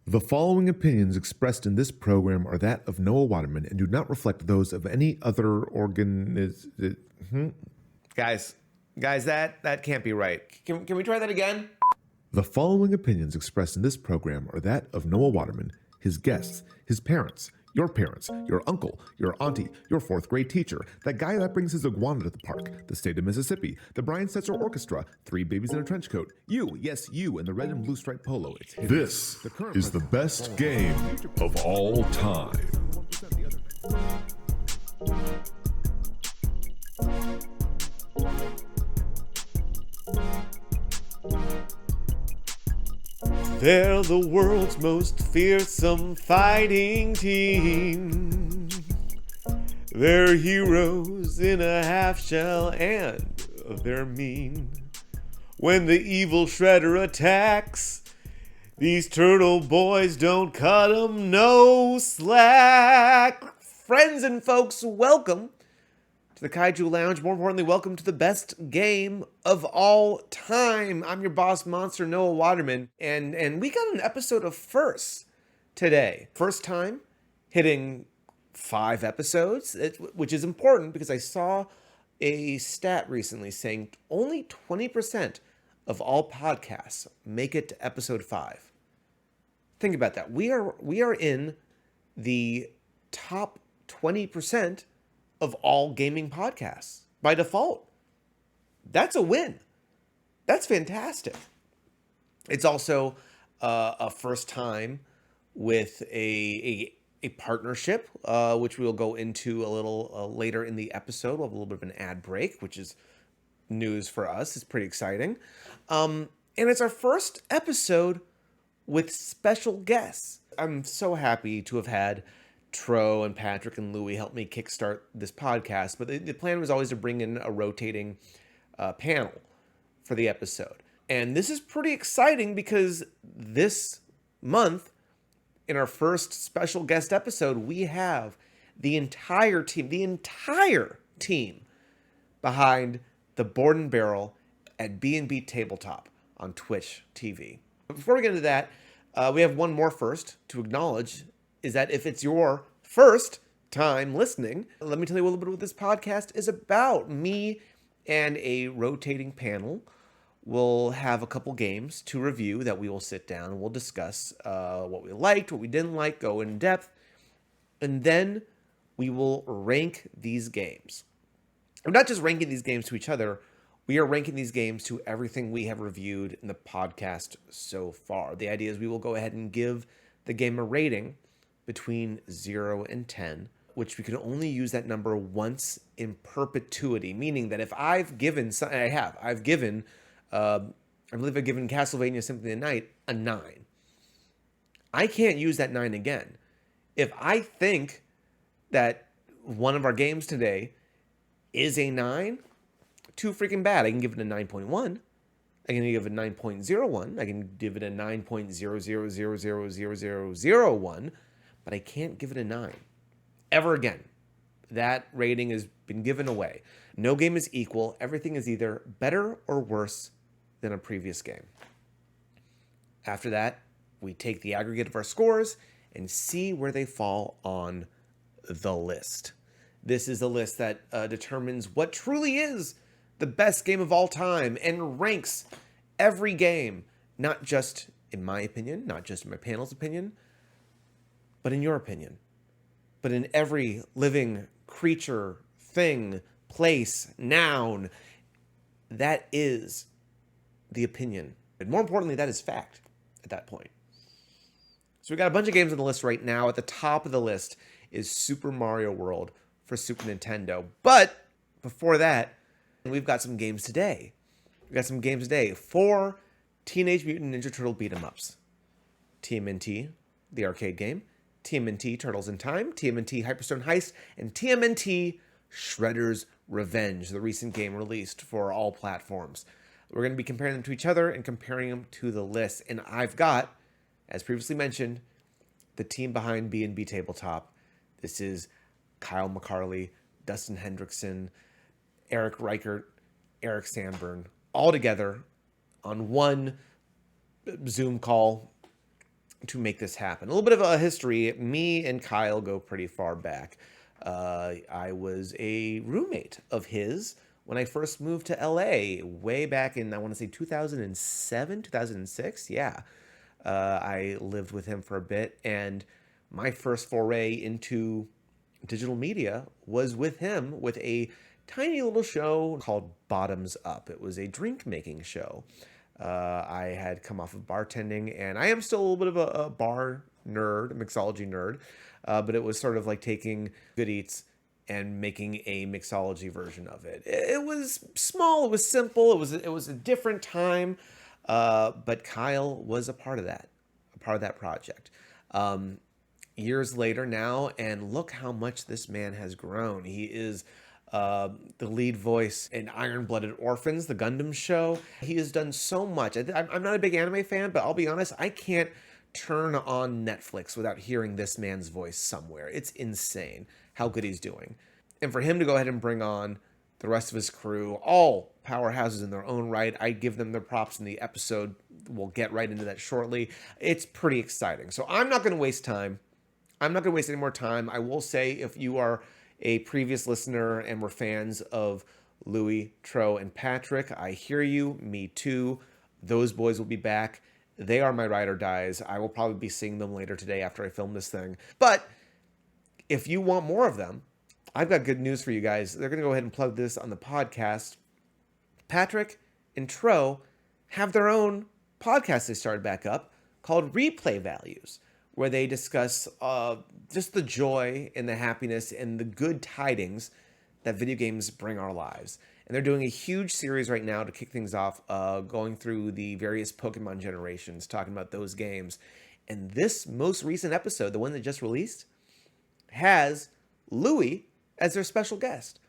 The following opinions expressed in this program are that of Noah Waterman and do not reflect those of any other Guys, that can't be right. Can we try that again? The following opinions expressed in this program are that of Noah Waterman, his guests, his parents, your uncle, your auntie, your fourth grade teacher, that guy that brings his iguana to the park, the state of Mississippi, the Brian Setzer Orchestra, three babies in a trench coat, you, yes, you, in the red and blue striped polo. This is the best game of all time. They're the world's most fearsome fighting team. They're heroes in a half shell and they're mean. When the evil Shredder attacks, these turtle boys don't cut 'em no slack. Friends and folks, welcome to the Kaiju Lounge. More importantly, welcome to the best game of all time. I'm your boss monster, Noah Waterman, and we got an episode of firsts today. First time hitting 5 episodes, which is important because I saw a stat recently saying only 20% of all podcasts make it to episode 5. Think about that. We are in the top 20% of all gaming podcasts by default. That's a win. That's fantastic. It's also a first time with a partnership, which we'll go into a little later in the episode. We'll have a little bit of an ad break, which is news for us. It's pretty exciting. And it's our first episode with special guests. I'm so happy to have had Tro and Patrick and Louie help me kickstart this podcast, but the plan was always to bring in a rotating panel for the episode. And this is pretty exciting because this month, in our first special guest episode, we have the entire team behind the Board and Barrel at BnB Tabletop on Twitch TV. But before we get into that, we have one more first to acknowledge, is that if it's your first time listening, let me tell you a little bit what this podcast is about. Me and a rotating panel will have a couple games to review that we will sit down and we'll discuss what we liked, what we didn't like, go in depth, and then we will rank these games. I'm not just ranking these games to each other, we are ranking these games to everything we have reviewed in the podcast so far. The idea is we will go ahead and give the game a rating between 0 and 10, which we can only use that number once in perpetuity, meaning that if I've given, I believe I've given Castlevania Symphony of the Night a 9. I can't use that 9 again. If I think that one of our games today is a 9, too freaking bad. I can give it a 9.1. I can give it a 9.01. I can give it a 9.000000001, but I can't give it a 9 ever again. That rating has been given away. No game is equal. Everything is either better or worse than a previous game. After that, we take the aggregate of our scores and see where they fall on the list. This is a list that determines what truly is the best game of all time and ranks every game, not just in my opinion, not just in my panel's opinion, but in your opinion, but in every living creature, thing, place, noun. That is the opinion. And more importantly, that is fact at that point. So we got a bunch of games on the list right now. At the top of the list is Super Mario World for Super Nintendo. But before that, we've got some games today. 4 Teenage Mutant Ninja Turtle beat-em-ups. TMNT, the arcade game. TMNT Turtles in Time. TMNT Hyperstone Heist. And TMNT Shredder's Revenge, the recent game released for all platforms. We're going to be comparing them to each other and comparing them to the list. And I've got, as previously mentioned, the team behind BnB Tabletop. This is Kyle McCarley, Dustin Hendrickson, Eric Reichert, Erik Sanburn, all together on one Zoom call to make this happen. A little bit of a history. Me and Kyle go pretty far back. I was a roommate of his when I first moved to LA way back in, I want to say 2007, 2006. Yeah. I lived with him for a bit, and my first foray into digital media was with him with a tiny little show called Bottoms Up. It was a drink making show. I had come off of bartending, and I am still a little bit of a bar nerd, a mixology nerd, but it was sort of like taking Good Eats and making a mixology version of it. It was small, it was simple, it was a different time, but Kyle was a part of that project. Years later now, and look how much this man has grown. He is the lead voice in Iron Blooded Orphans, the Gundam show. He has done so much. I'm not a big anime fan, but I'll be honest, I can't turn on Netflix without hearing this man's voice somewhere. It's insane how good he's doing. And for him to go ahead and bring on the rest of his crew, all powerhouses in their own right, I give them their props in the episode. We'll get right into that shortly. It's pretty exciting. So I'm not going to waste time. I'm not going to waste any more time. I will say, if you are a previous listener and were fans of Louis, Tro, and Patrick, I hear you. Me too. Those boys will be back. They are my ride or dies. I will probably be seeing them later today after I film this thing. But if you want more of them, I've got good news for you guys. They're going to go ahead and plug this on the podcast. Patrick and Tro have their own podcast they started back up called Replay Values, where they discuss just the joy and the happiness and the good tidings that video games bring our lives. And they're doing a huge series right now to kick things off, going through the various Pokemon generations, talking about those games. And this most recent episode, the one that just released, has Louis as their special guest.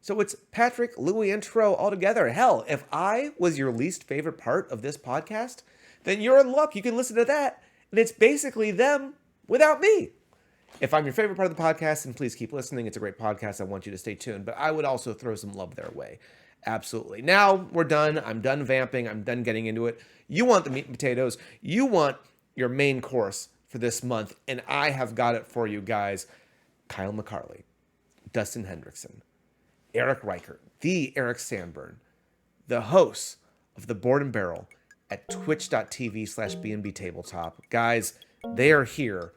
So it's Patrick, Louis, and Tro all together. Hell, if I was your least favorite part of this podcast, then you're in luck. You can listen to that. And it's basically them without me. If I'm your favorite part of the podcast, then please keep listening. It's a great podcast. I want you to stay tuned. But I would also throw some love their way. Absolutely. Now we're done. I'm done vamping. I'm done getting into it. You want the meat and potatoes. You want your main course for this month. And I have got it for you guys. Kyle McCarley, Dustin Hendrickson, Eric Reichert, the Erik Sanburn, the hosts of the Board and Barrel at twitch.tv/BnB Tabletop. Guys, they are here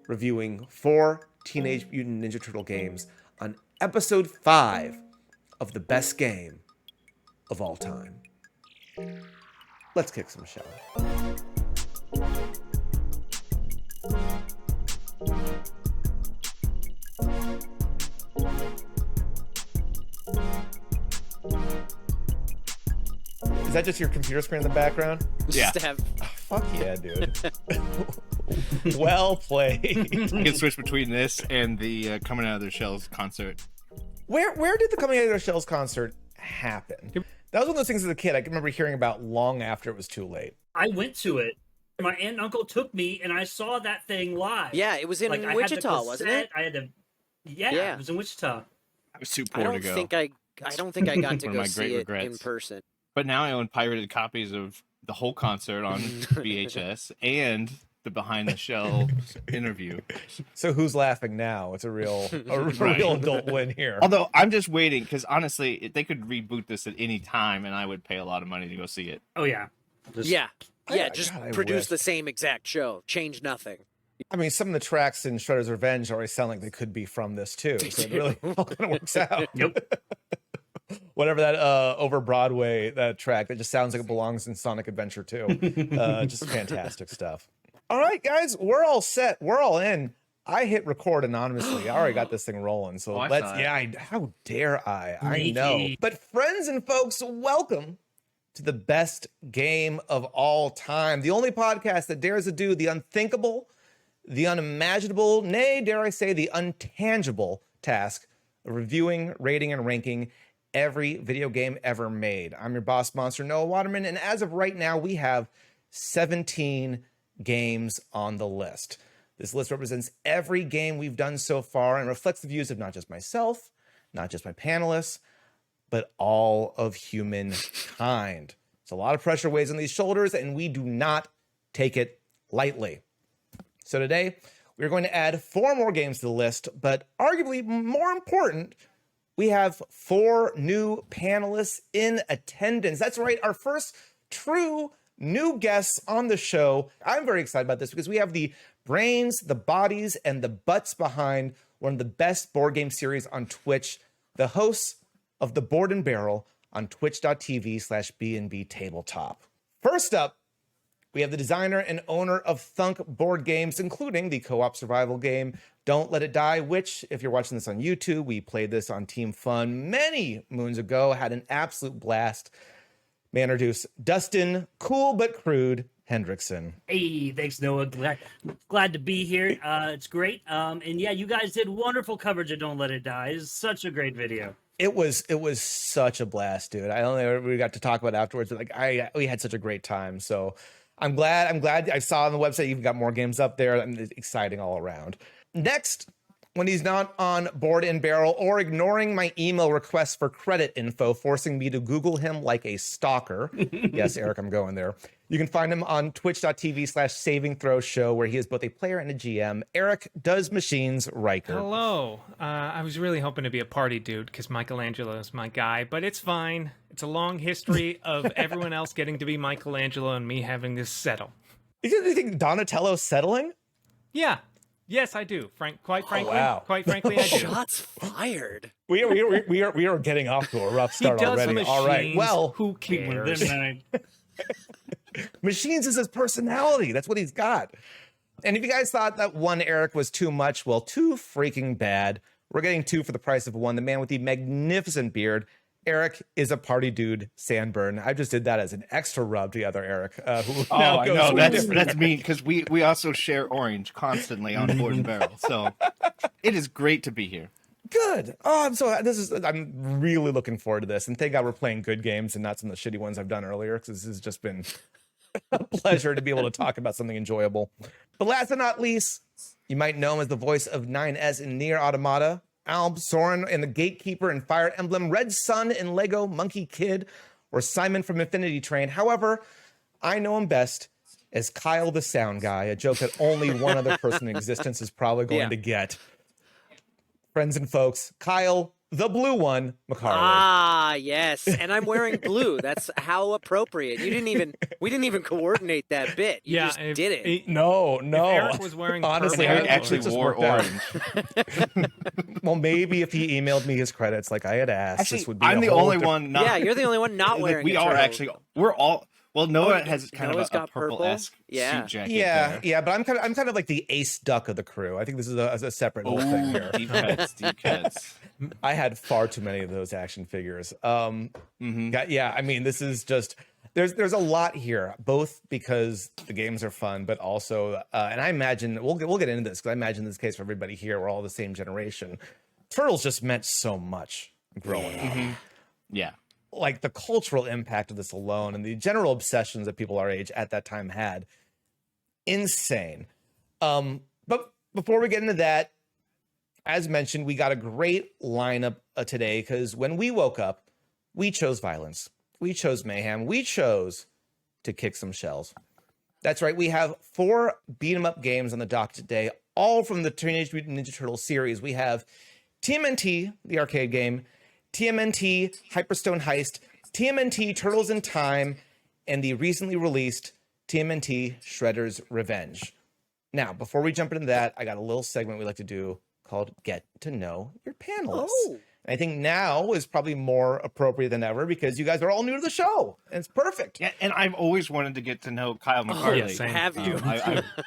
reviewing 4 Teenage Mutant Ninja Turtle games on episode 5 of the best game of all time. Let's kick some show. Is that just your computer screen in the background? Yeah. Just to have... Oh, fuck yeah, dude. Well played. You can switch between this and the Coming Out of Their Shells concert. Where did the Coming Out of Their Shells concert happen? That was one of those things as a kid I can remember hearing about long after it was too late. I went to it. My aunt and uncle took me, and I saw that thing live. Yeah, it was in I had Wichita, the wasn't it? I had to. Yeah, it was in Wichita. I was too I poor to don't go. think I don't think I got to One of go my see great it regrets. in person. But now I own pirated copies of the whole concert on VHS and the behind the shelves interview. So who's laughing now? It's a real Right. real adult win here. Although I'm just waiting because honestly, they could reboot this at any time and I would pay a lot of money to go see it. Oh yeah. Just- Yeah, God, just I produce wish. the same exact show, change nothing. I mean, some of the tracks in Shredder's Revenge already sound like they could be from this too. So it really all kind of works out. Yep. Whatever that over Broadway, that track that just sounds like it belongs in Sonic Adventure 2. Just fantastic stuff. All right, guys, we're all set. We're all in. I hit record anonymously. I already got this thing rolling. So I let's, saw it. yeah, how dare I? I Sneaky. know. But friends and folks, welcome to the best game of all time. The only podcast that dares to do the unthinkable, the unimaginable, nay, dare I say, the untangible task of reviewing, rating, and ranking every video game ever made. I'm your boss monster, Noah Waterman, and as of right now, we have 17 games on the list. This list represents every game we've done so far and reflects the views of not just myself, not just my panelists, but all of humankind. It's a lot of pressure weighs on these shoulders, and we do not take it lightly. So today, we're going to add 4 more games to the list, but arguably more important, we have 4 new panelists in attendance. That's right, our first true new guests on the show. I'm very excited about this because we have the brains, the bodies, and the butts behind one of the best board game series on Twitch, the hosts of The Board and Barrel on twitch.tv/BnB Tabletop. First up, we have the designer and owner of Thunk board games, including the co-op survival game Don't Let It Die, which, if you're watching this on YouTube, we played this on Team Fun many moons ago, had an absolute blast. May I introduce Dustin, cool but crude, Hendrickson. Hey, thanks, Noah. Glad to be here. It's great. And yeah, you guys did wonderful coverage of Don't Let It Die. It's such a great video. It was such a blast, dude. I don't know we got to talk about it afterwards, but we had such a great time. So I'm glad I saw on the website you've got more games up there. It's exciting all around. Next, when he's not on Board and Barrel or ignoring my email requests for credit info, forcing me to Google him like a stalker. Yes, Eric, I'm going there. You can find him on twitch.tv/savingthrowshow, where he is both a player and a GM. Eric Does Machines Reichert. Hello. I was really hoping to be a party dude because Michelangelo is my guy, but it's fine. It's a long history of everyone else getting to be Michelangelo and me having to settle. You think Donatello's settling? Yeah. Yes, I do. Quite frankly, wow. I do. Shots fired. We are getting off to a rough start he does already. Machines. All right. Well, who cares? Machines is his personality. That's what he's got. And if you guys thought that one Eric was too much, well, too freaking bad. We're getting 2 for the price of 1. The man with the magnificent beard. Eric is a party dude, Sanburn. I just did that as an extra rub to the other Eric. Who now I goes know. with That's me, because we also share orange constantly on Board and Barrel. So it is great to be here. Good. Oh, I'm really looking forward to this. And thank God we're playing good games and not some of the shitty ones I've done earlier, because this has just been a pleasure to be able to talk about something enjoyable. But last but not least, you might know him as the voice of 9S in Nier Automata, Alb Soren in The Gatekeeper and Fire Emblem, Red Sun in Lego Monkey Kid, or Simon from Infinity Train. However, I know him best as Kyle the Sound Guy, a joke that only one other person in existence is probably going to get. Friends and folks, Kyle, the blue one, McCarley. Ah, yes. And I'm wearing blue. That's how appropriate. We didn't even coordinate that bit. You just did it. No. If Eric was wearing honestly, purple, Eric actually wore orange. Well, maybe if he emailed me his credits like I had asked, Actually, this would be I'm a the whole only different- one not. Yeah, you're the only one not wearing. We a are turtle. actually. We're all. Well, Noah has kind Noah's of a got purple-esque Yeah. suit jacket. Yeah, there. but I'm kind of like the ace duck of the crew. I think this is a separate little thing here. Deep cuts. I had far too many of those action figures. I mean, this is just there's a lot here, both because the games are fun, but also, and I imagine we'll get into this because I imagine this is the case for everybody here. We're all the same generation. Turtles just meant so much growing up. Yeah. Like the cultural impact of this alone and the general obsessions that people our age at that time had. Insane. But before we get into that, as mentioned, we got a great lineup today because when we woke up, we chose violence. We chose mayhem. We chose to kick some shells. That's right. We have 4 beat-em-up games on the dock today, all from the Teenage Mutant Ninja Turtles series. We have TMNT, the arcade game, TMNT Hyperstone Heist, TMNT Turtles in Time, and the recently released TMNT Shredder's Revenge. Now, before we jump into that, I got a little segment we like to do called Get to Know Your Panelists. Oh. And I think now is probably more appropriate than ever because you guys are all new to the show, and it's perfect. Yeah, and I've always wanted to get to know Kyle McCarley. yeah, same. Have you?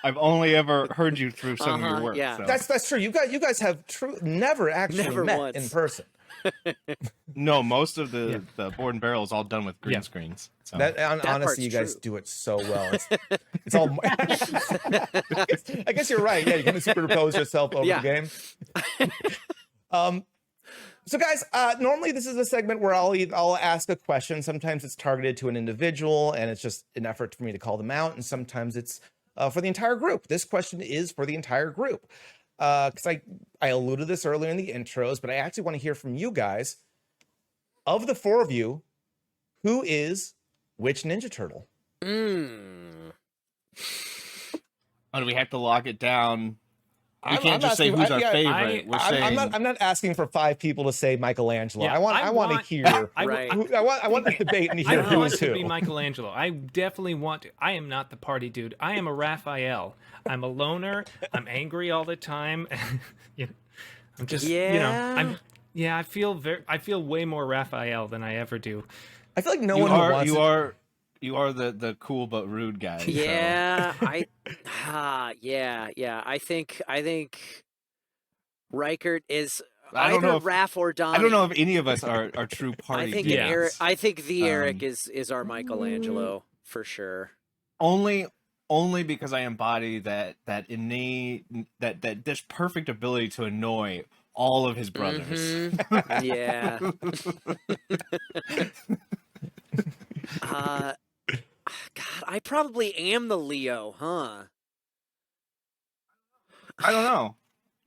I've only ever heard you through some of your work. yeah. So. That's true. You guys have never actually Never met once. in person. No, most of the Board and Barrel is all done with green screens. So. Honestly, part's you guys true. do it so well. It's all. I guess you're right. Yeah, you can superimpose yourself over the game. So, guys, normally this is a segment where I'll ask a question. Sometimes it's targeted to an individual, and it's just an effort for me to call them out. And sometimes it's for the entire group. This question is for the entire group. Because I alluded to this earlier in the intros, but I actually want to hear from you guys. Of the 4 of you, who is which Ninja Turtle? Oh, do we have to lock it down? We I'm can't just say asking- who's I- our yeah, favorite. We're saying I'm not asking for 5 people to say Michelangelo. Yeah, I want to hear. Right. I want the debate and I hear who want is to who. be Michelangelo. I definitely want to. I am not the party dude. I am a Raphael. I'm a loner. I'm angry all the time. You know, I'm just, I feel way more Raphael than I ever do. I feel like no you one who are wants you are the cool but rude guy. so- Yeah, I think Reichert is I don't either know if- Raph or Donnie. I don't know if any of us are true party I think dudes. Eric. I think the Eric Um, is our Michelangelo for sure. Only because I embody that innate that this perfect ability to annoy all of his brothers. Mhm. Yeah. God, I probably am the Leo, huh? I don't know.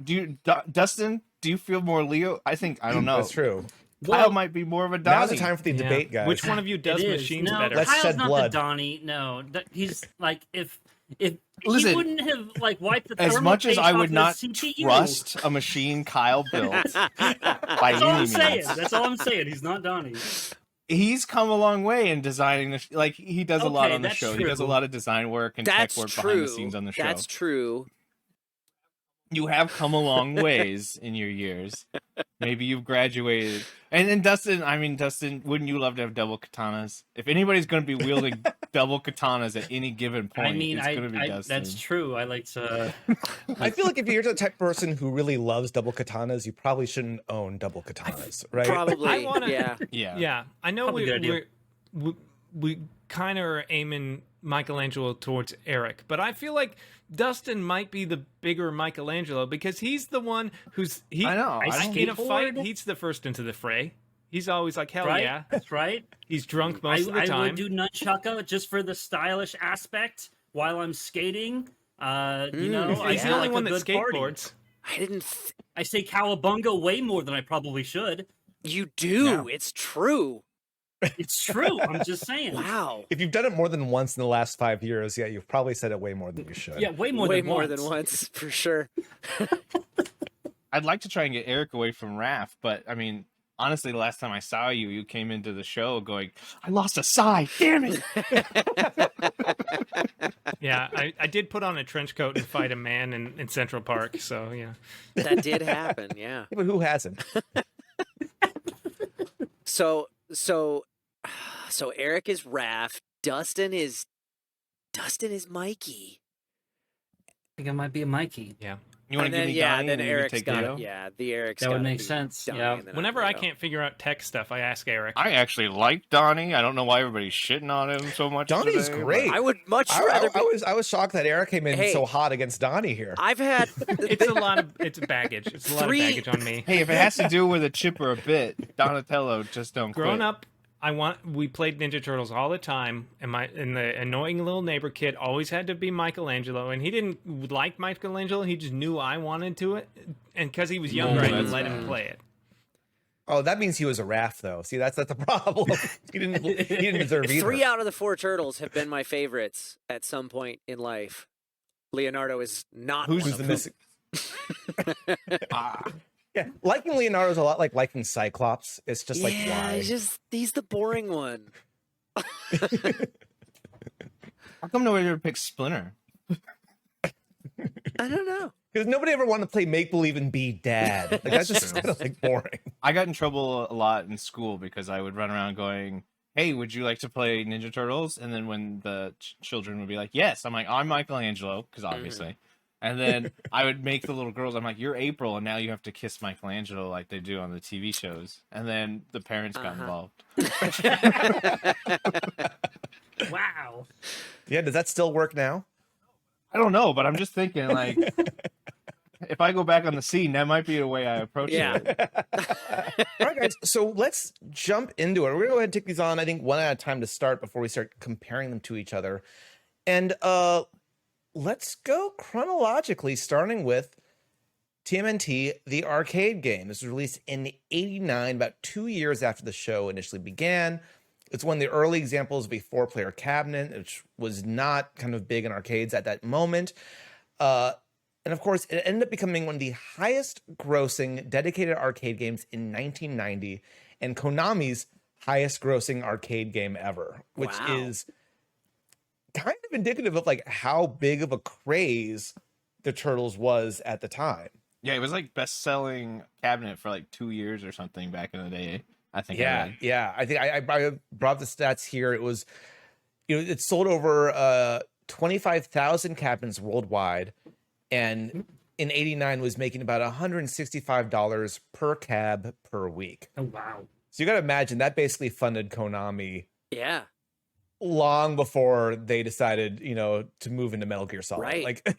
Do you, Dustin? Do you feel more Leo? I don't know. That's true. Kyle might be more of a Donnie. Now's the time for the debate, guys. Which one of you does It is. machines no, better? Let's Kyle's shed not blood. the Donnie. No, he's like if he Listen, wouldn't have like wiped the As thermal much as paste I off would the not CPU. trust a machine Kyle built by That's all I'm any saying. means, That's all I'm saying. He's not Donnie. he's come a long way in designing the like he does a lot Okay, on the that's show. He does a true. lot of design work and That's tech work true. behind the scenes on the show. That's true. You have come a long ways in your years. Maybe you've graduated. And then Dustin, wouldn't you love to have double katanas? If anybody's going to be wielding double katanas at any given point, I mean, it's going to be Dustin. that's true. I like to. I feel like if you're the type of person who really loves double katanas, you probably shouldn't own double katanas, right? Probably. I wanna- Yeah. Yeah. Yeah, I know Probably a good idea. we kind of are aiming Michelangelo towards Eric, but I feel like Dustin might be the bigger Michelangelo because he's the one who's I know. I don't- in a fight, skateboard? he's the first into the fray. He's always like, hell Right? yeah. That's right. He's drunk most of the I time. would do nunchaka just for the stylish aspect while I'm skating. You know, I He's the feel only like one a that good party. skateboards. I didn't. I say cowabunga way more than I probably should. You do. Yeah. It's true. It's true. I'm just saying. Wow. If you've done it more than once in the last 5 years, yeah, you've probably said it way more than you should. Yeah, way more Way than more once. than once, for sure. I'd like to try and get Eric away from Raph, but I mean, honestly, the last time I saw you, you came into the show going, I lost a side. Damn it. Yeah, I did put on a trench coat and fight a man in Central Park, so yeah. That did happen. Yeah. Yeah, but who hasn't? So Eric is Raph. Dustin is Mikey. I think it might be a Mikey. Yeah. You want And to give then, me yeah, Donnie then and you Eric's take got Leo? it. Yeah, the Eric's That would gotta make be sense, Donnie yeah. and then Whenever I Leo. can't figure out tech stuff, I ask Eric. I actually like Donnie. I don't know why everybody's shitting on him so much. Donnie's today, great. I would much rather be. I was shocked that Eric came in Hey. so hot against Donnie here. I've had It's baggage. It's a lot of Three- baggage on me. Hey, if it has to do with a chip or a bit, Donatello, just don't Growing quit. up, we played Ninja Turtles all the time, and the annoying little neighbor kid always had to be Michelangelo, and he didn't like Michelangelo. He just knew I wanted to it, and because he was younger, I didn't that's let him play it. Oh, that means he was a Raph, though. See, that's the problem. he didn't deserve either. 3 out of the 4 turtles have been my favorites at some point in life. Leonardo is not. Who's one the of missing? Ah, Yeah, liking Leonardo is a lot like liking Cyclops. It's just like why? he's the boring one. how come nobody ever picked Splinter? I don't know. Because nobody ever wanted to play make believe and be dad. Like that's just kind of like boring. I got in trouble a lot in school because I would run around going, hey, would you like to play Ninja Turtles? And then when the children would be like, yes, I'm like, I'm Michelangelo, because obviously. And then I would make the little girls, I'm like, you're April, and now you have to kiss Michelangelo like they do on the TV shows. And then the parents got involved. Wow. Yeah, does that still work now? I don't know, but I'm just thinking, like, if I go back on the scene, that might be a way I approach Yeah. it. All right, guys. So let's jump into it. We're gonna go ahead and take these on, I think, one at a time to start before we start comparing them to each other. And let's go chronologically, starting with TMNT, the arcade game. This was released in '89, about 2 years after the show initially began. It's one of the early examples of a 4-player cabinet, which was not kind of big in arcades at that moment. And of course, it ended up becoming one of the highest grossing dedicated arcade games in 1990 and Konami's highest grossing arcade game ever, which is kind of indicative of like how big of a craze the Turtles was at the time. Yeah, it was like best-selling cabinet for like 2 years or something back in the day. I think. Yeah. I think I brought up the stats here. It was, it sold over 25,000 cabinets worldwide, and in '89 was making about $165 per cab per week. Oh wow! So you got to imagine that basically funded Konami. Yeah. Long before they decided, to move into Metal Gear Solid. Right. Like,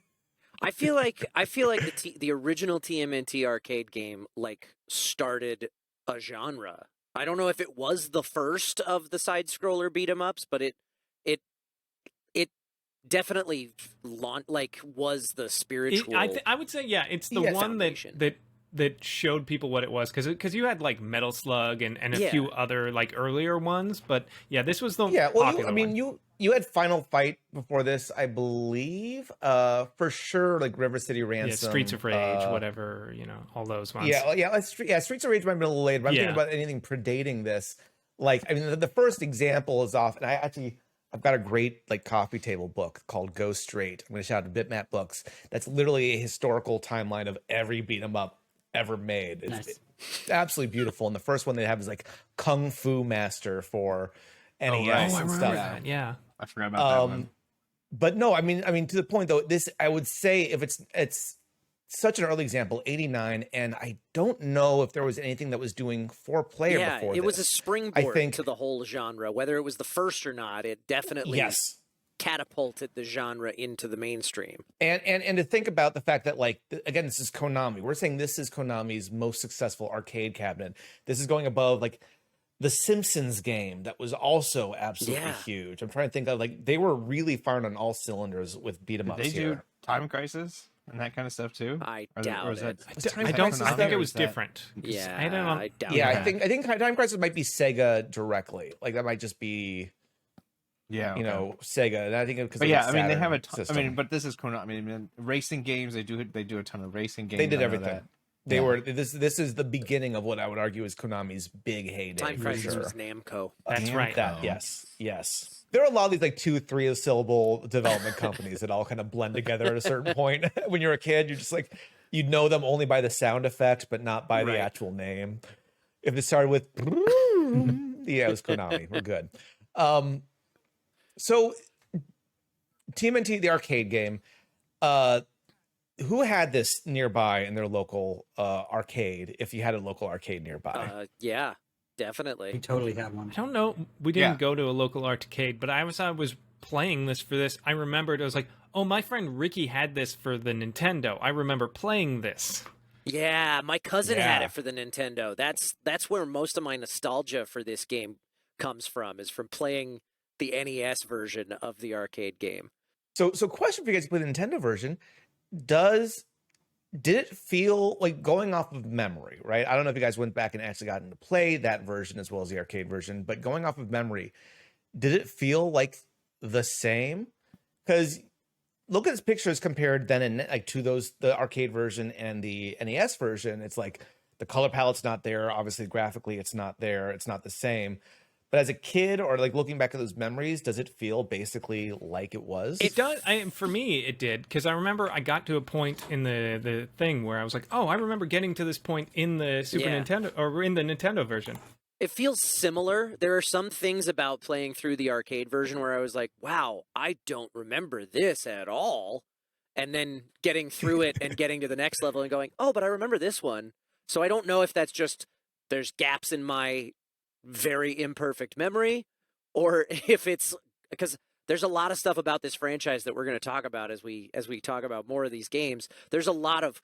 I feel like the original TMNT arcade game like started a genre. I don't know if it was the first of the side scroller beat 'em ups, but it definitely was the spiritual. I would say it's the one that showed people what it was, because you had like Metal Slug and a few other like earlier ones, but this was the popular one. You had Final Fight before this, I believe, for sure, like River City Ransom, Streets of Rage, whatever, all those ones. Streets of Rage might be a little late, but I'm thinking about anything predating this. Like, I mean, the first example is off, and I've got a great like coffee table book called Go Straight. I'm going to shout out to Bitmap Books. That's literally a historical timeline of every beat 'em up ever made. It's absolutely beautiful. And the first one they have is like Kung Fu Master for NES and stuff. That. Yeah, I forgot about that one. But no, I mean, to the point though, this I would say if it's such an early example, '89, and I don't know if there was anything that was doing 4-player before. It was a springboard to the whole genre. Whether it was the first or not, it definitely catapulted the genre into the mainstream. And to think about the fact that, like, again, this is Konami. We're saying this is Konami's most successful arcade cabinet. This is going above like the Simpsons game that was also absolutely huge. I'm trying to think of like they were really firing on all cylinders with beat 'em ups. Did they do Time Crisis and that kind of stuff too? I doubt it. I think it was different. Yeah, I doubt it. I think Time Crisis might be Sega directly. Like that might just be Sega. And I think because they have a ton. I mean, but this is Konami. I mean, racing games. They do a ton of racing games. They did everything. They were this is the beginning of what I would argue is Konami's big heyday. Time Crisis was Namco. That's right. Yes. There are a lot of these like 2-3 syllable development companies that all kind of blend together at a certain point. When you're a kid, you're just like you know them only by the sound effect, but not by the actual name. If it started with it was Konami. We're good. So TMNT, the arcade game, who had this nearby in their local arcade, if you had a local arcade nearby? Yeah, definitely. We totally had one. I don't know. We didn't go to a local arcade, but I was playing this for this. I remembered, I was like, oh, my friend Ricky had this for the Nintendo. I remember playing this. Yeah, my cousin had it for the Nintendo. That's where most of my nostalgia for this game comes from, is from playing the NES version of the arcade game. So question for you guys, with the Nintendo version, did it feel like, going off of memory, right? I don't know if you guys went back and actually got into play that version as well as the arcade version, but going off of memory, did it feel like the same? Because look at its pictures compared then to the arcade version and the NES version. It's like the color palette's not there. Obviously, graphically, it's not there. It's not the same. But as a kid, or like looking back at those memories, does it feel basically like it was? It does. For me, it did, because I remember I got to a point in the thing where I was like, oh, I remember getting to this point in the Super Nintendo, or in the Nintendo version. It feels similar. There are some things about playing through the arcade version where I was like, wow, I don't remember this at all. And then getting through it and getting to the next level and going, oh, but I remember this one. So I don't know if that's just there's gaps in my very imperfect memory, or if it's because there's a lot of stuff about this franchise that we're going to talk about as we talk about more of these games. There's a lot of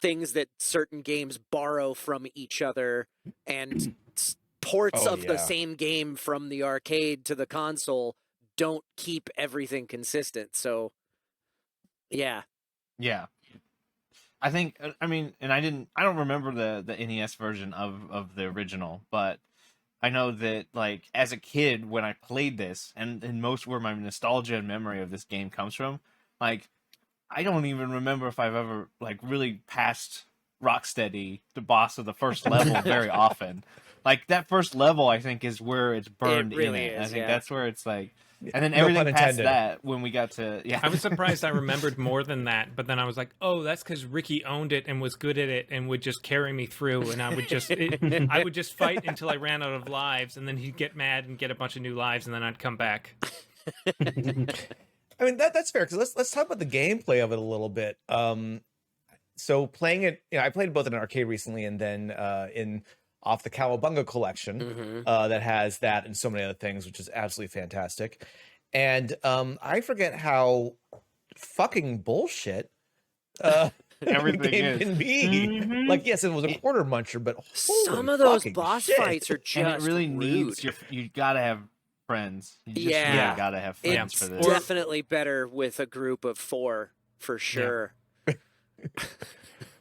things that certain games borrow from each other, and ports of the same game from the arcade to the console don't keep everything consistent. So yeah. I think, I mean, and I don't remember the NES version of the original, but I know that, like, as a kid, when I played this, and most where my nostalgia and memory of this game comes from, like, I don't even remember if I've ever like really passed Rocksteady, the boss of the first level, very often. Like that first level, I think is where it's burned really in it. is, I think yeah. that's where it's like, and then No everything pun past intended. that, when we got to I was surprised I remembered more than that, but then I was like, oh, that's because Ricky owned it and was good at it and would just carry me through, and I would just fight until I ran out of lives, and then he'd get mad and get a bunch of new lives, and then I'd come back. I mean that's fair because let's talk about the gameplay of it a little bit. So playing it, I played both in an arcade recently and then in off the Cowabunga collection that has that and so many other things, which is absolutely fantastic. And I forget how fucking bullshit Everything the game is. can be. Like, yes, it was a quarter muncher, but Some holy of those fucking boss shit. fights are just and it really rude. needs you gotta have friends. You just Yeah. really gotta have friends It's for this. definitely better with a group of 4 for sure.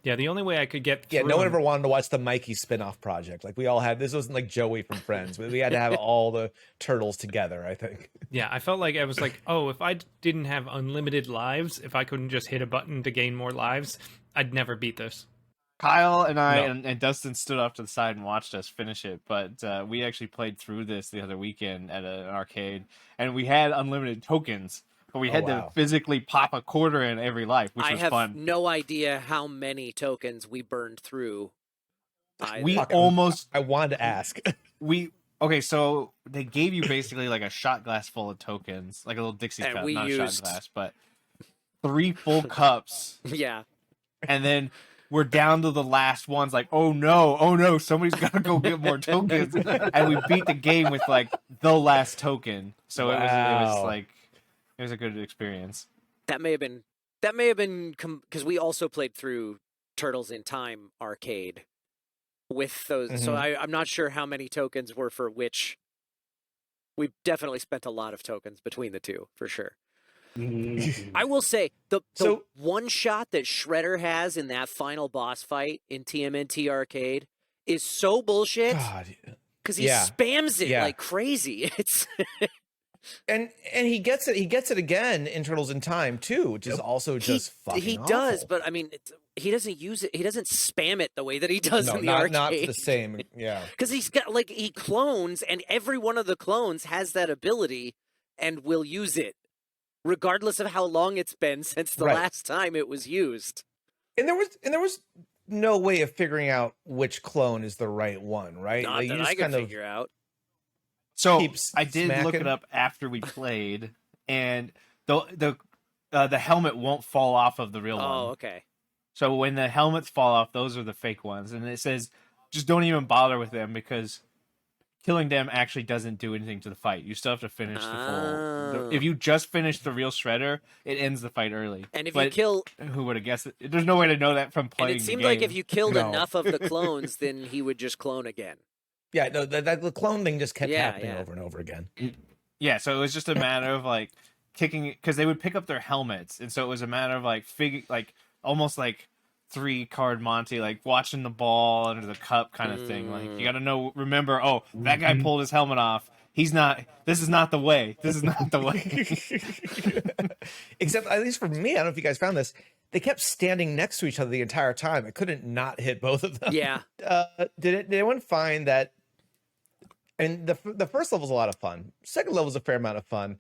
Yeah, the only way I could get through Yeah, no one them- ever wanted to watch the Mikey spin-off project. Like we all had. This wasn't like Joey from Friends. We had to have all the turtles together, I think. Yeah, I felt like I was like, oh, if I didn't have unlimited lives, if I couldn't just hit a button to gain more lives, I'd never beat this. Kyle and I No. and Dustin stood off to the side and watched us finish it, but we actually played through this the other weekend at an arcade, and we had unlimited tokens, but we had wow. to physically pop a quarter in every life, which I was have fun. no idea how many tokens we burned through. We Fuck, almost I wanted to ask. okay, so they gave you basically like a shot glass full of tokens, like a little Dixie And cup, we not a used- shot glass, but 3 full cups, Yeah. and then we're down to the last ones. Like, oh no, somebody's got to go get more tokens, and we beat the game with like the last token. So it was Wow. like it was a good experience. That may have been because we also played through Turtles in Time arcade with those. So I'm not sure how many tokens were for which. We definitely spent a lot of tokens between the two for sure. I will say the So- one shot that Shredder has in that final boss fight in TMNT arcade is so bullshit God. because he Yeah. spams it Yeah. like crazy. It's And he gets it. He gets it again in Turtles in Time too, which is also just fucking. he does, awful. but I mean, he doesn't use it. He doesn't spam it the way that he does no, in the not arcade. the same. Yeah. Because he's got like he clones, and every one of the clones has that ability and will use it, regardless of how long it's been since the Right. last time it was used. And there was no way of figuring out which clone is the right one, right? Not Like, you that just I can kind of- figure out. So Keeps I did look smacking. it up after we played, and the helmet won't fall off of the real one. Oh, okay. So when the helmets fall off, those are the fake ones, and it says just don't even bother with them because killing them actually doesn't do anything to the fight. You still have to finish the full. Oh. If you just finish the real Shredder, it ends the fight early. And if But you kill, who would have guessed it? There's no way to know that from and playing. it seemed the like game. if you killed No. enough of the clones, then he would just clone again. Yeah, no, the clone thing just kept Yeah, happening yeah. over and over again. Yeah, so it was just a matter of like kicking because they would pick up their helmets, and so it was a matter of like almost like 3-card Monty, like watching the ball under the cup kind of thing. Like you got to remember, oh, that guy pulled his helmet off. He's not. This is not the way. This is not the way. Except, at least for me, I don't know if you guys found this. They kept standing next to each other the entire time. I couldn't not hit both of them. Yeah. Did anyone find that? And the first level was a lot of fun. Second level was a fair amount of fun,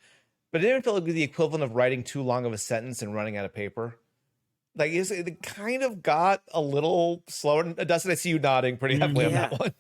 but it didn't feel like the equivalent of writing too long of a sentence and running out of paper. Like it kind of got a little slower. Dustin, I see you nodding pretty heavily on that one.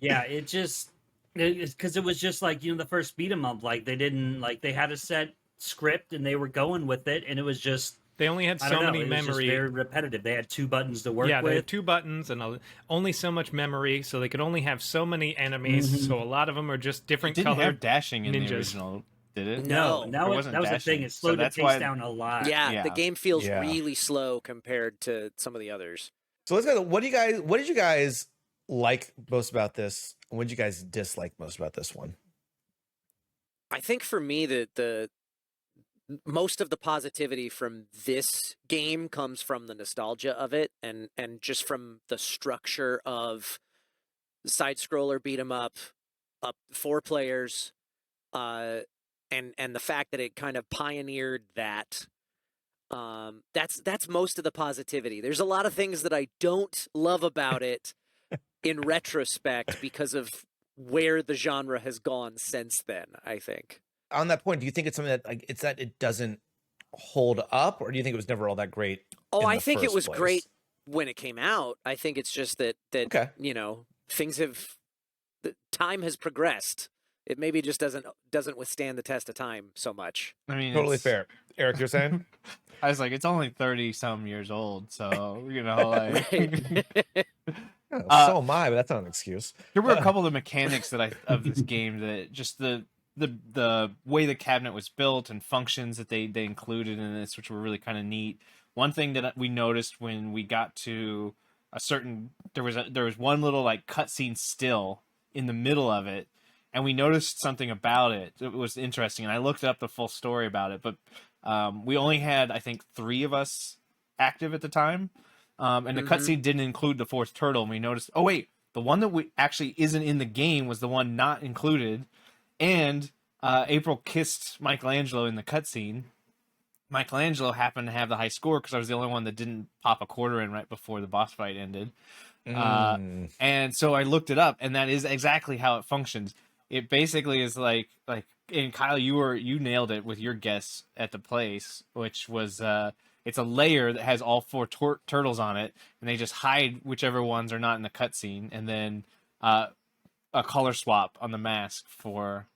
Yeah, it's because it was just like, the first beat 'em up. Like they had a set script and they were going with it, and it was just They only had I so don't know, many it was just memory. very repetitive. They had 2 buttons to work Yeah, they with. had 2 buttons and only so much memory, so they could only have so many enemies. So a lot of them are just It different didn't color. have dashing in the ninjas. original, did it? No. that There was wasn't the thing. dashing. It So slowed the that's pace why- down a lot. Yeah, the Yeah. game feels Yeah. really slow compared to some of the others. So let's go. What did you guys like most about this? And what did you guys dislike most about this one? I think for me the most of the positivity from this game comes from the nostalgia of it and just from the structure of side scroller beat 'em up 4 players and the fact that it kind of pioneered that. That's most of the positivity. There's a lot of things that I don't love about it in retrospect because of where the genre has gone since then, I think. On that point, do you think it's something that like it's that it doesn't hold up, or do you think it was never all that great? Oh, in I the think it first was place? great when it came out. I think it's just that Okay. you know, the time has progressed. It maybe just doesn't withstand the test of time so much. I mean, Totally it's- fair. Eric, you're saying? I was like, it's only 30 some years old, so you know, like Right. Oh, so am I, but that's not an excuse. there were a couple of mechanics that of this game that just the way the cabinet was built and functions that they included in this, which were really kind of neat. One thing that we noticed when we got to a certain there was one little like cutscene still in the middle of it, and we noticed something about it. It was interesting, and I looked up the full story about it, but we only had, I think, 3 of us active at the time, and the cutscene didn't include the 4th turtle. And we noticed, oh wait, the one that we actually isn't in the game was the one not included, and April kissed Michelangelo in the cutscene. Michelangelo happened to have the high score because I was the only one that didn't pop a quarter in right before the boss fight ended. And so I looked it up, and that is exactly how it functions. It basically is like, and Kyle, you nailed it with your guess at the place, which was it's a layer that has all 4 turtles on it, and they just hide whichever ones are not in the cutscene, and then a color swap on the mask for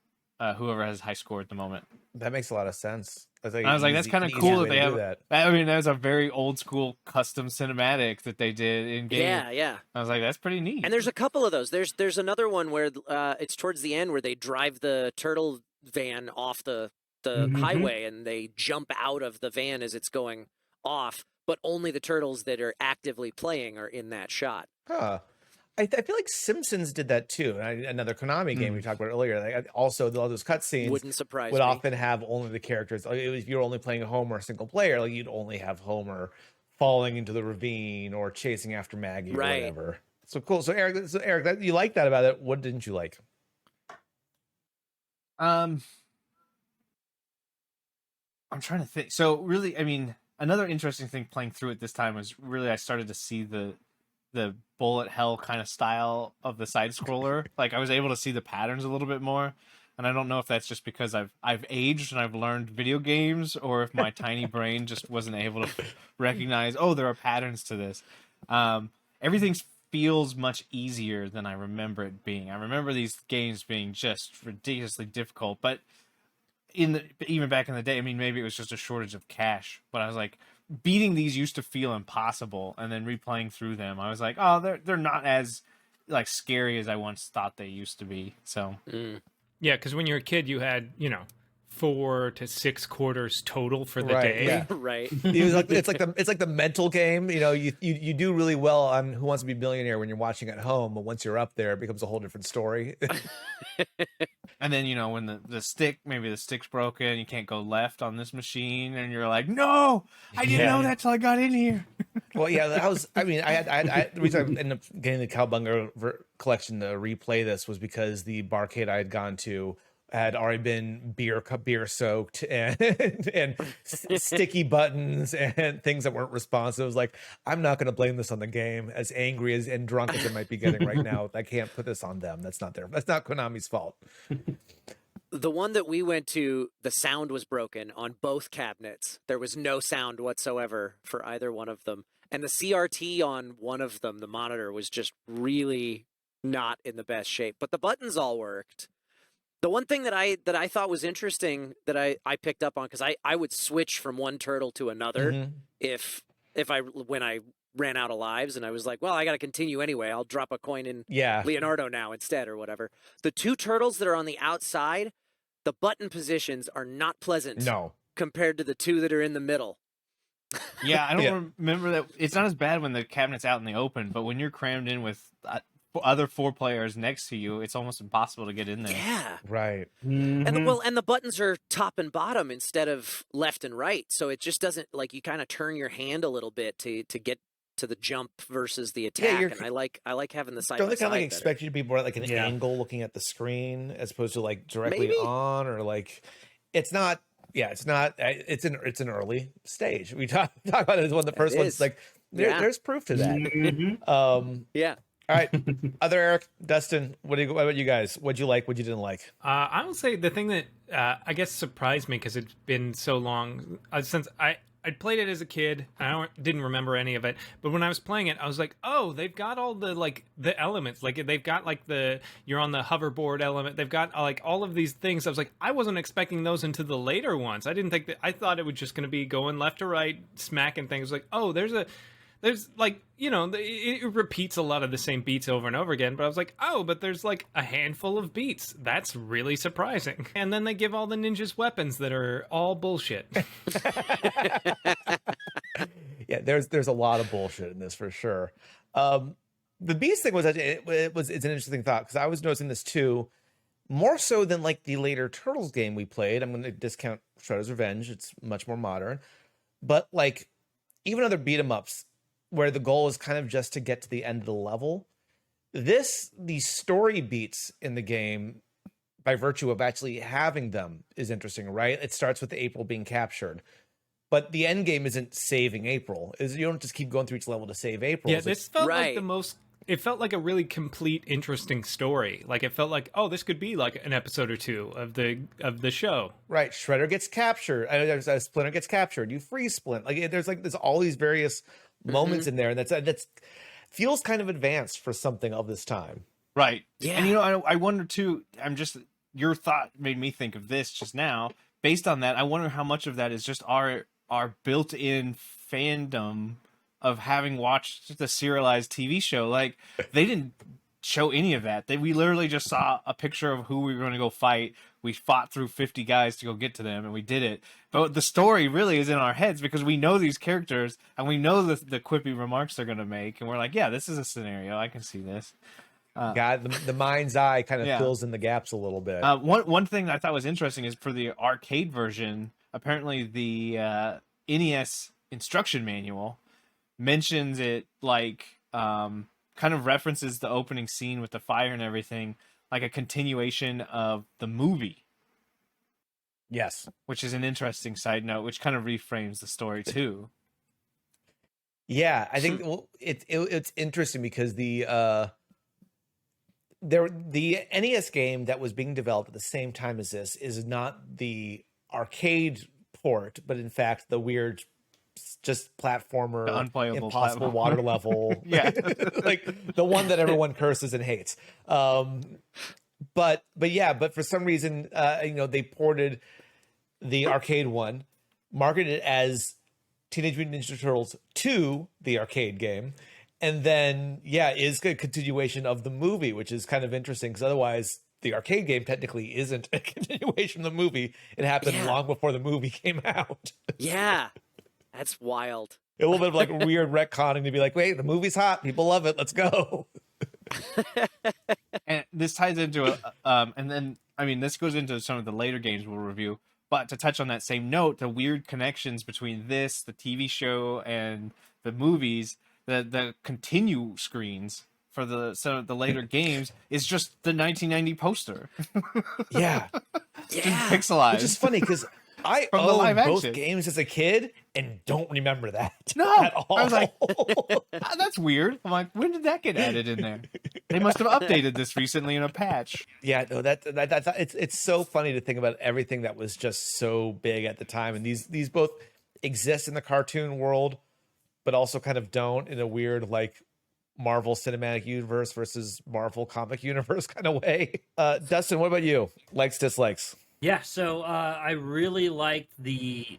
whoever has high score at the moment. That makes a lot of sense. I was like, that's kind of cool that they have that. I mean, that was a very old school custom cinematic that they did in game. Yeah. I was like, that's pretty neat. And there's a couple of those. There's another one where it's towards the end where they drive the turtle van off the highway, and they jump out of the van as it's going off, but only the turtles that are actively playing are in that shot. Huh. I feel like Simpsons did that too. Another Konami game we talked about earlier. Like, also, all those cutscenes Wouldn't surprise would me. often have only the characters. Like, if you're only playing Homer single player, like you'd only have Homer falling into the ravine or chasing after Maggie or whatever. So cool. So Eric, you like that about it. What didn't you like? I'm trying to think. So really, I mean, another interesting thing playing through it this time was really I started to see the bullet hell kind of style of the side scroller. Like I was able to see the patterns a little bit more, and I don't know if that's just because I've aged and I've learned video games, or if my tiny brain just wasn't able to recognize, oh, there are patterns to this. Everything feels much easier than I remember it being. I remember these games being just ridiculously difficult, but even back in the day, I mean, maybe it was just a shortage of cash, but I was like, beating these used to feel impossible, and then replaying through them, I was like, oh, they're not as like scary as I once thought they used to be. So yeah, because when you're a kid, you had 4 to 6 quarters total for the day. Yeah. Right. It's like the mental game. You do really well on Who Wants to Be a Millionaire when you're watching at home, but once you're up there, it becomes a whole different story. And then when the stick's broken, you can't go left on this machine, and you're like, no, I didn't know that till I got in here. Well, yeah, that was. I mean, I the reason I ended up getting the Cowabunga collection to replay this was because the barcade I had gone to had already been beer soaked and sticky buttons and things that weren't responsive. It was like, I'm not going to blame this on the game. As angry and drunk as it might be getting right now, I can't put this on them. That's not Konami's fault. The one that we went to, the sound was broken on both cabinets. There was no sound whatsoever for either one of them. And the CRT on one of them, the monitor, was just really not in the best shape. But the buttons all worked. The one thing that I thought was interesting that I picked up on, because I would switch from one turtle to another when I ran out of lives, and I was like, well, I got to continue anyway. I'll drop a coin in Leonardo now instead or whatever. The 2 turtles that are on the outside, the button positions are not pleasant compared to the 2 that are in the middle. Yeah, I don't remember that. It's not as bad when the cabinet's out in the open, but when you're crammed in with other 4 players next to you, it's almost impossible to get in there. Yeah. Right. And the buttons are top and bottom instead of left and right. So it just doesn't, like, you kind of turn your hand a little bit to get to the jump versus the attack. And I like having the side. Don't they kind of better. expect you to be more like an angle looking at the screen as opposed to like directly on, or like it's not Yeah, it's not. It's an early stage. We talk about it as one of the first ones. Like there's proof to that. Yeah. All right, other Eric, Dustin, what about you guys? What'd you like? What you didn't like? I will say the thing that I guess surprised me because it's been so long since I played it as a kid. Didn't remember any of it, but when I was playing it, I was like, oh, they've got all the the elements. Like they've got you're on the hoverboard element. They've got like all of these things. I was like, I wasn't expecting those into the later ones. I didn't think that. I thought it was just going to be going left to right, smacking things. Like, oh, there's like, it repeats a lot of the same beats over and over again, but I was like, oh, but there's like a handful of beats. That's really surprising. And then they give all the ninjas weapons that are all bullshit. Yeah, there's a lot of bullshit in this for sure. The beast thing was it's an interesting thought because I was noticing this too, more so than like the later Turtles game we played. I'm going to discount Shredder's Revenge. It's much more modern, but like even other beat 'em ups, where the goal is kind of just to get to the end of the level. The story beats in the game, by virtue of actually having them, is interesting, right? It starts with April being captured, but the end game isn't saving April. You don't just keep going through each level to save April. Yeah, this felt like Right. it felt like a really complete, interesting story. Like it felt like, oh, this could be like an episode or two of the show. Right, Shredder gets captured. Splinter gets captured. You free Splint. Like there's all these various moments in there, and that's feels kind of advanced for something of this time. Right. Yeah. And I wonder too, your thought made me think of this just now. Based on that, I wonder how much of that is just our built-in fandom of having watched the serialized TV show. Like they didn't show any of that. We literally just saw a picture of who we were going to go fight. We fought through 50 guys to go get to them, and we did it. But the story really is in our heads because we know these characters, and we know the quippy remarks they're going to make, and we're like, yeah, this is a scenario. I can see this. God, the mind's eye kind of Yeah. fills in the gaps a little bit. One thing I thought was interesting is for the arcade version, apparently the NES instruction manual mentions it like kind of references the opening scene with the fire and everything like a continuation of the movie, Yes. which is an interesting side note, which kind of reframes the story too. Yeah, I think it's interesting because the NES game that was being developed at the same time as this is not the arcade port, but in fact the weird just platformer, The unplayable impossible platformer. water level, Yeah. like the one that everyone curses and hates. But for some reason, they ported the arcade one, marketed it as Teenage Mutant Ninja Turtles 2, the arcade game, and then is a continuation of the movie, which is kind of interesting because otherwise the arcade game technically isn't a continuation of the movie. It happened long before the movie came out. Yeah. That's wild. A little bit of like weird retconning to be like, wait, the movie's hot, people love it, let's go. And this ties into and then this goes into some of the later games we'll review. But to touch on that same note, the weird connections between this, the TV show, and the movies, the continue screens for some of the later games is just the 1990 poster. Yeah. Just pixelized. Which is funny because I From the live owned both action. games as a kid and don't remember that No, at all. I was like, that's weird. I'm like, when did that get added in there? They must have updated this recently in a patch. Yeah, no, that's it's so funny to think about everything that was just so big at the time, and these both exist in the cartoon world, but also kind of don't in a weird like Marvel Cinematic Universe versus Marvel Comic Universe kind of way. Dustin, what about you? Likes, dislikes? Yeah, so I really liked the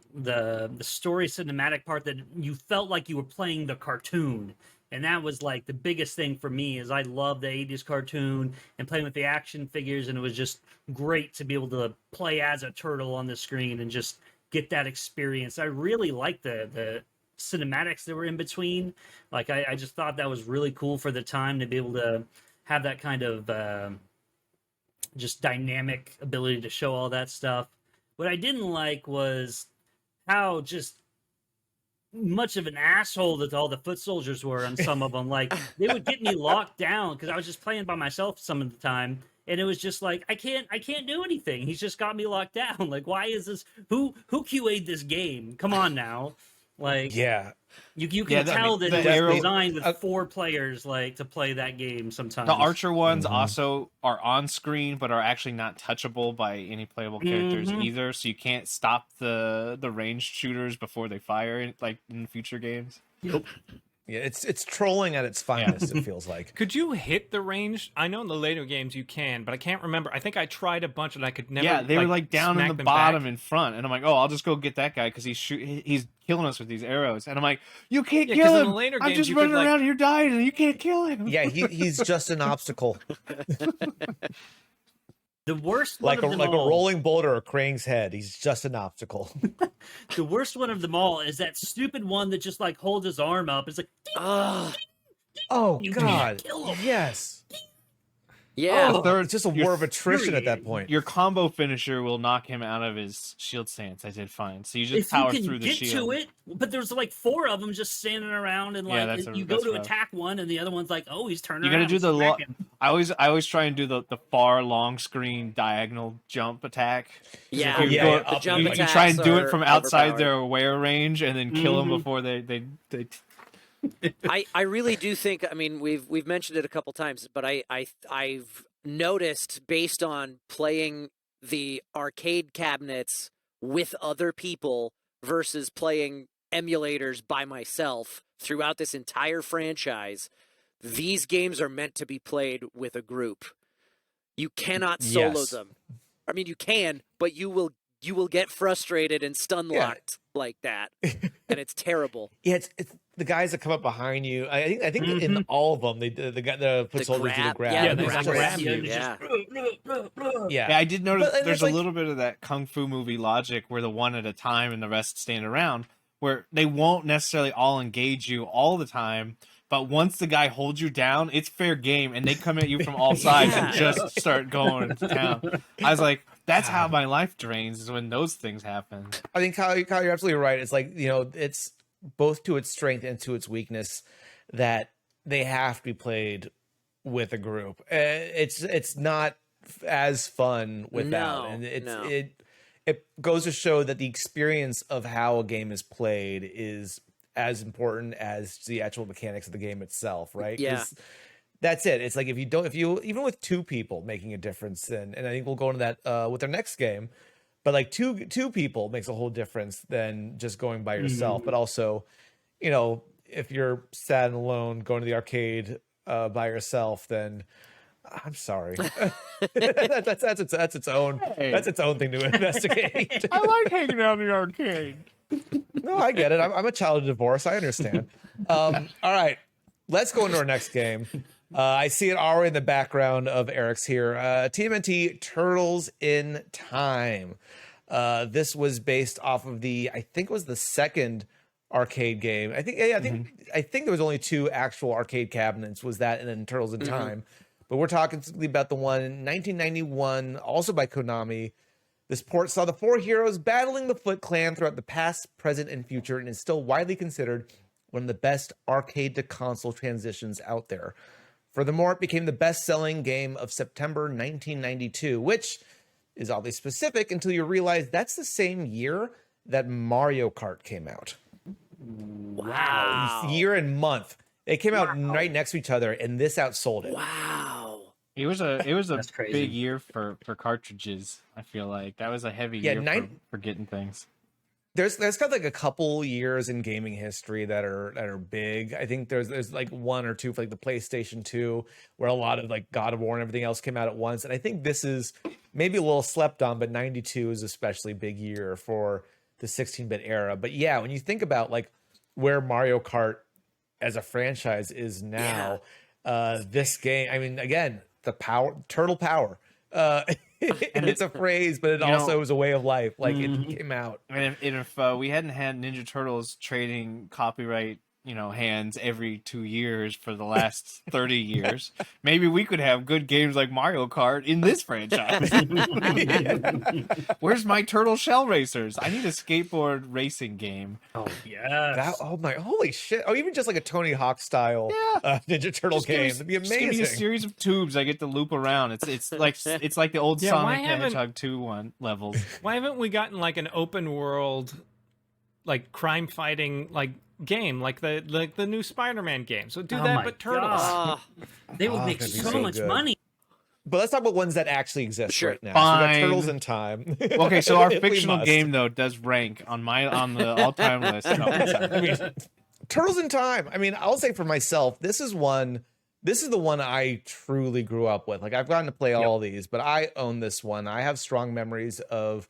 story cinematic part that you felt like you were playing the cartoon. And that was like the biggest thing for me is I love the 80s cartoon and playing with the action figures, and it was just great to be able to play as a turtle on the screen and just get that experience. I really liked the cinematics that were in between. Like I just thought that was really cool for the time to be able to have that kind of just dynamic ability to show all that stuff. What I didn't like was how just much of an asshole that all the foot soldiers were on some of them. Like they would get me locked down because I was just playing by myself some of the time, and it was just like I can't do anything. He's just got me locked down. Like, why is this? Who QA'd this game? Come on now, like Yeah. You can tell that it was designed with 4 players, like, to play that game sometimes. The Archer ones also are on screen, but are actually not touchable by any playable characters either. So you can't stop the ranged shooters before they fire, like in future games. Yep. Yeah, it's trolling at its finest, it feels like. Could you hit the range? I know in the later games you can, but I can't remember. I think I tried a bunch and I could never. Yeah, they were like down in smack the them bottom back. in front, and I'm like, oh, I'll just go get that guy because he's killing us with these arrows, and I'm like, you can't 'cause kill in him. the later I'm games just you could, running around here dying, and you can't kill him. Yeah, he's just an obstacle. The worst like one a of them all, rolling boulder or Krang's head. He's just an obstacle. The worst one of them all is that stupid one that just like holds his arm up. It's like, Oh You God! can't kill him. Yes. Yeah. Oh, it's just a war of attrition at that point. Your combo finisher will knock him out of his shield stance. I did fine. So you just if power you can through the get shield. to it, but there's like 4 of them just standing around, and Yeah, like that's you go to rough. attack one, and the other one's like, oh, he's turning. You got to around do and the smack him. I always try and do the far long screen diagonal jump attack. Yeah, If you yeah, go- yeah, the jump you attacks try and do it are from outside overpowered. their aware range and then kill them before they I really do think. I mean, we've mentioned it a couple times, but I've noticed based on playing the arcade cabinets with other people versus playing emulators by myself throughout this entire franchise, these games are meant to be played with a group. You cannot solo Yes. them. I mean, you can, but you will get frustrated and stun locked like that, and it's terrible. Yeah, it's the guys that come up behind you. I think in all of them, the guy the foot soldiers do the grab. Yeah, they the It's grab just- you. Yeah. Yeah. Yeah, I did notice But- and there's it's a like- little bit of that kung fu movie logic where the one at a time and the rest stand around, where they won't necessarily all engage you all the time, but once the guy holds you down, it's fair game, and they come at you from all sides and just start going to town. I was like, that's how my life drains, is when those things happen. I think Kyle, you're absolutely right. It's like, it's both to its strength and to its weakness that they have to be played with a group. It's not as fun without, and it goes to show that the experience of how a game is played is as important as the actual mechanics of the game itself, right? Yeah. 'Cause that's it. It's like if you even with 2 people making a difference, then, and I think we'll go into that with our next game, but like two people makes a whole difference than just going by yourself. But also, if you're sad and alone going to the arcade by yourself, then I'm sorry. that's its own thing to investigate. I like hanging out in the arcade. No, I get it. I'm a child of divorce. I understand. All right, let's go into our next game. I see it already in the background of Eric's here. TMNT Turtles in Time. This was based off of I think it was the second arcade game. I think there was only 2 actual arcade cabinets. Was that and then Turtles in Time? But we're talking specifically about the one in 1991, also by Konami. This port saw the 4 heroes battling the Foot Clan throughout the past, present, and future, and is still widely considered one of the best arcade to console transitions out there. Furthermore, it became the best-selling game of September 1992, which is oddly specific until you realize that's the same year that Mario Kart came out. Wow. Year and month. They came out right next to each other, and this outsold it. Wow. It was a That's crazy. big year for cartridges. I feel like that was a heavy year for getting things. There's kind of like a couple years in gaming history that are big. I think there's like 1 or 2 for like the PlayStation 2, where a lot of like God of War and everything else came out at once. And I think this is maybe a little slept on, but 92 is especially big year for the 16-bit era. But yeah, when you think about like where Mario Kart as a franchise is now, this game, I mean, again, the turtle power. It's a phrase, but it also is a way of life. Like it came out. And if we hadn't had Ninja Turtles trading copyright hands every 2 years for the last 30 years. Maybe we could have good games like Mario Kart in this franchise. Where's my Turtle Shell Racers? I need a skateboard racing game. Oh yes. Oh my, holy shit! Oh, even just like a Tony Hawk style Ninja Turtle game. That'd be amazing. Just give me a series of tubes I get to loop around. It's like the old Sonic the Hedgehog 2 levels. Why haven't we gotten like an open world, like crime fighting like game, like the new Spider-Man game? So do that, but Turtles. They would make so much money. But let's talk about ones that actually exist right now. Fine. So we got Turtles in Time. Okay, so our fictional game though does rank on the all-time list. No, I mean, Turtles in Time. I mean, I'll say for myself, this is the one I truly grew up with. Like, I've gotten to play all these, but I own this one. I have strong memories of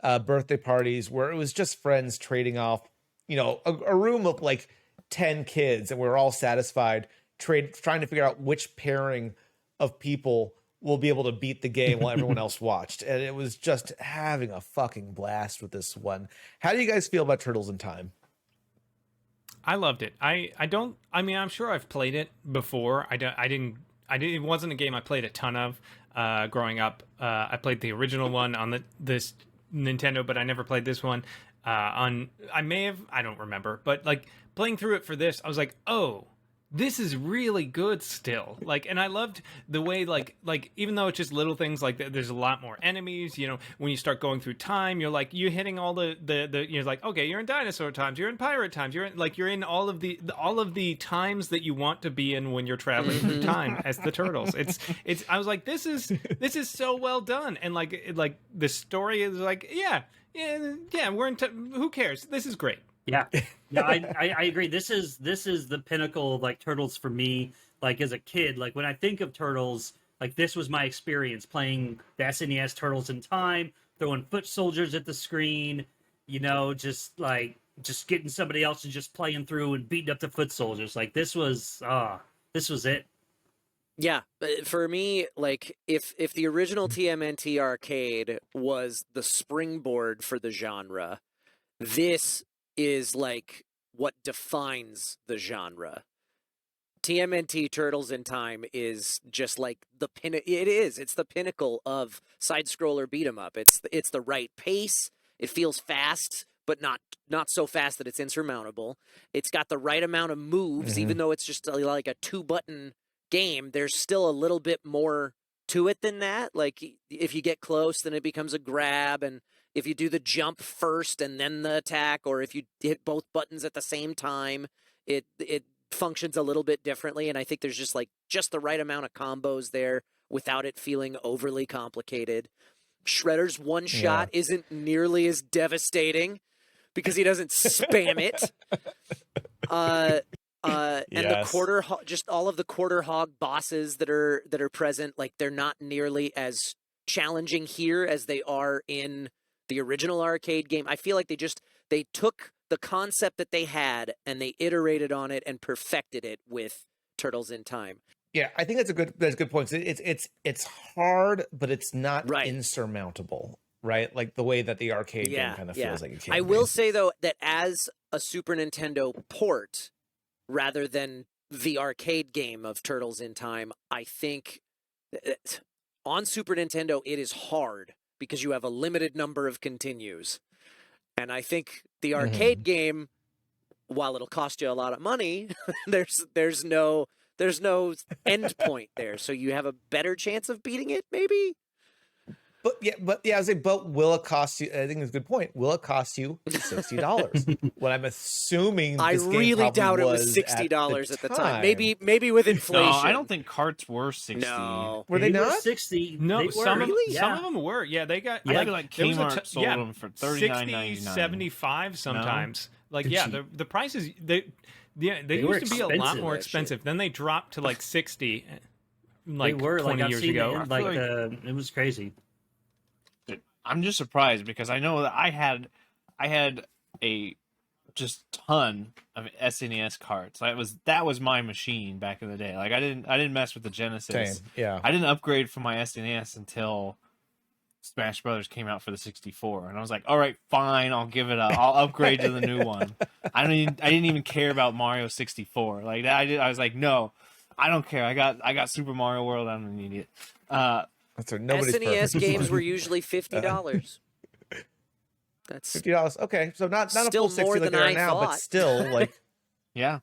birthday parties where it was just friends trading off, a room of like 10 kids, and we were all satisfied trying to figure out which pairing of people will be able to beat the game while everyone else watched. And it was just having a fucking blast with this one. How do you guys feel about Turtles in Time? I loved it. I'm sure I've played it before. It wasn't a game I played a ton of growing up. I played the original one on this Nintendo, but I never played this one I don't remember, but like playing through it for this, I was like, oh, this is really good still. Like, and I loved the way, like even though it's just little things, like there's a lot more enemies, when you start going through time, you're hitting all the you're like, okay, you're in dinosaur times, you're in pirate times, you're in all of the times that you want to be in when you're traveling through time as the turtles. I was like, this is so well done. And like the story is like, yeah, we're who cares? This is great. Yeah, I agree. This is the pinnacle of like Turtles for me. Like as a kid, like when I think of Turtles, like this was my experience playing the SNES Turtles in Time, throwing foot soldiers at the screen, just getting somebody else and just playing through and beating up the foot soldiers. Like this was it. Yeah, for me, like if the original TMNT arcade was the springboard for the genre, this is like what defines the genre. TMNT Turtles in Time is just like it's the pinnacle of side-scroller beat 'em up. It's the right pace. It feels fast, but not so fast that it's insurmountable. It's got the right amount of moves, even though it's just like a 2-button game. There's still a little bit more to it than that. Like if you get close, then it becomes a grab, and if you do the jump first and then the attack, or if you hit both buttons at the same time, it functions a little bit differently. And I think there's just the right amount of combos there without it feeling overly complicated. Shredder's one shot isn't nearly as devastating because he doesn't spam it. And the just all of the quarter hog bosses that are present, like they're not nearly as challenging here as they are in the original arcade game. I feel like they took the concept that they had and they iterated on it and perfected it with Turtles in Time. Yeah, I think that's a good point. It's hard, but it's not insurmountable, right? Like the way that the arcade game kind of feels like it can. I will say though that as a Super Nintendo port, rather than the arcade game of Turtles in Time, I think on Super Nintendo it is hard because you have a limited number of continues. And I think the arcade game, while it'll cost you a lot of money, there's no end point there. So you have a better chance of beating it, maybe? But I was like, but will it cost you? I think it's a good point. Will it cost you $60? What I'm assuming I really doubt it was $60 at the time. Maybe with inflation. No, I don't think carts were 60. No, were they not 60? No, some of them were. Yeah, they got. I feel like Kmart sold them for $39.99. 60, 75 sometimes. No? Like the prices they used to be a lot more expensive. Then they dropped to like 60. Like they were 20 years ago. It was crazy. I'm just surprised because I know that I had a just ton of SNES carts. That was my machine back in the day. Like I didn't mess with the Genesis. Same. Yeah. I didn't upgrade from my SNES until Smash Brothers came out for the 64, and I was like, all right, fine, I'll give it up. I'll upgrade to the new one. I didn't even care about Mario 64. Like I was like, no, I don't care. I got Super Mario World. I don't need it. That's right. Nobody's SNES perfect. games were usually $50. That's $50. Okay, so not a still full 60 more like than they are I now, but thought. still like Yeah.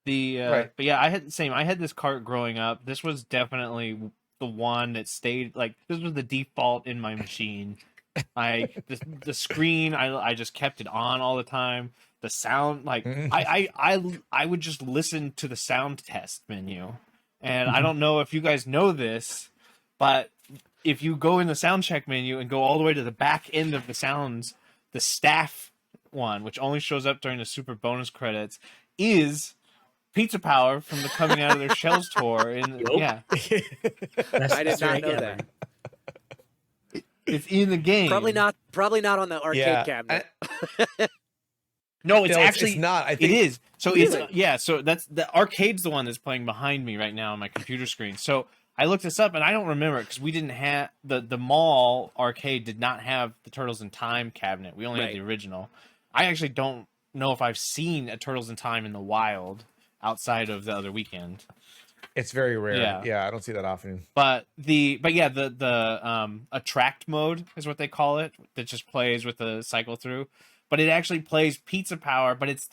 Right. But yeah, I had the same. I had this cart growing up. This was definitely the one that stayed. Like this was the default in my machine. The screen. I just kept it on all the time. The sound, like I would just listen to the sound test menu, and I don't know if you guys know this, but if you go in the sound check menu and go all the way to the back end of the sounds, the staff one, which only shows up during the super bonus credits, is Pizza Power from the Coming Out of Their Shells tour. Yeah, I did not know that. it's in the game. Probably not on the arcade cabinet. No, it's No, actually it's not. I think it is. So Really? So that's the arcade's the one that's playing behind me right now on my computer screen. So I looked this up and I don't remember it because we didn't have the mall arcade did not have the Turtles in Time cabinet. We only had the original. I actually don't know if I've seen a Turtles in Time in the wild outside of the other weekend. it's very rare. Yeah. I don't see that often. But the attract mode is what they call it. That just plays with the cycle through. But it actually plays Pizza Power, but it's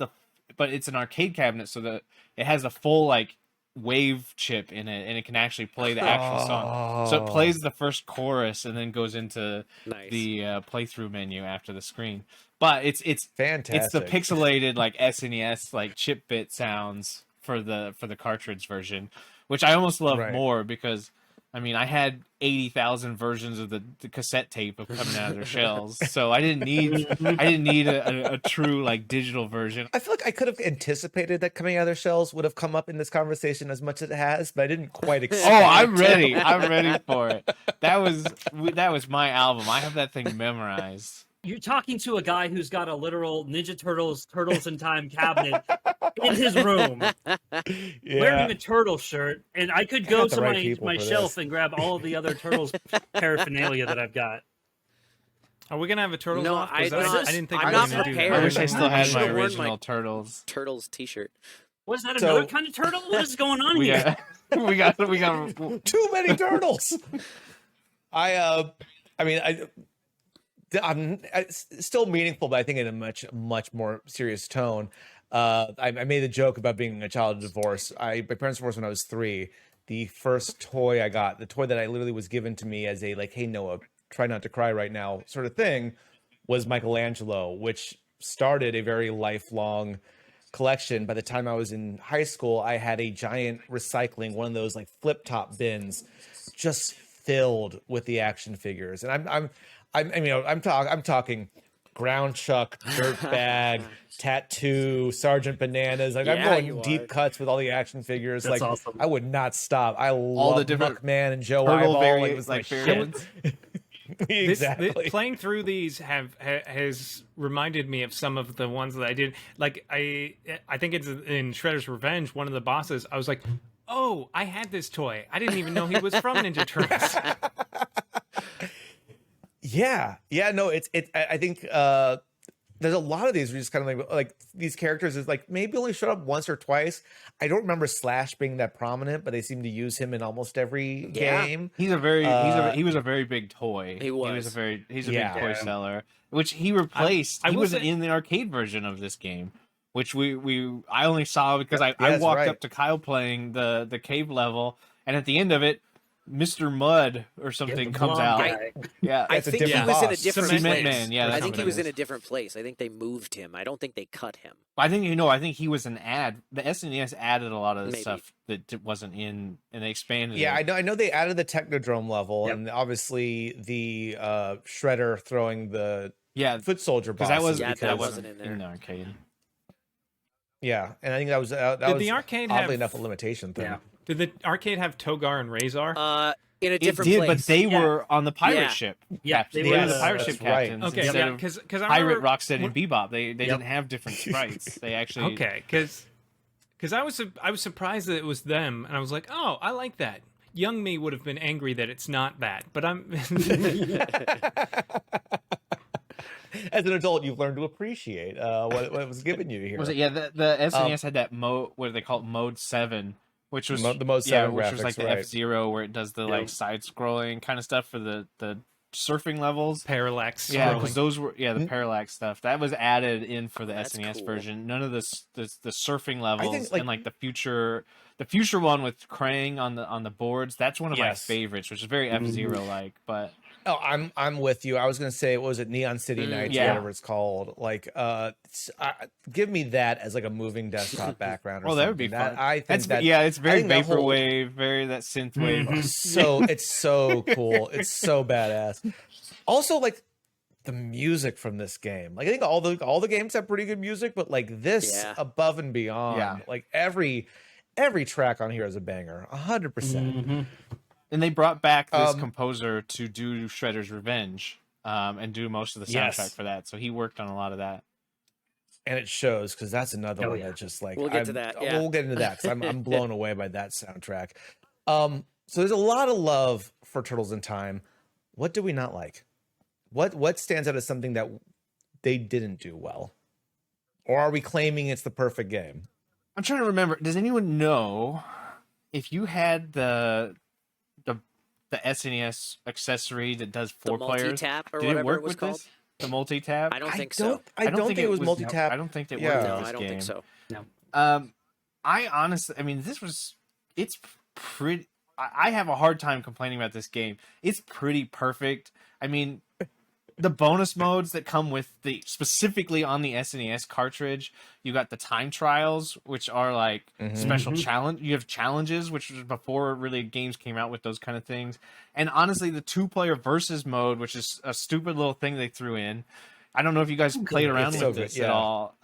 an arcade cabinet, so that it has a full like wave chip in it, and it can actually play the actual song. So it plays the first chorus and then goes into the playthrough menu after the screen. But it's Fantastic. It's the pixelated like SNES like chip bit sounds for the cartridge version, which I almost love more because I mean I had 80,000 versions of the cassette tape of Coming Out of Their Shells, so I didn't need a true like digital version. I feel like I could have anticipated that Coming Out of Their Shells would have come up in this conversation as much as it has, but I didn't quite expect I'm ready. I'm ready for it. That was my album. I have that thing memorized. You're talking to a guy who's got a literal Ninja Turtles in Time cabinet in his room, wearing a turtle shirt, and I could go to my shelf and grab all of the other Turtles paraphernalia that I've got. Are we gonna have a Turtles No, off? I didn't think I'm we were not gonna do prepared. that. I wish I still had my should've worn original Turtles. Turtles T-shirt. Was that another kind of turtle? What is going on here? We got too many turtles. It's still meaningful, but I think in a much more serious tone. I made a joke about being a child of divorce. My parents divorced when I was 3. The first toy I got, the toy that I literally was given to me as a like, hey Noah, try not to cry right now sort of thing, was Michelangelo, which started a very lifelong collection. By the time I was in high school, I had a giant recycling, one of those like flip top bins, just filled with the action figures. And I'm talking ground chuck, dirt bag, tattoo, Sergeant Bananas. Like I'm going deep cuts with all the action figures. That's like awesome. I would not stop. I all love the different Muckman and Joe turtle Eyeball. Like, it was like shit. variants. Exactly. Playing through these has reminded me of some of the ones that I did. Like I think it's in Shredder's Revenge. One of the bosses, I was like, oh, I had this toy. I didn't even know he was from Ninja Turtles. Yeah. No, I think there's a lot of these where just kind of like these characters is like maybe only showed up once or twice. I don't remember Slash being that prominent, but they seem to use him in almost every game. He was a very big toy. He's a big toy seller, which he replaced. He wasn't in the arcade version of this game, which I only saw because I walked up to Kyle playing the cave level, and at the end of it, Mr. Mud or something comes out. I think he was in a different place. Man. Yeah, I think he was in a different place. I think they moved him. I don't think they cut him. I think he was an ad. The SNES added a lot of the stuff that wasn't in, and they expanded. Yeah, it. I know they added the Technodrome level, and obviously the Shredder throwing the foot soldier boss. That wasn't in the arcade. Yeah, and I think that was the arcade oddly enough a limitation thing. Yeah. Did the arcade have Togar and Razor? In a different place. But they were on the pirate ship. Yeah, they were the pirate ship captains. Okay, instead of because Pirate, Rocksteady, and Bebop. They didn't have different sprites. They actually because I was surprised that it was them, and I was like, oh, I like that. young me would have been angry that it's not that, but I'm. As an adult, you've learned to appreciate what was given you here. Was it? Yeah, the SNES had that mode. What do they call it? Mode 7, which was the Mode 7 which graphics, was like the right. F-Zero, where it does the like side-scrolling kind of stuff for the surfing levels. Parallax. Yeah, scrolling. because those were the parallax stuff that was added in for the That's SNES cool. version. None of the surfing levels think, like- and like the future one with Krang on the boards. That's one of my Yes. favorites, which is very F-Zero like. But Oh, I'm with you. I was gonna say, what was it, Neon City Nights, yeah. whatever it's called. Like, give me that as like a moving desktop background. Or well, that would be something. fun. I think That's that, it's I very think that whole- vaporwave, very that synthwave. So it's so cool. It's so badass. Also, like the music from this game. Like I think all the games have pretty good music, but like this Yeah. above and beyond. Yeah. Like every track on here is a banger. 100%. And they brought back this Um, composer to do Shredder's Revenge, and do most of the soundtrack Yes. for that. So he worked on a lot of that. And it shows, because that's another Oh, one yeah. that just like We'll get to that, yeah. We'll get into that, 'cause I'm blown away by that soundtrack. So there's a lot of love for Turtles in Time. What do we not like? What stands out as something that they didn't do well? Or are we claiming it's the perfect game? I'm trying to remember. Does anyone know if you had the SNES accessory that does The 4 players? multi-tap or Did whatever it work it was with called. this? The multi-tap? I don't think so. I don't think it was multi-tap. I don't think it Yeah. worked No, with this I don't game. think so. I honestly, I mean, it's pretty. I have a hard time complaining about this game. It's pretty perfect. I mean, the bonus modes that come with specifically on the SNES cartridge, you got the time trials, which are like special challenge. You have challenges, which was before really games came out with those kind of things. And honestly, the 2-player versus mode, which is a stupid little thing they threw in. I don't know if you guys played around It's with so this good, at yeah. all.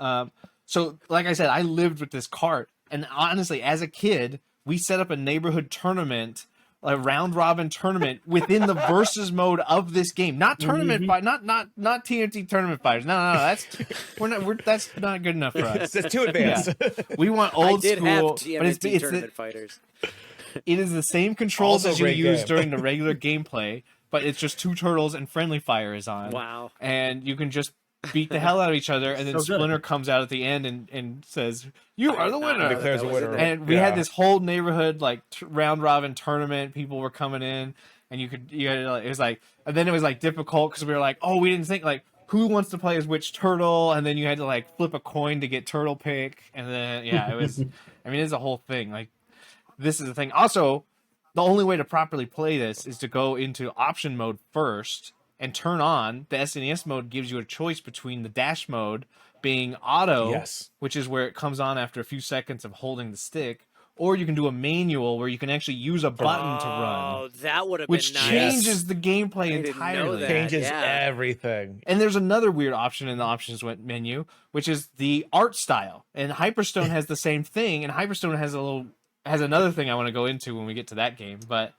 So, like I said, I lived with this cart, and honestly, as a kid, we set up a neighborhood tournament, a round robin tournament within the versus mode of this game. Not tournament fight, not TNT tournament fighters. No, that's not good enough for us. It's too advanced. We want I old did school, have but TMNT Tournament Fighters. it is the same controls Also as you great use game. during the regular gameplay, but it's just 2 turtles and friendly fire is on. Wow. And you can just beat the hell out of each other, and then So good. Splinter comes out at the end and says, "You are the winner." Declares a That was winner. in there. And we had this whole neighborhood like round robin tournament. People were coming in, and you had it was like, and then it was like difficult because we were like, oh, we didn't think like who wants to play as which turtle, and then you had to like flip a coin to get turtle pick, and then it was, I mean, it's a whole thing. Like this is the thing. Also, the only way to properly play this is to go into option mode first and turn on the SNES mode. Gives you a choice between the dash mode being auto, Yes. which is where it comes on after a few seconds of holding the stick, or you can do a manual where you can actually use a button to run, Oh, that would have which been nice. changes the gameplay I didn't know entirely. that. Changes Yeah. everything. And there's another weird option in the options menu, which is the art style. And Hyperstone has the same thing, and Hyperstone has another thing I want to go into when we get to that game. But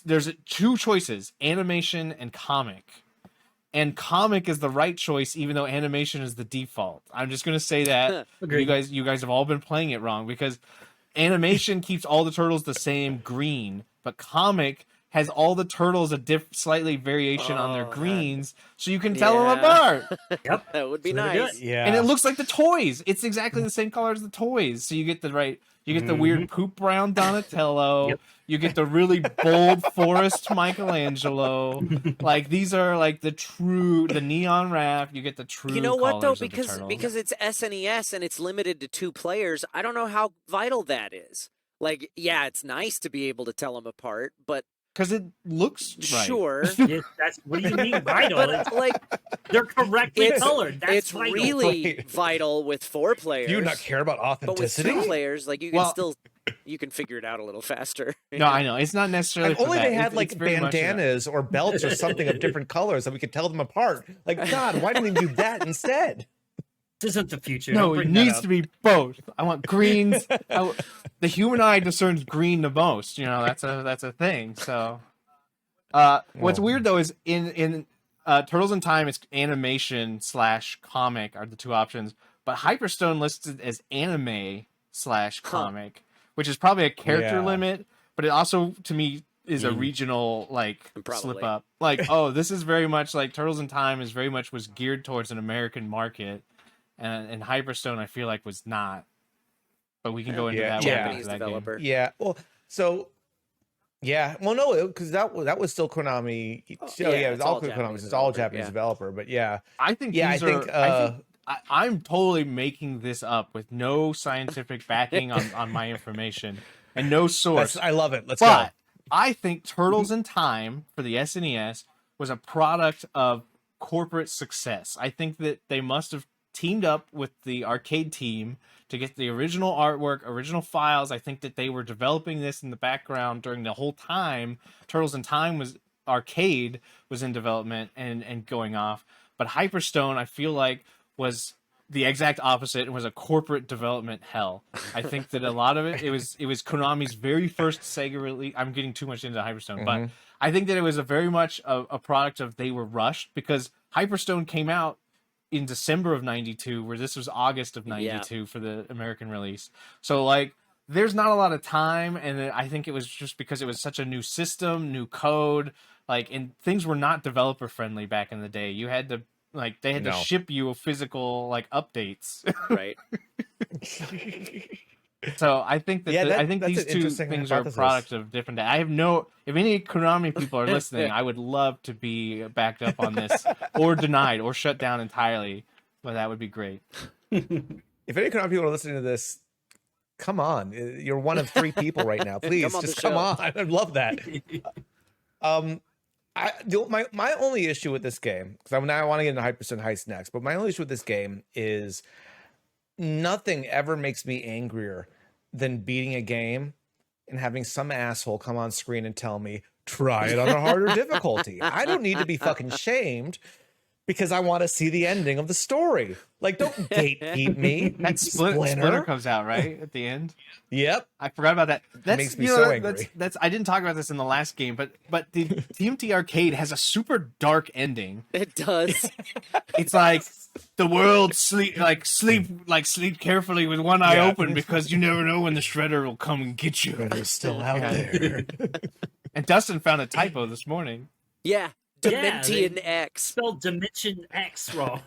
there's 2 choices: animation and comic. And comic is the right choice, even though animation is the default. I'm just gonna say that Agreed. you guys have all been playing it wrong, because animation keeps all the turtles the same green, but comic has all the turtles a slightly variation on their Oh, greens, so you can tell them Yeah. apart. Yep. That would be So they do nice. it. Yeah. And it looks like the toys. It's exactly the same color as the toys. So you get the weird poop brown Donatello. Yep. You get the really bold forest Michelangelo. Like these are like the neon wrap. You get the true. You know what though? colors of the turtles. Because it's SNES and it's limited to 2 players, I don't know how vital that is. Like, yeah, it's nice to be able to tell them apart, but Because it looks right. sure. Yeah, that's what do you mean vital? It's- But like, they're correctly it's colored. That's it's vital. really Right. vital with 4 players. Do you not care about But with authenticity? 2 players, like you can figure it out a little faster. No, I know it's not necessarily. If for only that. they had It's like very much that. bandanas or belts or something of different colors that we could tell them apart. Like, God, why didn't we do that instead? This isn't the future. No, Don't it bring that needs up. to be both. I want greens. The human eye discerns green the most. You know, that's a thing. So, what's weird though is in Turtles in Time, it's animation / comic are the 2 options, but Hyperstone listed as anime / comic, which is probably a character Yeah. limit. but it also to me is a regional slip up. Like, oh, this is very much like Turtles in Time is very much was geared towards an American market, and Hyperstone I feel like was not. But we can go into that. Japanese developer. Yeah. Well, so. Yeah, well, no, because that was still Konami. It was all Konami. It's all Japanese developer, but I think I'm totally making this up with no scientific backing on my information and no source. I love it. Let's go. I think Turtles in Time for the SNES was a product of corporate success. I think that they must have teamed up with the arcade team to get the original artwork, original files. I think that they were developing this in the background during the whole time Turtles in Time arcade was in development and going off. But Hyperstone, I feel like, was the exact opposite and was a corporate development hell. I think that a lot of it was Konami's very first Sega release. I'm getting too much into Hyperstone, but I think that it was very much a product of they were rushed because Hyperstone came out in December of 92, where this was August of 92 for the American release. So there's not a lot of time. And I think it was just because it was such a new system, new code, and things were not developer friendly back in the day. You had to they had to ship you a physical updates. Right. So I think that I think these two things are a product of different. I have if any Konami people are listening, I would love to be backed up on this, or denied, or shut down entirely. But that would be great. If any Konami people are listening to this, come on, you're one of 3 people right now. Please, come on. I'd love that. My only issue with this game, because I want to get into Hyperstone Heist next, but my only issue with this game is nothing ever makes me angrier than beating a game and having some asshole come on screen and tell me, try it on a harder difficulty. I don't need to be fucking shamed because I want to see the ending of the story. Don't gatekeep me. That Splinter comes out, right? At the end? Yep. I forgot about that. That makes me so angry. I didn't talk about this in the last game, but the TMT Arcade has a super dark ending. It does. It's the world sleep carefully with one eye open because you never know when the Shredder will come and get you. Shredder's still out there. And Dustin found a typo this morning. Yeah. Dimension X. Spelled Dimension X wrong.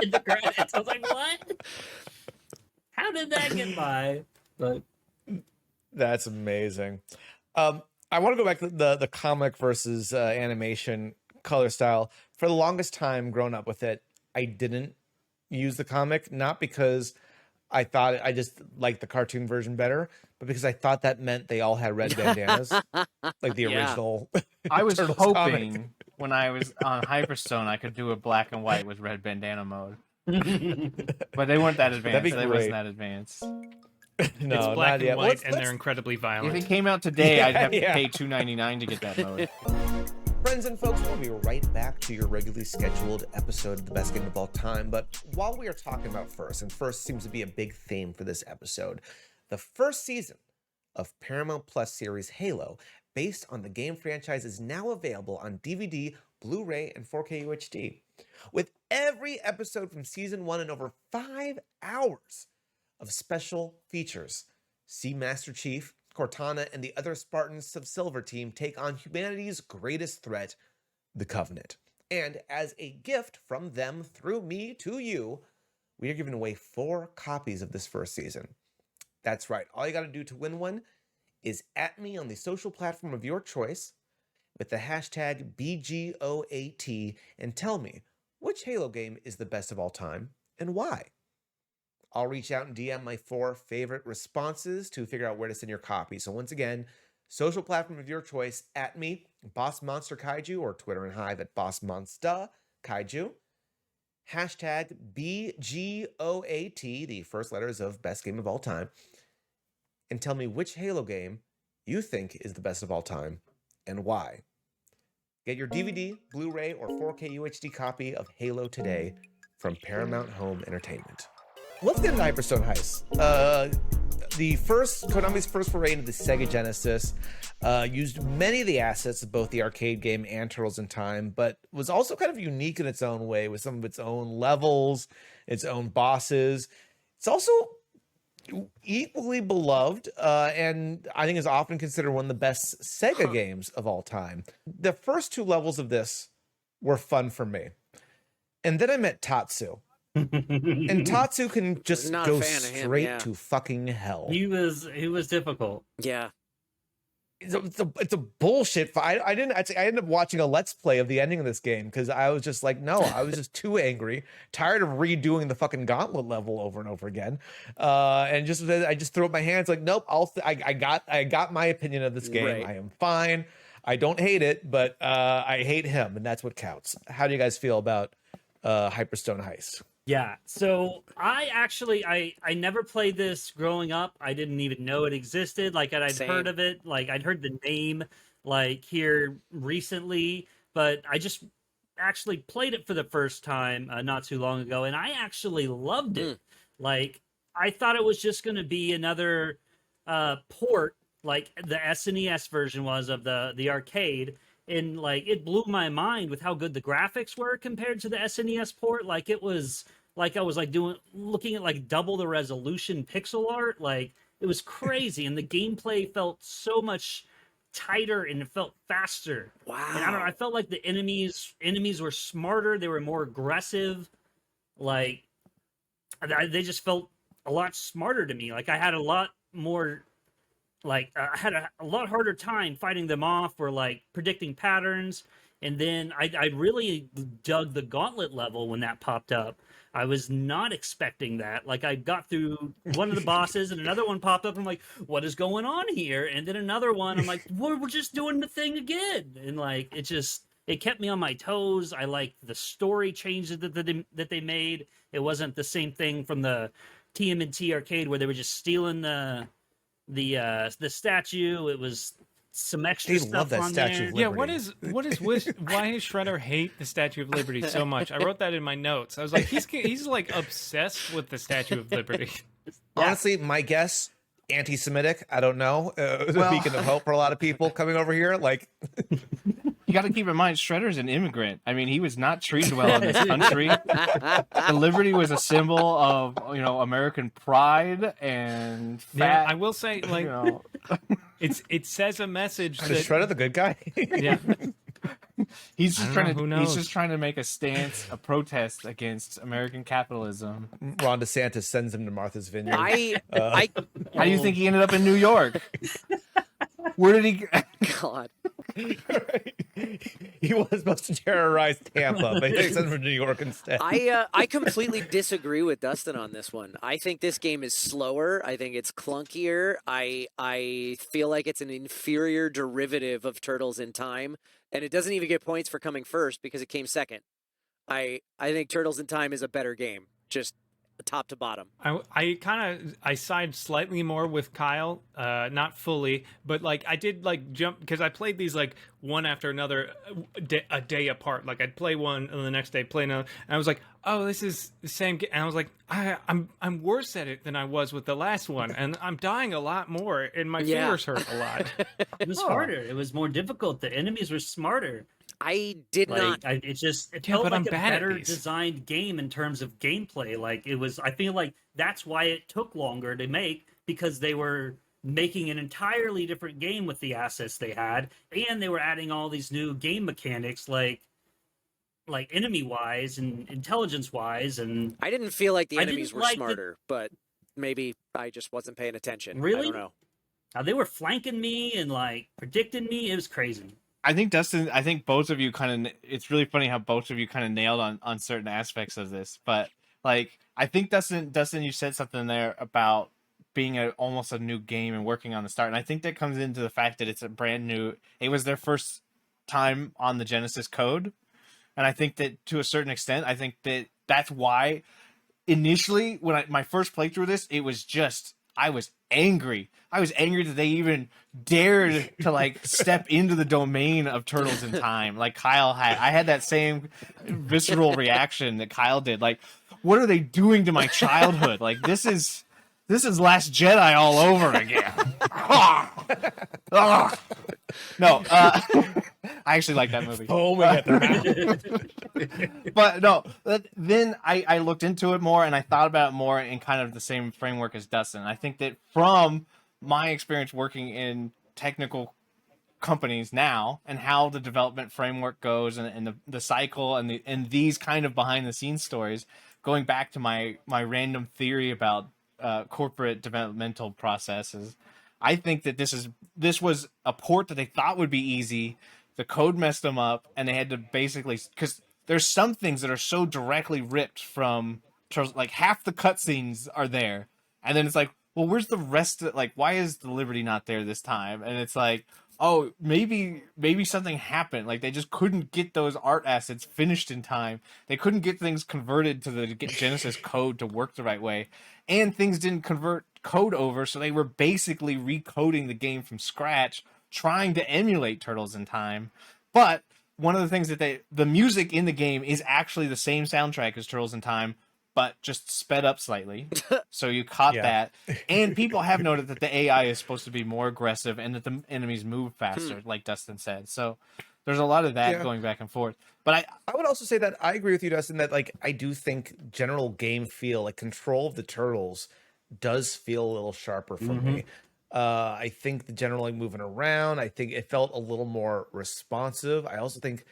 In the credits. I was like, what? How did that get by? But that's amazing. I want to go back to the comic versus animation color style. For the longest time growing up with it, I didn't use the comic, not because I thought I just liked the cartoon version better, but because I thought that meant they all had red bandanas, like the original. I was Turtles hoping comic. When I was on Hyperstone, I could do a black and white with red bandana mode. But they weren't that advanced. They wasn't that advanced. It's No, black not and yet. white, and they're incredibly If violent. it came out today, I'd have to Yeah. pay $2.99 to get that mode. Friends and folks, we'll be right back to your regularly scheduled episode of the best game of all time. But while we are talking about First, and First seems to be a big theme for this episode, the first season of Paramount Plus series Halo, based on the game franchise, is now available on DVD, Blu-ray, and 4K UHD. With every episode from season 1 and over 5 hours of special features, see Master Chief, Cortana, and the other Spartans of Silver Team take on humanity's greatest threat, the Covenant. And as a gift from them through me to you, we are giving away 4 copies of this first season. That's right. All you got to do to win one is @ me on the social platform of your choice with the hashtag BGOAT and tell me which Halo game is the best of all time and why. I'll reach out and DM my 4 favorite responses to figure out where to send your copy. So once again, social platform of your choice, @ me, Boss Monster Kaiju, or Twitter and Hive at Boss Monster Kaiju. Hashtag BGOAT, the first letters of best game of all time. And tell me which Halo game you think is the best of all time and why. Get your DVD, Blu-ray, or 4K UHD copy of Halo today from Paramount Home Entertainment. Let's get into Hyperstone Heist. Konami's first foray into the Sega Genesis used many of the assets of both the arcade game and Turtles in Time, but was also kind of unique in its own way with some of its own levels, its own bosses. It's also equally beloved, and I think is often considered one of the best Sega games of all time. The first 2 levels of this were fun for me. And then I met Tatsu. And Tatsu can just go straight to fucking hell. He was difficult. Yeah. It's a bullshit fight. I ended up watching a let's play of the ending of this game because I was just like, no, I was just too angry, tired of redoing the fucking gauntlet level over and over again, and I just threw up my hands like, nope, I got my opinion of this game. Right. I am fine. I don't hate it, but I hate him, and that's what counts. How do you guys feel about Hyperstone Heist? Yeah, so I never played this growing up. I didn't even know it existed. Like, I'd heard of it. Like, I'd heard the name, like, here recently. But I just actually played it for the first time not too long ago. And I actually loved it. Like, I thought it was just going to be another port, like the SNES version was of the arcade. And, like, it blew my mind with how good the graphics were compared to the SNES port. Like, it was... like I was like looking at like double the resolution pixel art. Like, it was crazy. And the gameplay felt so much tighter and it felt faster. Wow. And I don't know, I felt like the enemies were smarter. They were more aggressive. Like, they just felt a lot smarter to me. Like, I had a lot more, like, I had a lot harder time fighting them off or like predicting patterns. And then I really dug the gauntlet level when that popped up. I was not expecting that. Like, I got through one of the bosses and another one popped up. And I'm like, what is going on here? And then another one, I'm like, we're just doing the thing again. And like, it kept me on my toes. I liked the story changes that they made. It wasn't the same thing from the TMNT arcade where they were just stealing the statue. It was some extra stuff love that on Statue there. of Yeah, Liberty. why does Shredder hate the Statue of Liberty so much? I wrote that in my notes. I was like, he's like obsessed with the Statue of Liberty. Honestly, my guess, anti-Semitic. I don't know. A beacon of hope for a lot of people coming over here. Like, You got to keep in mind, Shredder's an immigrant. I mean, he was not treated well in this country. The Liberty was a symbol of, American pride and Yeah, fat. I will say, like, it says a message is that Shredder the good guy? yeah. He's just trying who to. knows? He's just trying to make a stance, a protest against American capitalism. Ron DeSantis sends him to Martha's Vineyard. How do you think he ended up in New York? Where did he? God. He was supposed to terrorize Tampa, but they sent him to New York instead. I completely disagree with Dustin on this one. I think this game is slower. I think it's clunkier. I feel like it's an inferior derivative of Turtles in Time, and it doesn't even get points for coming first because it came second. I think Turtles in Time is a better game, just top to bottom. I side slightly more with Kyle, not fully, but like I did like jump because I played these like one after another a day apart. Like I'd play one and the next day play another, and I was like, oh, this is the same game. And I was like, I'm worse at it than I was with the last one, and I'm dying a lot more, and my fingers hurt a lot. It was harder. It was more difficult. The enemies were smarter. I did not. It felt like a better designed game in terms of gameplay. Like it was. I feel like that's why it took longer to make, because they were making an entirely different game with the assets they had, and they were adding all these new game mechanics, like enemy wise and intelligence wise. And I didn't feel like the enemies were smarter, but maybe I just wasn't paying attention. Really? I don't know. How they were flanking me and like predicting me. It was crazy. I think Dustin. I think both of you kind of. It's really funny how both of you kind of nailed on certain aspects of this. But like, I think Dustin, you said something there about being almost a new game and working on the start, and I think that comes into the fact that it's a brand new. It was their first time on the Genesis code, and I think that to a certain extent, I think that's why initially when my first playthrough of this, it was just. I was angry. I was angry that they even dared to like step into the domain of Turtles in Time. Like Kyle had, I had that same visceral reaction that Kyle did. Like, what are they doing to my childhood? Like this is Last Jedi all over again. No, I actually like that movie. Foaming at the mouth. But no, then I looked into it more and I thought about it more in kind of the same framework as Dustin. I think that from my experience working in technical companies now and how the development framework goes and the cycle and these kind of behind the scenes stories, going back to my random theory about corporate developmental processes, I think that this was a port that they thought would be easy. The code messed them up, and they had to basically, because there's some things that are so directly ripped from, like half the cutscenes are there, and then it's like, well, where's the rest of, like, why is the Liberty not there this time? And it's like, oh, maybe something happened. Like they just couldn't get those art assets finished in time. They couldn't get things converted to the Genesis code to work the right way, and things didn't convert code over, so they were basically recoding the game from scratch, trying to emulate Turtles in Time. But one of the things that the music in the game is actually the same soundtrack as Turtles in Time, but just sped up slightly. So you caught that. And people have noted that the AI is supposed to be more aggressive and that the enemies move faster, like Dustin said. So there's a lot of that going back and forth. But I would also say that I agree with you, Dustin, that like I do think general game feel, like control of the turtles does feel a little sharper for me. I think the general like moving around, I think it felt a little more responsive. I also think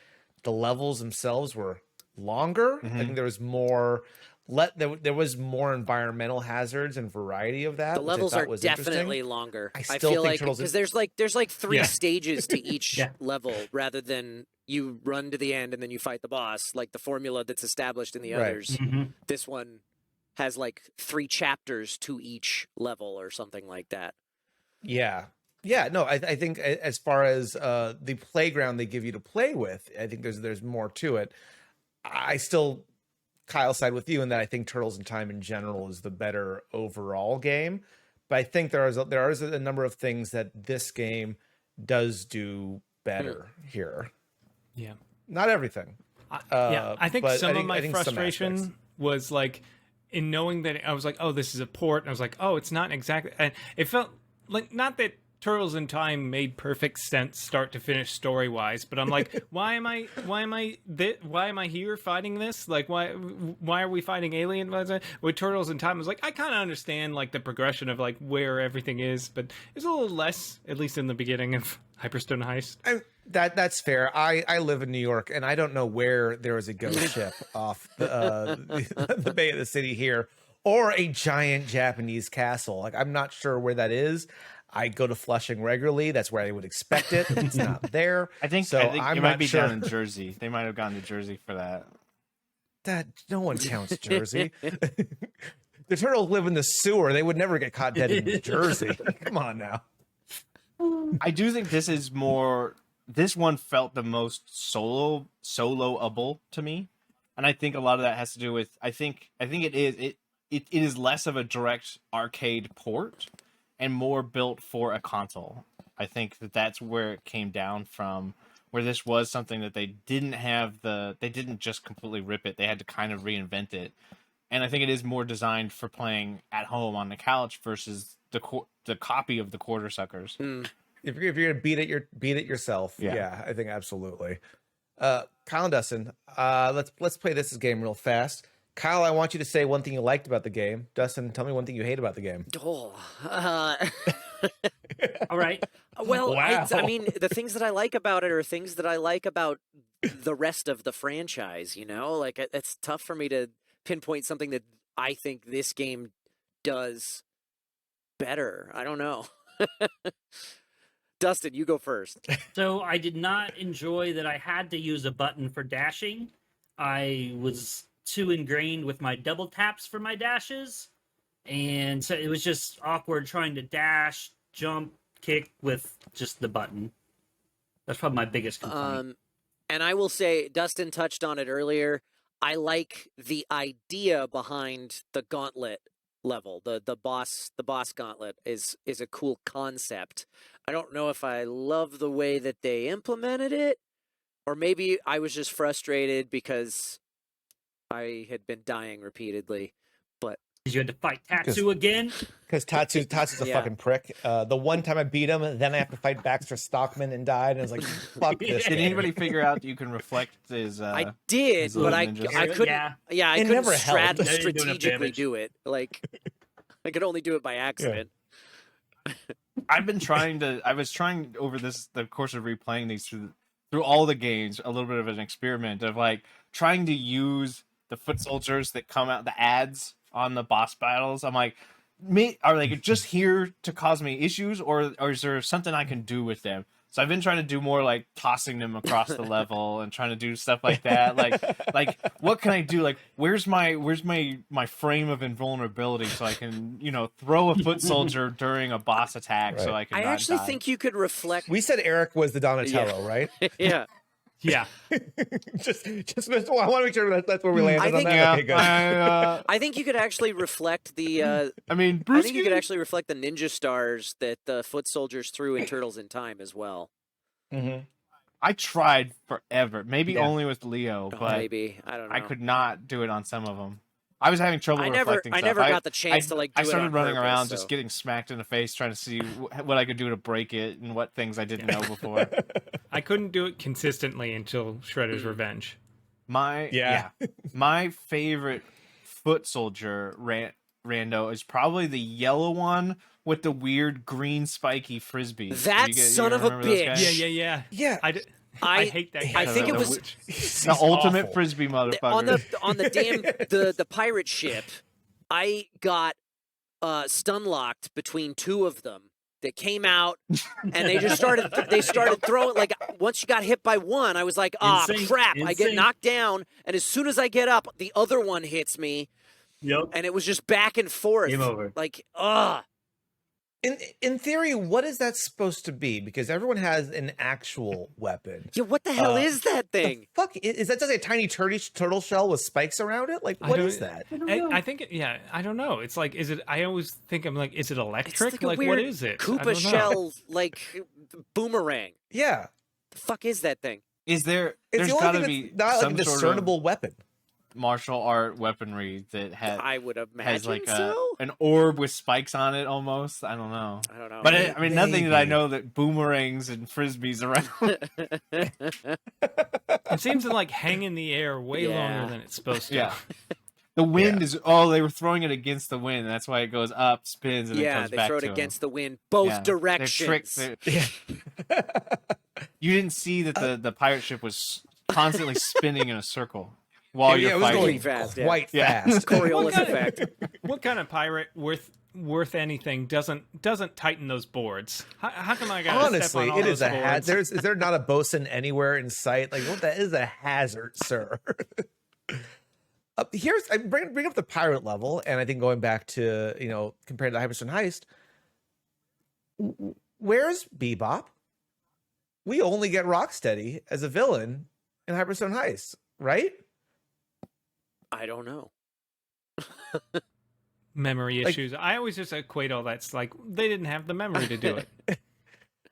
the levels themselves were longer. I think there was more there was more environmental hazards and variety of that. The levels are definitely longer. I feel still like think because there's like 3 stages to each level, rather than you run to the end and then you fight the boss, like the formula that's established in the others. This one has like 3 chapters to each level or something like that. Yeah. No, I think as far as the playground they give you to play with, I think there's more to it. I still, Kyle, side with you in that I think Turtles in Time in general is the better overall game. But I think there is a number of things that this game does do better here. Yeah. Not everything. I think some of my some frustration was like in knowing that I was like, oh, this is a port. And I was like, oh, it's not exactly. And it felt like, not that Turtles in Time made perfect sense start to finish story wise, but I'm like, why am I here fighting this? Like, why are we fighting aliens? With Turtles in Time, I was like, I kind of understand like the progression of like where everything is, but it's a little less, at least in the beginning of Hyperstone Heist. That's fair. I live in New York, and I don't know where there is a ghost ship off the bay of the city here, or a giant Japanese castle. Like, I'm not sure where that is. I go to Flushing regularly. That's where I would expect it. It's not there. I think it might be down in Jersey. They might have gone to Jersey for that. That no one counts Jersey. The turtles live in the sewer. They would never get caught dead in Jersey. Come on now. I do think this is more. This one felt the most soloable to me, and I think a lot of that has to do with. I think it is less of a direct arcade port and more built for a console. I think that's where it came down from, where this was something that they didn't have they didn't just completely rip it. They had to kind of reinvent it. And I think it is more designed for playing at home on the couch versus the copy of the Quarter Suckers. If you're gonna beat it yourself. Yeah, I think absolutely. Kyle and Dustin, let's play this game real fast. Kyle, I want you to say one thing you liked about the game. Dustin, tell me one thing you hate about the game. All right. Well, wow. I mean, the things that I like about it are things that I like about the rest of the franchise, you know? Like, it's tough for me to pinpoint something that I think this game does better. I don't know. Dustin, you go first. So I did not enjoy that I had to use a button for dashing. I was too ingrained with my double taps for my dashes, and so it was just awkward trying to dash, jump, kick with just the button. That's probably my biggest complaint. And I will say, Dustin touched on it earlier, I like the idea behind the gauntlet level. The boss gauntlet is a cool concept. I don't know if I love the way that they implemented it, or maybe I was just frustrated because I had been dying repeatedly, but You had to fight Tatsu again. Because Tatsu's a fucking prick. The one time I beat him, then I have to fight Baxter Stockman and died, and I was like, fuck this. Did game. anybody figure out you can reflect his? I did, his but little I ninjas? couldn't. Yeah, I It couldn't never helped. They didn't do enough strategically damage. do it. Like, I could only do it by accident. I've been trying to. I was trying over the course of replaying these through all the games, a little bit of an experiment of like trying to use the foot soldiers that come out, the ads on the boss battles. I'm like, are they just here to cause me issues, or is there something I can do with them? So I've been trying to do more like tossing them across the level and trying to do stuff like that. Like what can I do? Like where's my frame of invulnerability so I can, throw a foot soldier during a boss attack so I can I not actually die. think you could reflect. We said Eric was the Donatello, right? Yeah. Yeah. just I want to make sure that's where we landed on that. Okay, good. I think you could actually reflect the. I mean, I think you could actually reflect the ninja stars that the foot soldiers threw in Turtles in Time as well. Mm-hmm. I tried forever, maybe only with Leo, but Maybe I don't know. I could not do it on some of them. I was having trouble reflecting I stuff. never got the chance to like. Do I started it on running purpose, around, so. just getting smacked in the face, trying to see what I could do to break it and what things I didn't know before. I couldn't do it consistently until Shredder's Revenge. My favorite foot soldier rando is probably the yellow one with the weird green spiky frisbees. That son of a remember those bitch. guys? Yeah. I hate that guy. I think it was the ultimate frisbee motherfucker. on the damn the pirate ship. I got stun locked between two of them. They came out and they just started throwing, like, once you got hit by one, I was like, crap, I get knocked down, and as soon as I get up, the other one hits me. Yep. And it was just back and forth. Game over. Like, In theory, what is that supposed to be? Because everyone has an actual weapon. Yeah, what the hell is that thing? The fuck is that? Just a tiny turtle shell with spikes around it? Like, what is that? I think I don't know. It's like, is it? I always think I'm like, is it electric? It's like a Like, weird what is it? I Koopa don't know. shell, like, boomerang. Yeah, The fuck is that thing? Is there? it's There's the got only to thing be that's not some like a sort discernible of weapon. martial art weaponry that I would has imagine like so. an orb with spikes on it almost. I don't know. I don't know. But I mean, nothing that I Maybe. know that boomerangs and frisbees around. It seems to like hang in the air way Yeah. longer than it's supposed to. Yeah. The wind is. Oh, they were throwing it against the wind. And that's why it goes up, spins, and then Yeah, comes they back throw it to 'em. against the wind, both Yeah. directions. They're You didn't see that the pirate ship was constantly spinning in a circle while Yeah, you're it was fighting. going fast, yeah. quite Yeah. fast. Coriolis effect. What kind of pirate worth anything doesn't tighten those boards? How come I got Honestly, step on all it is those a boards? hazard. Is there not a bosun anywhere in sight? Like, what? That is a hazard, sir. I bring up the pirate level, and I think going back to compared to Hyperstone Heist, where's Bebop? We only get Rocksteady as a villain in Hyperstone Heist, right? I don't know. Memory Like- issues. I always just equate all that. It's like they didn't have the memory to do it.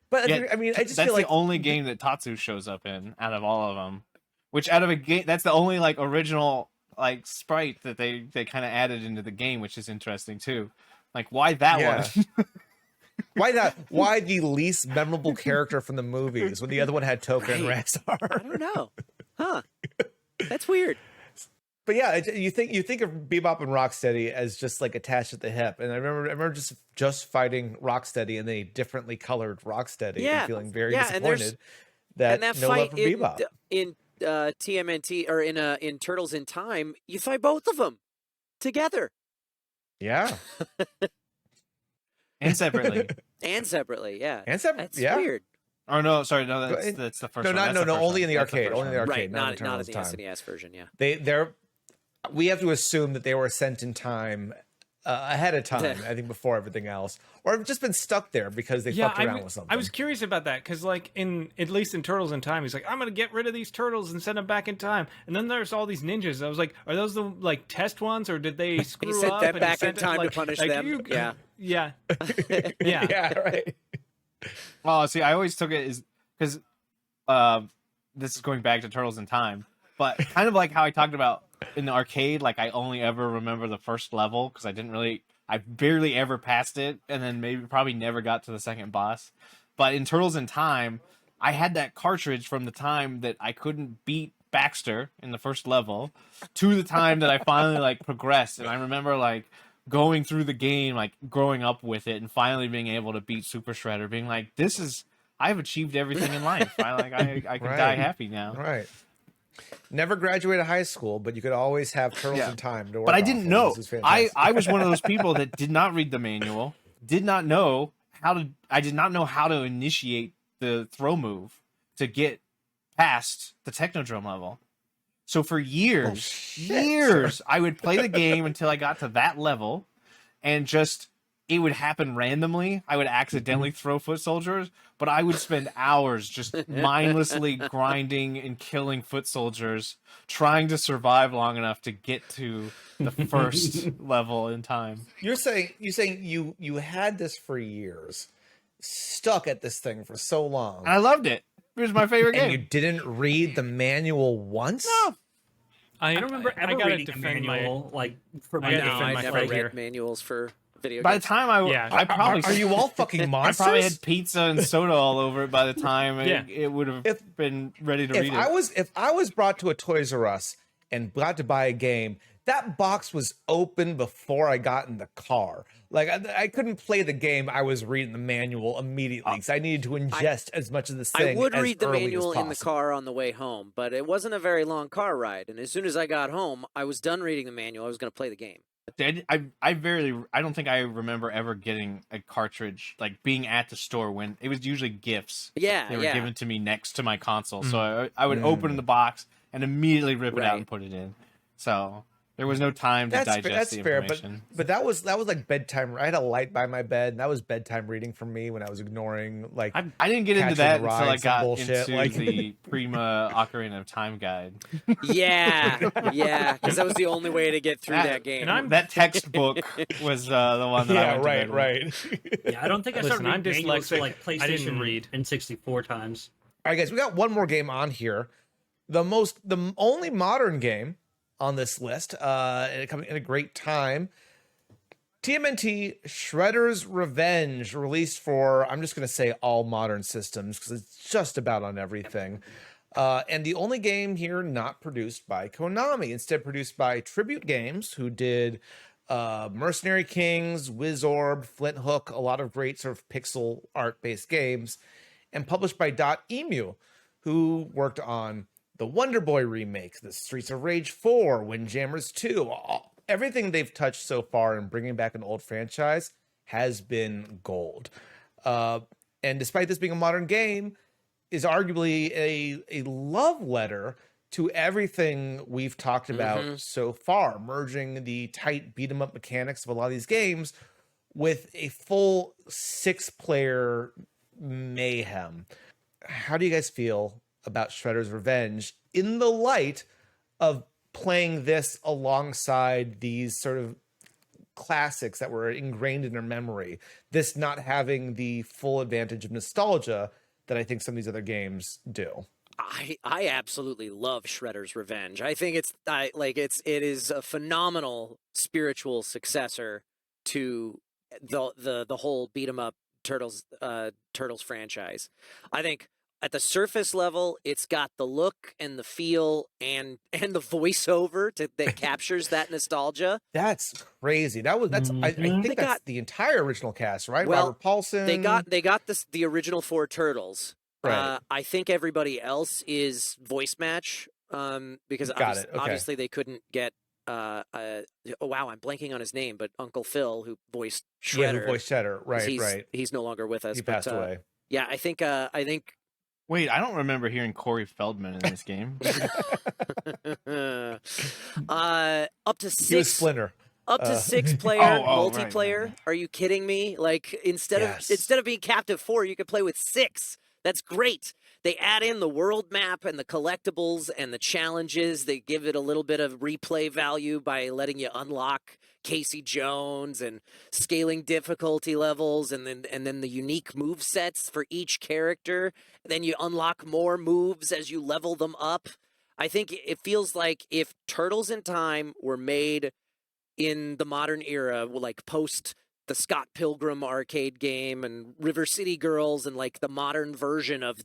But Yeah, I mean, I just that's feel like the only game that Tatsu shows up in out of all of them. Which out of a game, that's the only like original like sprite that they kind of added into the game, which is interesting too. Like, why that Yeah. one? why not? Why the least memorable character from the movies when the other one had Toka and Right. Raxar? I don't know. Huh. That's weird. But yeah, you think of Bebop and Rocksteady as just like attached at the hip, and I remember just fighting Rocksteady and a differently colored Rocksteady and feeling very and there's- disappointed that, And that no love fight for in Bebop. TMNT or in Turtles in Time, you fight both of them together Yeah, And separately. and separately. Yeah, and separate. that's Yeah, weird. Oh no, sorry, no, But that's the first no, one. not That's no, the no, first only one. in the That's arcade, first only in the one. arcade, Right, not in in Turtles the Time. SNES version. Yeah. We have to assume that they were sent in time ahead of time. I think before everything else, or have just been stuck there because they fucked around with something. I was curious about that because, like, at least in Turtles in Time, he's like, I'm gonna get rid of these turtles and send them back in time. And then there's all these ninjas. I was like, are those the like test ones, or did they screw He sent up? them and back in sent it, time to like- punish like, them. you- Yeah. yeah, yeah. yeah, right. Oh, see, I always took it as because this is going back to Turtles in Time, but kind of like how I talked about in the arcade, like I only ever remember the first level because I barely ever passed it, and then probably never got to the second boss. But in Turtles in Time, I had that cartridge from the time that I couldn't beat Baxter in the first level to the time that I finally like progressed, and I remember like going through the game, like growing up with it, and finally being able to beat Super Shredder, being like, I've achieved everything in life. I can die happy now. Right. Never graduated high school, but you could always have Turtles in Time to work But I off didn't of. know. This is fantastic. I was one of those people that did not read the manual, did not know how to initiate the throw move to get past the Technodrome level. So for years, I would play the game until I got to that level, and it would happen randomly. I would accidentally throw foot soldiers, but I would spend hours just mindlessly grinding and killing foot soldiers, trying to survive long enough to get to the first level in time. You're saying you had this for years, stuck at this thing for so long, And I loved it. It was my favorite and game. you didn't read the manual once? No. I don't remember ever gotta reading a defend manual like for I my gotta No, defend I my never friend read here. manuals for video By the games. time I probably Are you all fucking I monsters? probably had pizza and soda all over it by the time Yeah. it would have been ready to read it. If I was brought to a Toys R Us and got to buy a game, that box was open before I got in the car. Like I couldn't play the game. I was reading the manual immediately because I needed to ingest as much of this thing. I would as read the early as manual in the possible. car on the way home, but it wasn't a very long car ride. And as soon as I got home, I was done reading the manual. I was going to play the game. I don't think I remember ever getting a cartridge, like being at the store when it was usually gifts. Yeah, They were yeah. given to me next to my console. So I would open the box and immediately rip it out Right. and put it in. So there was no time to digest That's the fair, information. but that was like bedtime. I had a light by my bed, and that was bedtime reading for me when I was ignoring like. I didn't get into Catching that the until I Rides and got bullshit, into like- the Prima Ocarina of Time guide. Yeah, because that was the only way to get through that game. and That textbook was the one that I Yeah, went to bed with. right. Yeah, I don't think I started Listen, I'm reading manuals till dyslexic. like PlayStation I didn't read. and 64 times. All right, guys, we got one more game on here. The only modern game on this list, and it coming in a great time. TMNT Shredder's Revenge, released for, I'm just going to say all modern systems because it's just about on everything. And the only game here not produced by Konami, instead produced by Tribute Games, who did Mercenary Kings, Wizorb, Flint Hook, a lot of great sort of pixel art-based games, and published by Emu, who worked on the Wonder Boy remake, the Streets of Rage 4, Windjammers 2. Everything they've touched so far in bringing back an old franchise has been gold. And despite this being a modern game, is arguably a love letter to everything we've talked about so far, merging the tight beat 'em up mechanics of a lot of these games with a full 6-player mayhem. How do you guys feel about Shredder's Revenge in the light of playing this alongside these sort of classics that were ingrained in their memory, this not having the full advantage of nostalgia that I think some of these other games do? I absolutely love Shredder's Revenge. I think it is a phenomenal spiritual successor to the whole beat 'em up Turtles franchise. I think at the surface level, it's got the look and the feel and the voiceover that captures that nostalgia. That's crazy. I think They that's got- the entire original cast, right? Well, Robert Paulson. They got the original 4 Turtles. Right. I think everybody else is voice match because Got it, okay. obviously they couldn't get oh wow, I'm blanking on his name, but Uncle Phil who voiced Shredder. Yeah, who voiced Shredder. 'cause Right, he's, right. He's no longer with us. He but, passed away. Yeah, I think Wait, I don't remember hearing Corey Feldman in this game. up to He was 6 Splinter. up to 6-player right, multiplayer. right. Are you kidding me? Like instead of being captive 4, you could play with 6. That's great. They add in the world map and the collectibles and the challenges. They give it a little bit of replay value by letting you unlock Casey Jones and scaling difficulty levels and then the unique move sets for each character. Then you unlock more moves as you level them up. I think it feels like if Turtles in Time were made in the modern era, like post the Scott Pilgrim arcade game and River City Girls and like the modern version of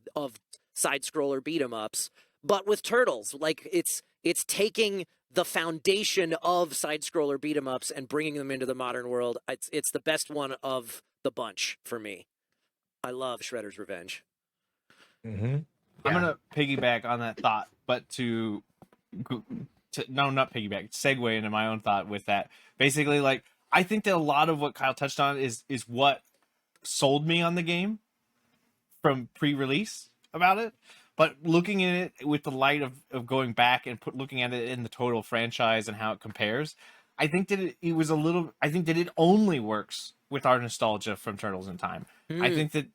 side scroller beat 'em ups, but with Turtles, like it's taking the foundation of side scroller beat 'em ups and bringing them into the modern world. It's the best one of the bunch for me. I love Shredder's Revenge. Mm-hmm. I'm gonna piggyback on that thought, but to no, not piggyback, segue into my own thought with that. Basically, like, I think that a lot of what Kyle touched on is what sold me on the game from pre-release about it. But looking at it with the light of going back and looking at it in the total franchise and how it compares, I think that it was a little. I think that it only works with our nostalgia from Turtles in Time. I think that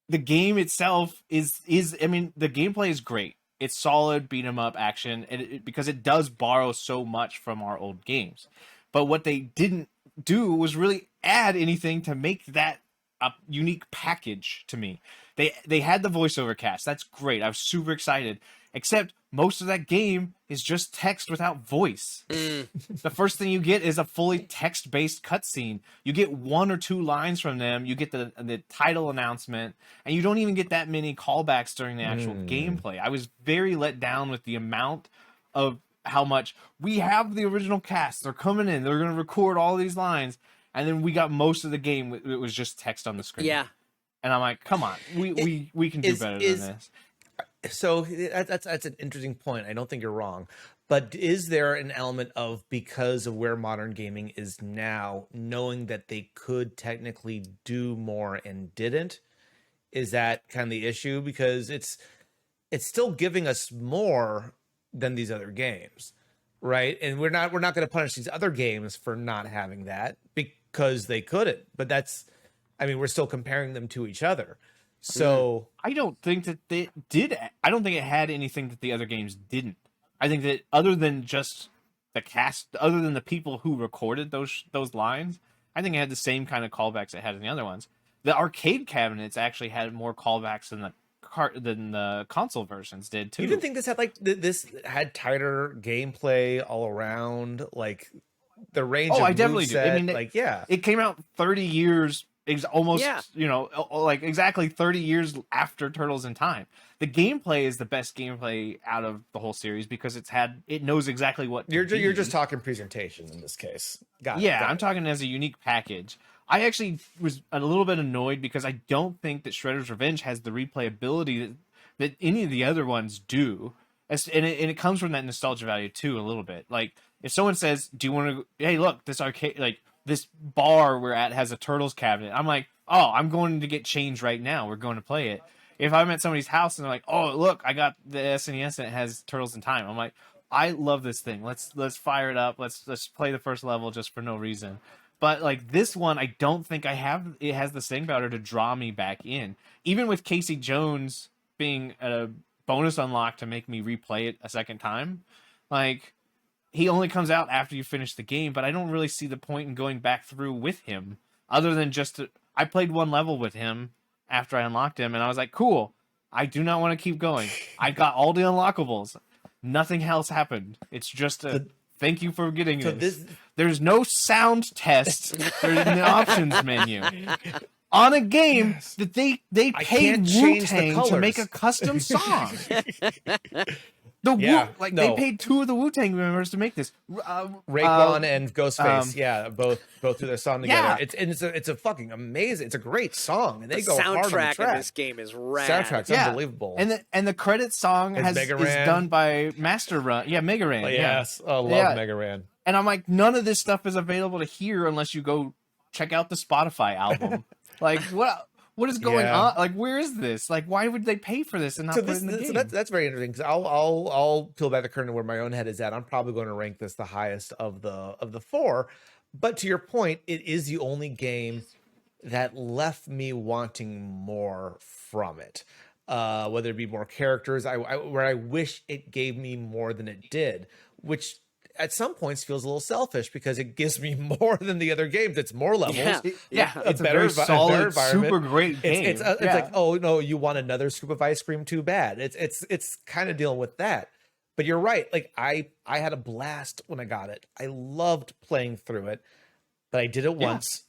the game itself is. I mean, the gameplay is great. It's solid beat 'em up action, and because it does borrow so much from our old games. But what they didn't do was really add anything to make that a unique package to me. They had the voiceover cast. That's great. I was super excited. Except most of that game is just text without voice. The first thing you get is a fully text-based cutscene. You get 1 or 2 lines from them. You get the title announcement, and you don't even get that many callbacks during the actual gameplay. I was very let down with the amount of how much we have the original cast. They're coming in. They're going to record all these lines, and then we got most of the game. It was just text on the screen. Yeah. And I'm like, come on, we can do better than this. So that's an interesting point. I don't think you're wrong. But is there an element of, because of where modern gaming is now, knowing that they could technically do more and didn't? Is that kind of the issue? Because it's still giving us more than these other games, right? And we're not going to punish these other games for not having that because they couldn't. But we're still comparing them to each other. So I don't think that they did. I don't think it had anything that the other games didn't. I think that other than just the cast, other than the people who recorded those lines, I think it had the same kind of callbacks it had in the other ones. The arcade cabinets actually had more callbacks than the console versions did too. You didn't think this had tighter gameplay all around, like the range? Oh, of I definitely do. I mean, it came out 30 years. Almost, like exactly 30 years after Turtles in Time. The gameplay is the best gameplay out of the whole series because it knows exactly what you're just talking presentation in this case. Got it. I'm talking as a unique package. I actually was a little bit annoyed because I don't think that Shredder's Revenge has the replayability that any of the other ones do. And it comes from that nostalgia value too, a little bit. Like if someone says, "Do you want to? Hey, look, this arcade this bar we're at has a Turtles cabinet." I'm like, oh, I'm going to get change right now. We're going to play it. If I'm at somebody's house and they're like, oh, look, I got the SNES and it has Turtles in Time. I'm like, I love this thing. Let's fire it up. Let's play the first level just for no reason. But like this one, I don't think it has the staying power to draw me back in. Even with Casey Jones being a bonus unlock to make me replay it a second time, like, he only comes out after you finish the game, but I don't really see the point in going back through with him other than I played one level with him after I unlocked him and I was like, cool, I do not want to keep going. I got all the unlockables. Nothing else happened. It's just thank you for getting this. There's no sound test. There's an options menu. On a game that they paid Wu-Tang to make a custom song. They paid 2 of the Wu-Tang members to make this. Raekwon and Ghostface, both do their song together. Yeah. It's a fucking amazing. It's a great song, and they go hard on the track. track. In this game is rad. Soundtrack's unbelievable. And the credit song is done by Master Run. Yeah, Mega Ran. Yes, I love Mega Ran. And I'm like, none of this stuff is available to hear unless you go check out the Spotify album. Like what is going on? Like, where is this? Like, why would they pay for this and not put it in the game? So that's very interesting. Because I'll peel back the curtain where my own head is at. I'm probably going to rank this the highest of the 4. But to your point, it is the only game that left me wanting more from it. Whether it be more characters, where I wish it gave me more than it did. Which at some points feels a little selfish because it gives me more than the other games. It's more levels. Yeah. It's a very solid, super great game. It's like, oh no, you want another scoop of ice cream? Too bad. It's kind of dealing with that. But you're right. Like I had a blast when I got it. I loved playing through it, but I did it once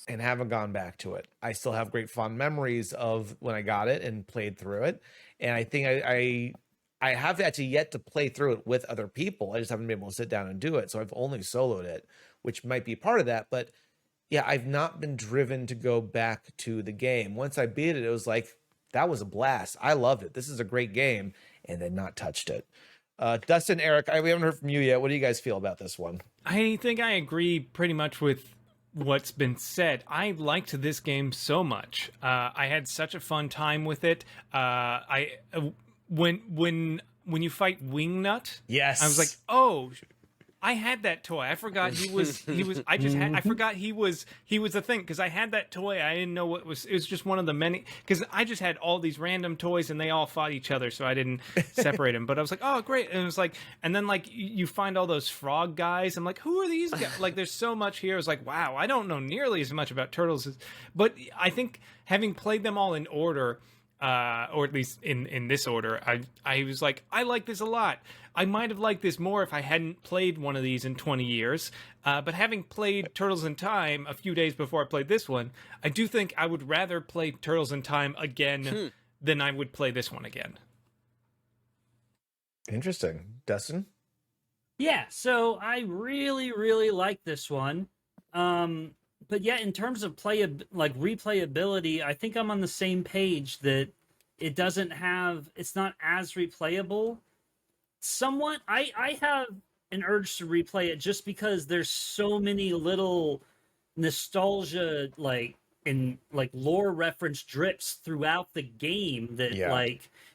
and haven't gone back to it. I still have great fond memories of when I got it and played through it. And I think I have actually yet to play through it with other people. I just haven't been able to sit down and do it. So I've only soloed it, which might be part of that. But yeah, I've not been driven to go back to the game. Once I beat it, it was like, that was a blast. I loved it. This is a great game. And then not touched it. Dustin, Eric, we haven't heard from you yet. What do you guys feel about this one? I think I agree pretty much with what's been said. I liked this game so much. I had such a fun time with it. When you fight Wingnut, yes, I was like, oh, I had that toy. I forgot he was. I forgot he was a thing because I had that toy. I didn't know what was. It was just one of the many because I just had all these random toys and they all fought each other, so I didn't separate them. But I was like, oh great, and it was like, and then like you find all those frog guys. I'm like, who are these guys? Like, there's so much here. I was like, wow, I don't know nearly as much about turtles, but I think having played them all in order. Or at least in this order, I was like, I like this a lot. I might have liked this more if I hadn't played one of these in 20 years. But having played Turtles in Time a few days before I played this one, I do think I would rather play Turtles in Time again than I would play this one again. Interesting. Dustin? Yeah, so I really, really like this one. But yeah, in terms of replayability, I think I'm on the same page that it's not as replayable. Somewhat, I have an urge to replay it just because there's so many little nostalgia lore reference drips throughout the game that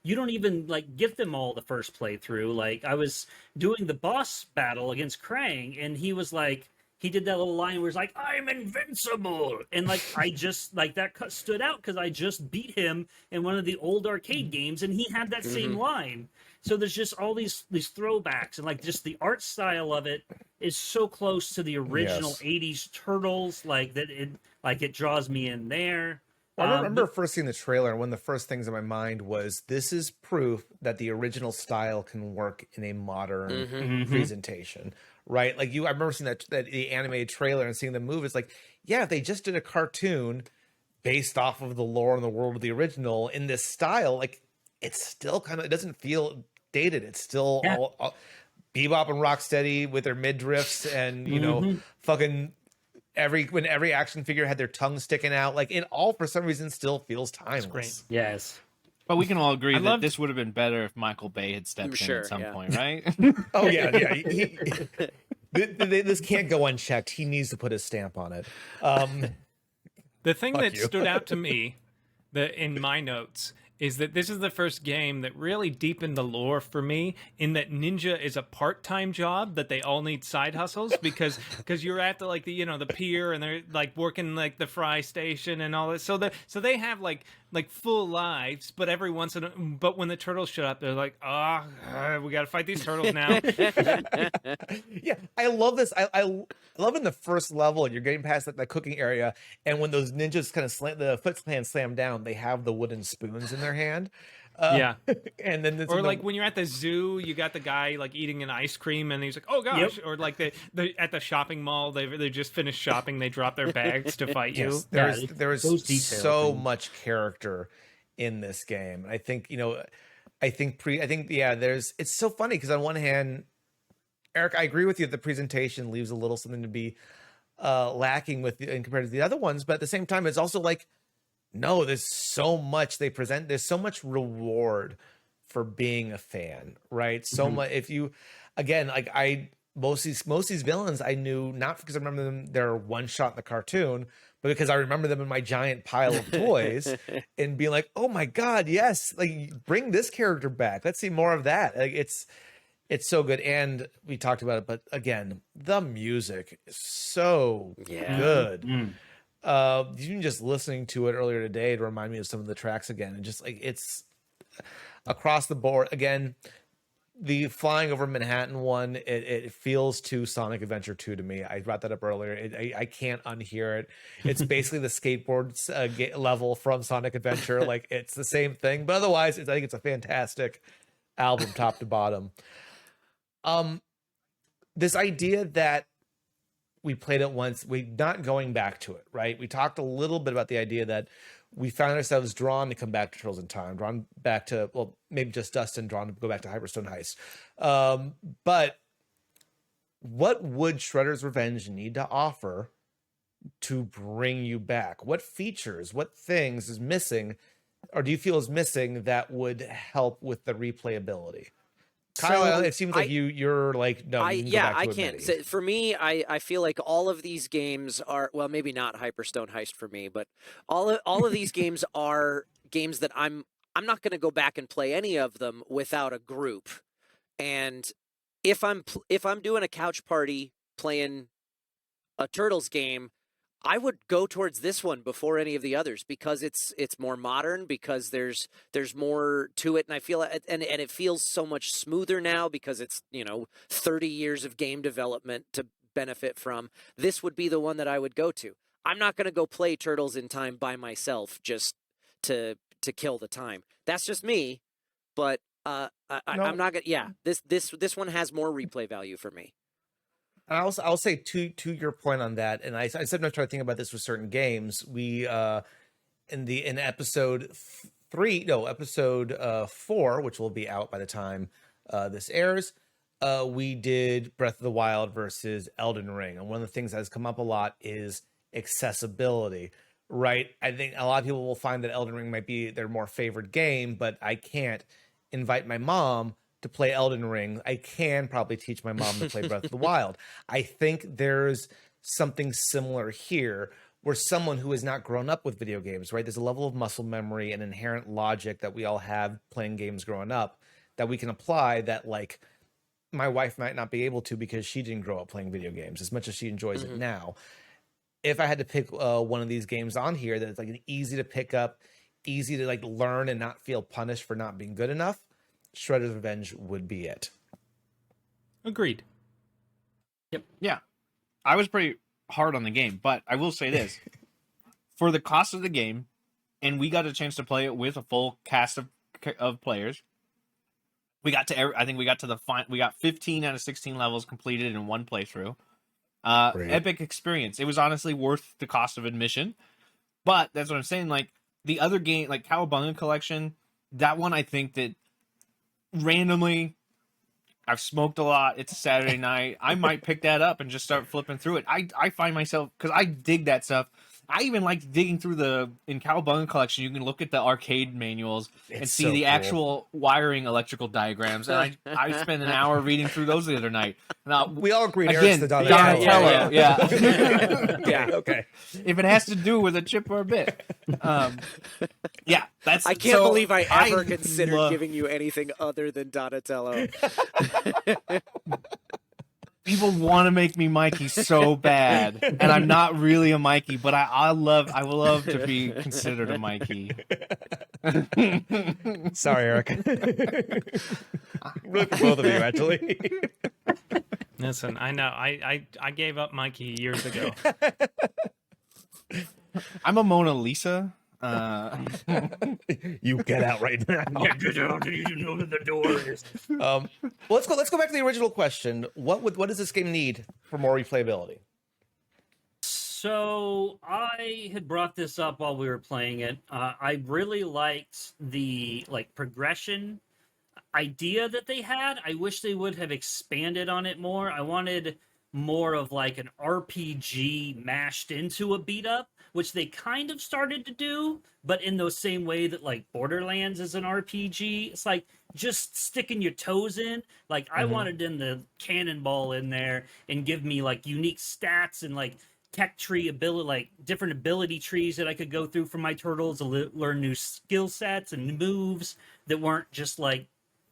you don't even get them all the first playthrough. Like I was doing the boss battle against Krang and he was like, he did that little line where he's like, I'm invincible. And I just that stood out because I just beat him in one of the old arcade games and he had that same line. So there's just all these throwbacks and just the art style of it is so close to the original 80s Turtles, it draws me in there. I remember first seeing the trailer, and one of the first things in my mind was, this is proof that the original style can work in a modern presentation, right? I remember seeing that the animated trailer and seeing the movie. It's like, yeah, if they just did a cartoon based off of the lore and the world of the original in this style, it's still it doesn't feel dated. It's still all Bebop and Rocksteady with their midriffs and, fucking... When every action figure had their tongue sticking out, it all for some reason still feels timeless. Great. Yes. But we can all agree that this would have been better if Michael Bay had stepped in at some point, right? Oh yeah. This can't go unchecked. He needs to put his stamp on it. The thing that stood out to me in my notes is that this is the first game that really deepened the lore for me in that ninja is a part-time job, that they all need side hustles because you're at the pier and they're working the fry station and all this. So they have full lives, but every once in but when the turtles show up, they're like, we got to fight these turtles now. Yeah, I love this. I love in the first level and you're getting past the cooking area, and when those ninjas kind of the foot hands slam down, they have the wooden spoons in their hand. And then when you're at the zoo, you got the guy eating an ice cream and he's like, oh gosh. Or the at the shopping mall, they just finished shopping, they drop their bags to fight you. There is so much character in this game. I think it's so funny because on one hand, Eric, I agree with you that the presentation leaves a little something to be lacking in compared to the other ones, but at the same time it's also no, there's so much they present. There's so much reward for being a fan, right? So much. If you, again, most of these villains I knew not because I remember them, they're one shot in the cartoon, but because I remember them in my giant pile of toys and being like, oh my God, yes, bring this character back. Let's see more of that. It's so good. And we talked about it, but again, the music is so good. Even just listening to it earlier today, it reminded me of some of the tracks again, and just it's across the board. Again, the flying over Manhattan one, it feels too Sonic Adventure 2 to me. I brought that up earlier. I can't unhear it. It's basically the skateboard level from Sonic Adventure. Like, it's the same thing, but otherwise, I think it's a fantastic album, top to bottom. This idea that we played it once, we're not going back to it, right? We talked a little bit about the idea that we found ourselves drawn to come back to Turtles in Time, drawn back to, well, maybe just Dustin, drawn to go back to Hyperstone Heist. But what would Shredder's Revenge need to offer to bring you back? What features, what things is missing, or do you feel is missing that would help with the replayability? Kyle, it seems like you're like, no, you can go back to I can't. So for me, I feel like all of these games are, well, maybe not Hyperstone Heist for me, but all of these games are games that I'm not going to go back and play any of them without a group. And if I'm doing a couch party playing a Turtles game, I would go towards this one before any of the others because it's more modern, because there's more to it, and I feel and it feels so much smoother now because it's 30 years of game development to benefit from. This would be the one that I would go to. I'm not going to go play Turtles in Time by myself just to kill the time. That's just me, but I'm not gonna. Yeah, this one has more replay value for me. And I'll say to your point on that, and I sometimes try to think about this with certain games. We in episode 4, which will be out by the time this airs, we did Breath of the Wild versus Elden Ring, and one of the things that has come up a lot is accessibility. Right, I think a lot of people will find that Elden Ring might be their more favored game, but I can't invite my mom to play Elden Ring. I can probably teach my mom to play Breath of the Wild. I think there's something similar here where someone who has not grown up with video games, right? There's a level of muscle memory and inherent logic that we all have playing games growing up that we can apply that, like, my wife might not be able to because she didn't grow up playing video games as much as she enjoys it now. If I had to pick one of these games on here that it's like an easy to pick up, easy to like learn and not feel punished for not being good enough, Shredder's Revenge would be it. Agreed. Yep. Yeah. I was pretty hard on the game, but I will say this. For the cost of the game, and we got a chance to play it with a full cast of players, we got to, I think we got to we got 15 out of 16 levels completed in one playthrough. Epic experience. It was honestly worth the cost of admission, but that's what I'm saying. Like the other game, like Cowabunga Collection, that one I think that randomly, I've smoked a lot. It's a Saturday night. I might pick that up and just start flipping through it. I find myself, because I dig that stuff. I even like digging through in Cowabunga Collection. You can look at the arcade manuals and see the actual wiring electrical diagrams. And I spent an hour reading through those the other night. Now, we all agree. Again, Donatello. Yeah. Yeah. Okay. If it has to do with a chip or a bit. Yeah. That's. I can't believe I ever considered giving you anything other than Donatello. People want to make me Mikey so bad, and I'm not really a Mikey, but I would love to be considered a Mikey. Sorry, Eric. Really for both of you, actually. Listen, I know. I gave up Mikey years ago. I'm a Mona Lisa. You get out right now. Yeah, get out. You know where the door is. Well, let's go back to the original question. What does this game need for more replayability? So I had brought this up while we were playing it. I really liked the progression idea that they had. I wish they would have expanded on it more. I wanted more of like an RPG mashed into a beat up, which they kind of started to do, but in the same way that like Borderlands is an RPG. It's like just sticking your toes in. Like I wanted them to cannonball in there and give me like unique stats and like tech tree ability, like different ability trees that I could go through for my turtles to learn new skill sets and moves that weren't just like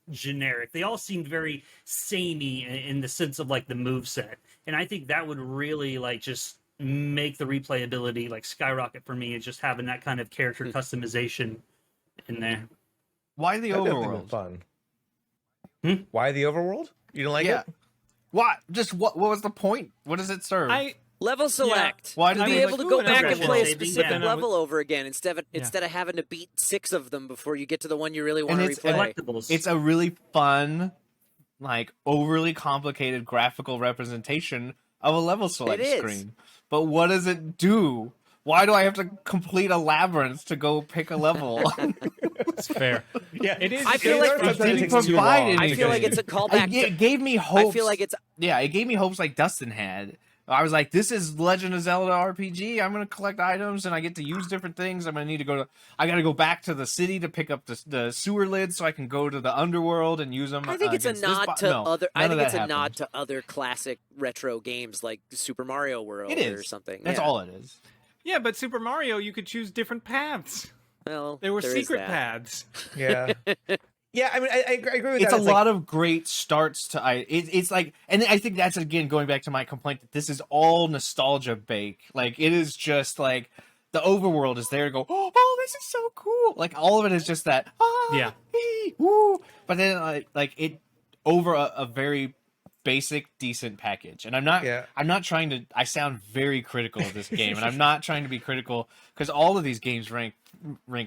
generic. They all seemed very samey in the sense of like the move set. And I think that would really like just make the replayability like skyrocket for me, and just having that kind of character customization in there. Why the That'd overworld? fun. Why the overworld? You don't like it? What? Just what was the point? What does it serve? Level select. Why to did be they able to go back and play a specific Yeah. level over again instead of having to beat 6 of them before you get to the one you really want to it's replay. Collectibles. It's a really fun, like overly complicated graphical representation of a level select It is. screen. But what does it do? Why do I have to complete a labyrinth to go pick a level? It's fair. Yeah, It is. I feel it is like sometimes it it didn't takes too provide long. anything. I feel like it's a callback. It gave me hopes. I feel like it's it gave me hopes like Dustin had. I was like, this is Legend of Zelda RPG. I'm going to collect items and I get to use different things. I'm going to need to I got to go back to the city to pick up the sewer lids so I can go to the underworld and use them. I think it's a against this nod bo- to no, other. I none of think it's that a nod happened. to other classic retro games like Super Mario World It is or something. That's Yeah. all it is. Yeah, but Super Mario, you could choose different paths. Well, There were is secret that. paths. Yeah. Yeah, I mean, I agree with It's that. a lot of great starts to it's like, and I think that's again going back to my complaint that this is all nostalgia bake. Like it is just like the overworld is there to go, oh, this is so cool. Like all of it is just that Yeah. woo. But then like it over a very basic decent package. And I'm not trying to, I sound very critical of this game, and I'm not trying to be critical because all of these games rank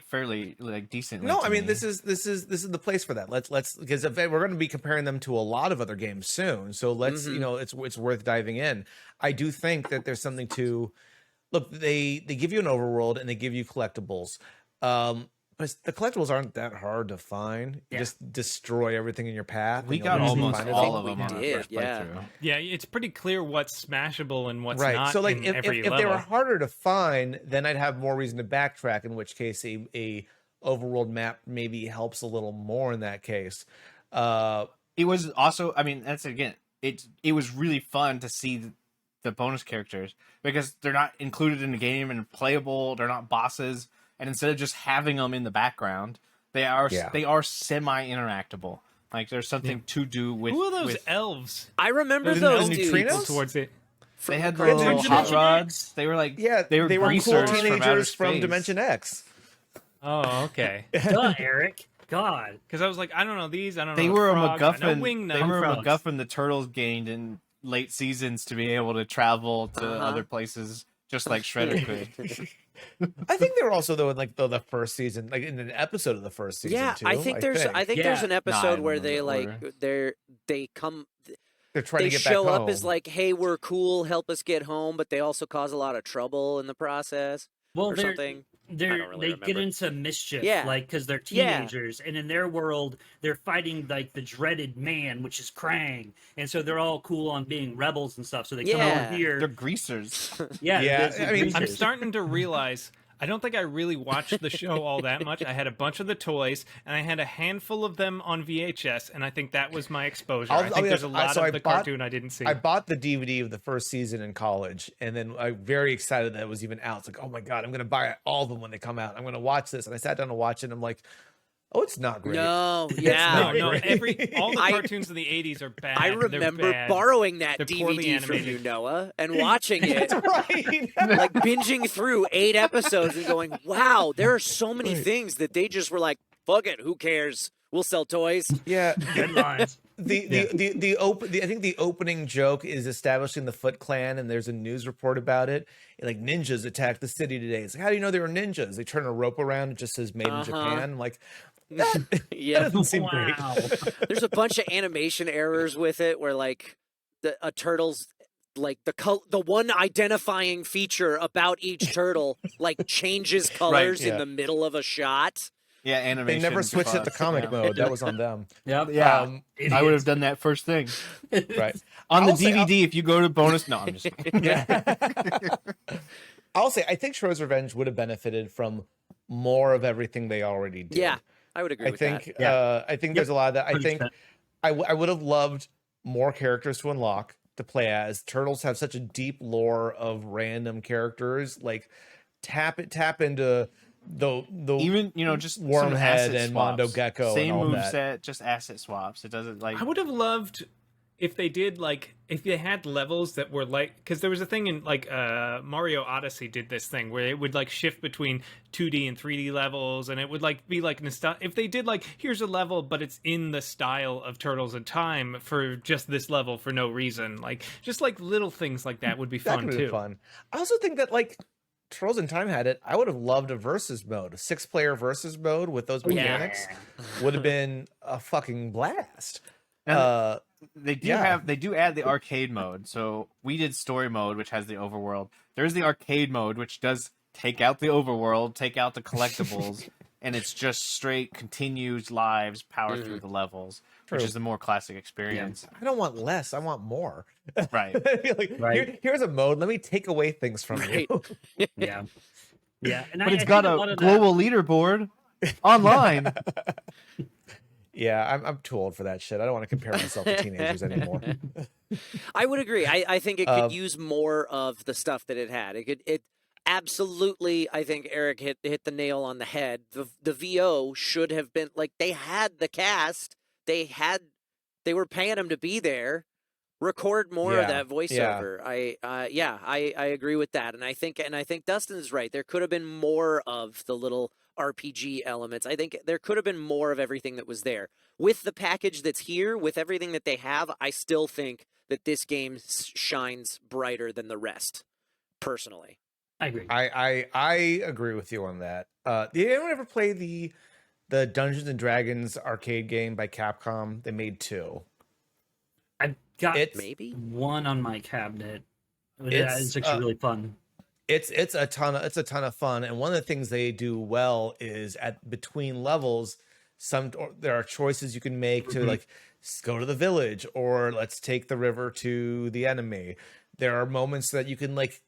fairly like decently. No, to I mean me. this is the place for that. Let's because we're going to be comparing them to a lot of other games soon. So let's it's worth diving in. I do think that there's something to look. They give you an overworld and they give you collectibles. But the collectibles aren't that hard to find. You just destroy everything in your path. We and got you'll just almost find it. all of We them on our did, first yeah. playthrough. Yeah, it's pretty clear what's smashable and what's Right. not So like in if every they level. were harder to find, then I'd have more reason to backtrack, in which case a overworld map maybe helps a little more in that case. It was also, I mean, that's again, it was really fun to see the bonus characters because they're not included in the game and playable. They're not bosses, and instead of just having them in the background, they are semi-interactable. Like there's something to do with. Who are those with, elves? I remember Those those neutrinos? dudes. Towards it. They had the From little Dimension hot X? rods. They were like they were cool greasers teenagers from, outer space. Dimension X. Oh, okay. Duh, Eric. God. Because I was like, I don't know these. I don't know. They the were a frog, I know MacGuffin. wing They were a frogs. MacGuffin the Turtles gained in late seasons to be able to travel to other places, just like Shredder could. I think they were also though in like the first season, like in an episode of the first season. Yeah, too, I think there's Yeah. an I episode don't where remember they the like order. they come they're trying they to get back show home. up as like, hey, we're cool, help us get home, but they also cause a lot of trouble in the process Well, or something. they don't really get remember. into mischief, Yeah. like because they're Yeah. teenagers, and in their world, they're fighting like the dreaded man, which is Krang, and so they're all cool on being rebels and stuff. So they come Yeah. over here, They're greasers. yeah. Yeah, they're I mean, I'm greasers. starting to realize I don't think I really watched the show all that much. I had a bunch of the toys, and I had a handful of them on VHS, and I think that was my exposure. I think there's a lot so I of the bought- cartoon I didn't see. I bought the DVD of the first season in college, and then I'm very excited that it was even out. It's like, oh my god, I'm gonna buy all of them when they come out. I'm gonna watch this, and I sat down to watch it. And I'm like, oh, it's not great. No, no, yeah. no, all the I- cartoons of the 80s are bad. I They're remember bad. borrowing that They're poorly DVD from you, animated. Noah, and watching it, Right. like binging through 8 episodes and going, wow, there are so many things that they just were like, fuck it, who cares? We'll sell toys. Yeah. Headlines. I think the opening joke is establishing the Foot Clan, and there's a news report about it. Like ninjas attacked the city today. It's like, how do you know they were ninjas? They turn a rope around, it just says made in Japan. I'm like, that Yeah. doesn't seem great. Wow. There's a bunch of animation errors with it where like a turtle's like the one identifying feature about each turtle like changes colors yeah. in the middle of a shot. Yeah, They animation. never switched it to fucks, comic yeah. mode. That was on them. Yep. Yeah, I would Idiots. have done that first thing Right. on the I'll say- DVD. If you go to bonus, no, I'm just. I'll say, I think Shredder's Revenge would have benefited from more of everything they already did. Yeah, I would agree I with think that. I think there's a lot of that. I think 100%. I would have loved more characters to unlock to play as. Turtles have such a deep lore of random characters. Like tap into the Even just some Wormhead asset and swaps. Mondo Gecko Same and all moveset, that. just asset swaps. It doesn't like. I would have loved if they did like if they had levels that were like, because there was a thing in like Mario Odyssey did this thing where it would like shift between 2D and 3D levels, and it would like be like if they did like here's a level but it's in the style of Turtles in Time for just this level for no reason, like just like little things like that would be fun too. Fun. I also think that like Turtles in Time had it. I would have loved a versus mode, a 6-player versus mode with those mechanics. Would have been a fucking blast. They do add the arcade mode. So we did story mode, which has the overworld. There's the arcade mode, which does take out the overworld, take out the collectibles, and it's just straight continues lives, power through the levels, which is the more classic experience. I don't want less. I want more. Right. Like, here's a mode. Let me take away things from you. Yeah. And but it's got a global leaderboard online. Yeah, I'm too old for that shit. I don't want to compare myself to teenagers anymore. I would agree. I think it could use more of the stuff that it had. It absolutely. I think Eric hit the nail on the head. The VO should have been like, they had the cast. They were paying them to be there. Record more of that voiceover. Yeah. I agree with that, and I think Dustin's right. There could have been more of the little RPG elements. I think there could have been more of everything that was there. With the package that's here, with everything that they have, I still think that this game shines brighter than the rest, personally. I agree. I agree with you on that. Did anyone ever play the Dungeons and Dragons arcade game by Capcom? They made 2. I've got maybe one on my cabinet. It's actually really fun. It's a ton of fun, and one of the things they do well is between levels, there are choices you can make to like go to the village or let's take the river to the enemy. There are moments that you can like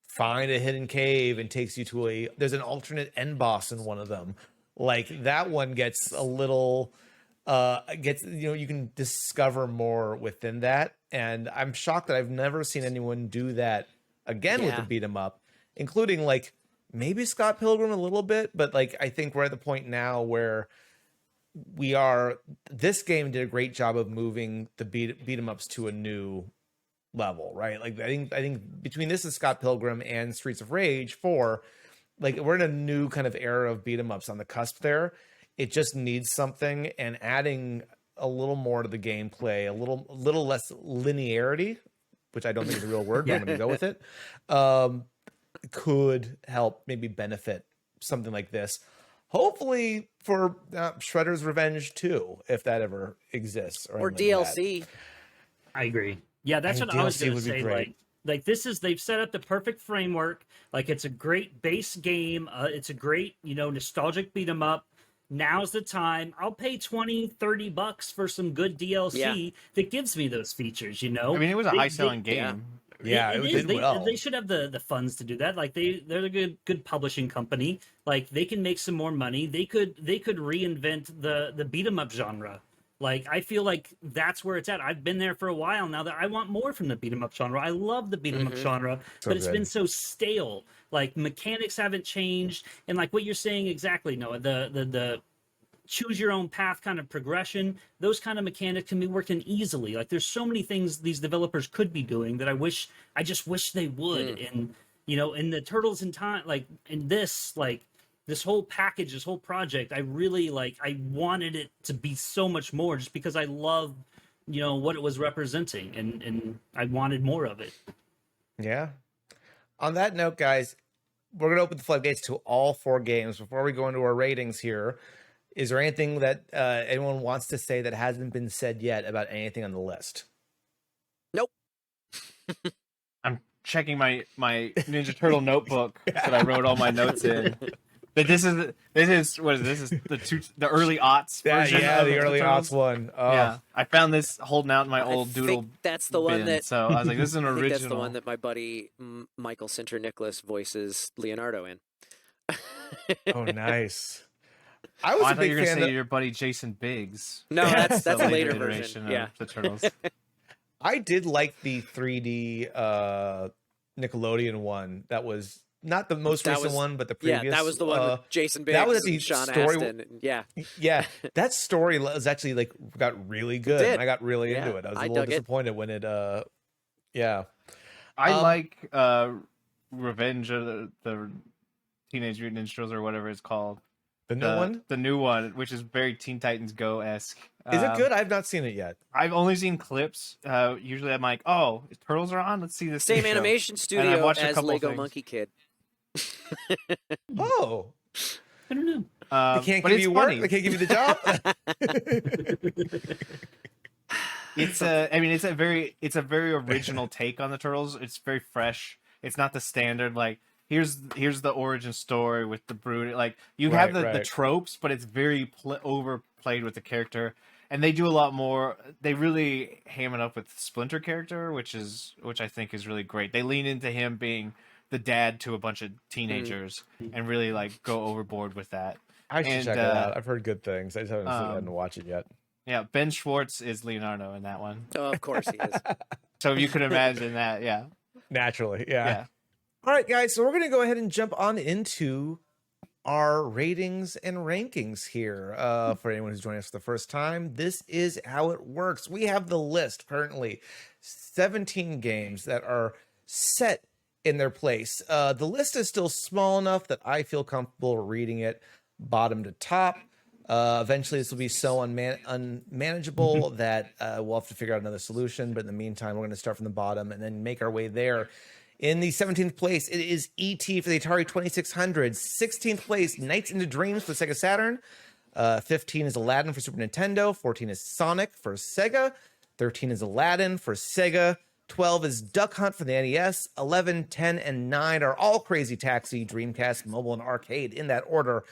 find a hidden cave and takes you to there's an alternate end boss in one of them. Like that one gets a little you can discover more within that, and I'm shocked that I've never seen anyone do that again with the beat 'em up, including like maybe Scott Pilgrim a little bit, but like I think we're at the point now where this game did a great job of moving the beat 'em ups to a new level, right? Like I think between this and Scott Pilgrim and Streets of Rage 4, like we're in a new kind of era of beat 'em ups on the cusp there. It just needs something, and adding a little more to the gameplay, a little less linearity, which I don't think is a real word, but I'm going to go with it, could help maybe benefit something like this. Hopefully for Shredder's Revenge 2, if that ever exists. Or DLC. Like I agree. Yeah, that's what I was going to say. Like they've set up the perfect framework. Like it's a great base game. It's a great, nostalgic beat 'em up. Now's the time. I'll pay $20-$30 for some good DLC that gives me those features, I mean, it was a high-selling game. Yeah, it did well. They should have the funds to do that. Like they're a good publishing company. Like they can make some more money. They could reinvent the beat 'em up genre. Like I feel like that's where it's at. I've been there for a while now that I want more from the beat 'em up genre. I love the beat 'em up genre, but it's been so stale. Like mechanics haven't changed, and like what you're saying exactly, Noah, the choose your own path kind of progression, those kind of mechanics can be worked in easily. Like there's so many things these developers could be doing that I just wish they would. And in the Turtles in Time, like in this, like this whole package, this whole project, I really I wanted it to be so much more just because I love, what it was representing, and I wanted more of it. Yeah. On that note, guys, we're going to open the floodgates to all 4 games. Before we go into our ratings here, is there anything that anyone wants to say that hasn't been said yet about anything on the list? Nope. I'm checking my Ninja Turtle notebook that I wrote all my notes in. But this is the early aughts version. Yeah, the of early Turtles. aughts one. Oh. Yeah, I found this holding out in my old doodle. That's the one bin, so I was like, "This is an original." That's the one that my buddy Michael Sinter Nicholas voices Leonardo in. Oh, nice. I thought you were going to say your buddy Jason Biggs. No, that's a later iteration version. of the Turtles. I did like the 3D Nickelodeon one that was not the most recent one, but the previous. Yeah, that was the one with Jason Biggs that was the and Sean story. Astin. Yeah. Yeah, that story was actually like got really good. did. I got really Yeah, into it. I was a I little dug it. disappointed when it. Yeah. I like Revenge of the Teenage Mutant Ninja Turtles or whatever it's called. The new one? The new one, which is very Teen Titans Go-esque. Is it good? I've not seen it yet. I've only seen clips. Usually I'm like, oh, Turtles are on? Let's see this. Same new show. animation And I've studio watched a as couple Lego things. Monkey Kid. Oh. I don't know. They can't but give it's you funny. work? They can't give you the job? It's a very original take on the Turtles. It's very fresh. It's not the standard like here's the origin story with the brood. Like you have the tropes, but it's very overplayed with the character. And they do a lot more. They really ham it up with Splinter character, which I think is really great. They lean into him being the dad to a bunch of teenagers and really like go overboard with that. I should check it out. I've heard good things. I just haven't seen it and watch it yet. Yeah, Ben Schwartz is Leonardo in that one. Oh, of course he is. So you could imagine that, yeah. Naturally, yeah. All right, guys, so we're going to go ahead and jump on into our ratings and rankings here. For anyone who's joining us for the first time, this is how it works. We have the list currently, 17 games that are set in their place. The list is still small enough that I feel comfortable reading it bottom to top. Eventually, this will be so unmanageable that we'll have to figure out another solution. But in the meantime, we're going to start from the bottom and then make our way there. In the 17th place, it is E.T. for the Atari 2600. 16th place, Nights into Dreams for the Sega Saturn. 15 is Aladdin for Super Nintendo. 14 is Sonic for Sega. 13 is Aladdin for Sega. 12 is Duck Hunt for the NES. 11, 10, and 9 are all Crazy Taxi, Dreamcast, mobile, and arcade in that order.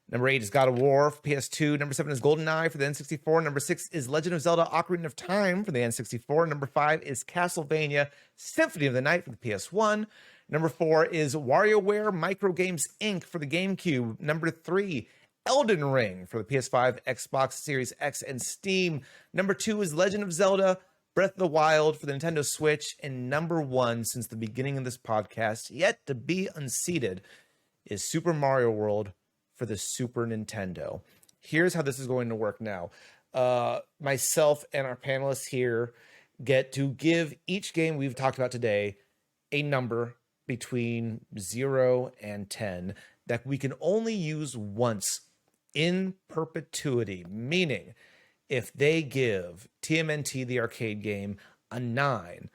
Number 8 is God of War for PS2. Number 7 is GoldenEye for the N64. Number 6 is Legend of Zelda Ocarina of Time for the N64. Number 5 is Castlevania Symphony of the Night for the PS1. Number 4 is WarioWare Microgames Inc. for the GameCube. Number 3, Elden Ring for the PS5, Xbox Series X, and Steam. Number 2 is Legend of Zelda Breath of the Wild for the Nintendo Switch. And number 1, since the beginning of this podcast, yet to be unseated, is Super Mario World for the Super Nintendo. Here's how this is going to work now. Myself and our panelists here get to give each game we've talked about today a number between 0 and 10 that we can only use once in perpetuity, meaning if they give TMNT, the arcade game, a 9,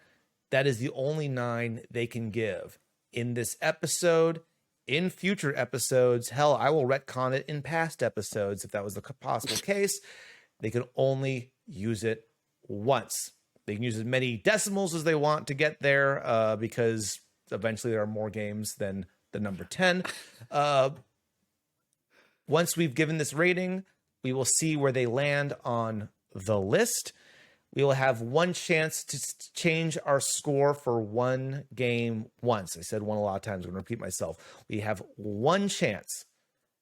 that is the only 9 they can give in this episode, in future episodes. Hell, I will retcon it in past episodes if that was the possible case. They can only use it once. They can use as many decimals as they want to get there because eventually there are more games than the number 10. Once we've given this rating, we will see where they land on the list. We will have one chance to change our score for one game once. I said one a lot of times. I'm going to repeat myself. We have one chance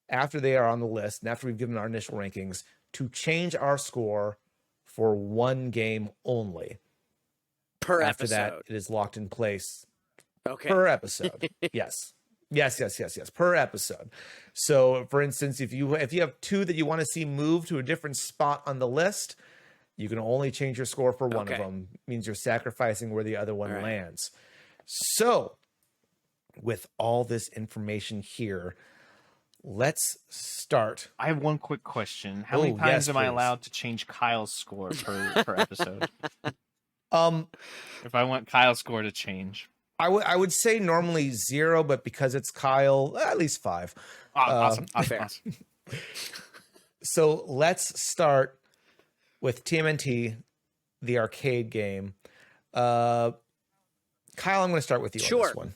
after they are on the list and after we've given our initial rankings to change our score for one game only. Per After episode. that, it is locked in place. Okay. Per episode. Yes. Yes. Per episode. So, for instance, if you have 2 that you want to see move to a different spot on the list, you can only change your score for one of them. It means you're sacrificing where the other one lands. So, with all this information here, let's start. I have one quick question. How many times am I allowed to change Kyle's score per episode? If I want Kyle's score to change. I would say normally 0, but because it's Kyle, at least 5. Awesome. So let's start with TMNT, the arcade game. Kyle, I'm going to start with you on this one.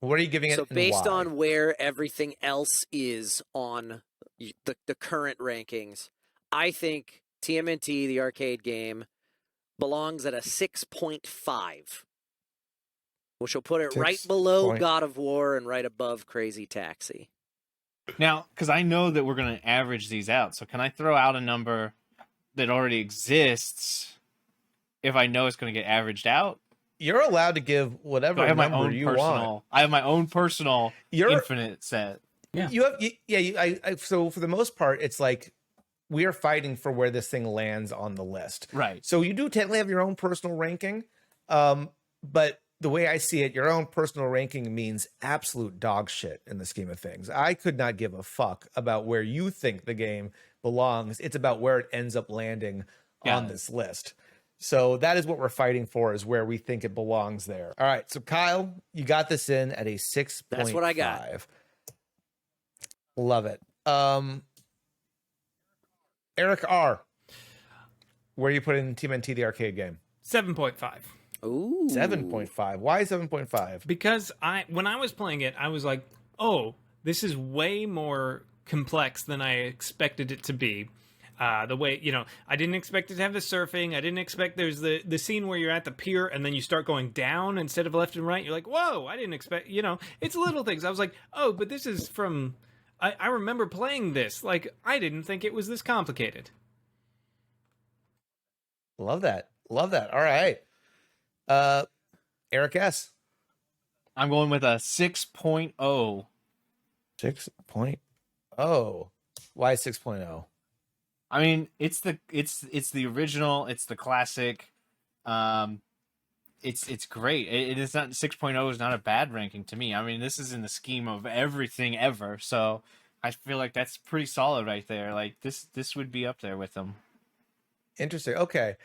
What are you giving it? So based on where everything else is on the current rankings, I think TMNT, the arcade game, belongs at a 6.5. Which will put it right below God of War and right above Crazy Taxi. Now, because I know that we're going to average these out, so can I throw out a number that already exists if I know it's going to get averaged out? You're allowed to give whatever I have my number own you personal. want. I have my own personal infinite set. Yeah. You have, so for the most part, it's like we are fighting for where this thing lands on the list. Right. So you do technically have your own personal ranking. But the way I see it, your own personal ranking means absolute dog shit in the scheme of things. I could not give a fuck about where you think the game belongs. It's about where it ends up landing on this list. So that is what we're fighting for, is where we think it belongs there. All right. So Kyle, you got this in at a 6.5. That's what I got. Love it. Eric R. Where you put in TMNT, the arcade game? 7.5. Ooh. 7.5. Why 7.5? Because when I was playing it, I was like, oh, this is way more complex than I expected it to be. The way, I didn't expect it to have the surfing. I didn't expect there's the scene where you're at the pier and then you start going down instead of left and right. You're like, whoa, I didn't expect, it's little things. I was like, oh, but this is from, I remember playing this. Like, I didn't think it was this complicated. Love that. All right. Eric S. I'm going with a 6.0. 6.0. Why 6.0? I mean, it's the original, it's the classic. It's great. It is not 6.0 is not a bad ranking to me. I mean, this is in the scheme of everything ever, so I feel like that's pretty solid right there. Like this would be up there with them. Interesting. Okay.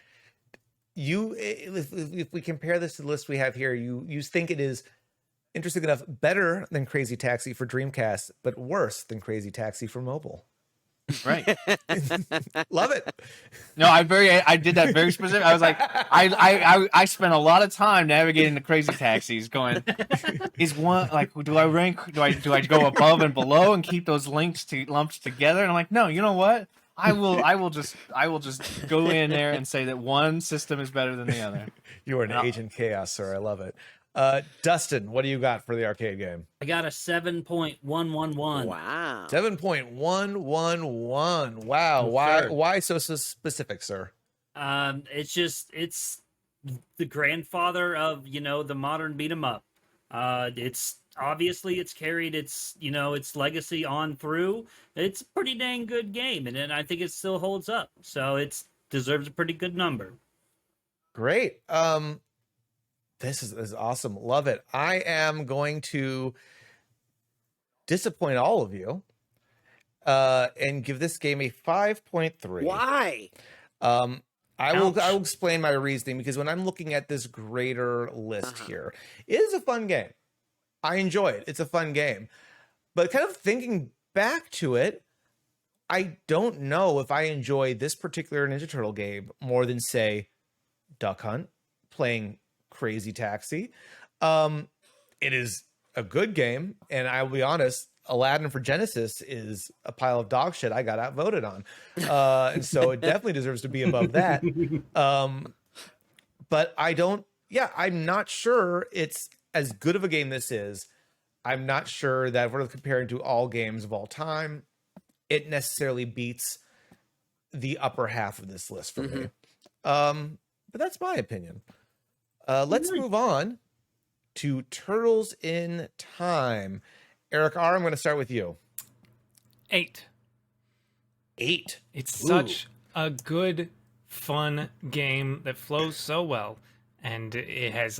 If we compare this to the list we have here, you think it is, interesting enough, better than Crazy Taxi for Dreamcast, but worse than Crazy Taxi for mobile. Right. Love it. No, I did that very specific. I was like, I spent a lot of time navigating the Crazy Taxis, going, is one like, do I rank? Do I go above and below and keep those lumped together? And I'm like, no, you know what? I will just go in there and say that one system is better than the other. You are an agent chaos, sir. I love it. Dustin, what do you got for the arcade game? I got a 7.111. Wow. 7.111. Wow. Why so specific, sir? It's the grandfather of, the modern beat 'em up. It's carried its legacy on through. It's a pretty dang good game, and I think it still holds up. So it deserves a pretty good number. Great. This is awesome. Love it. I am going to disappoint all of you and give this game a 5.3. Why? I will explain my reasoning, because when I'm looking at this greater list here, it is a fun game. I enjoy it. It's a fun game. But kind of thinking back to it, I don't know if I enjoy this particular Ninja Turtle game more than, say, Duck Hunt, playing Crazy Taxi. It is a good game, and I will be honest, Aladdin for Genesis is a pile of dog shit I got outvoted on. And so it definitely deserves to be above that. But I'm not sure it's as good of a game this is. I'm not sure that if we're comparing to all games of all time, it necessarily beats the upper half of this list for me. But that's my opinion. Let's move on to Turtles in Time. Eric R., I'm going to start with you. 8. 8. It's such a good, fun game that flows so well. And it has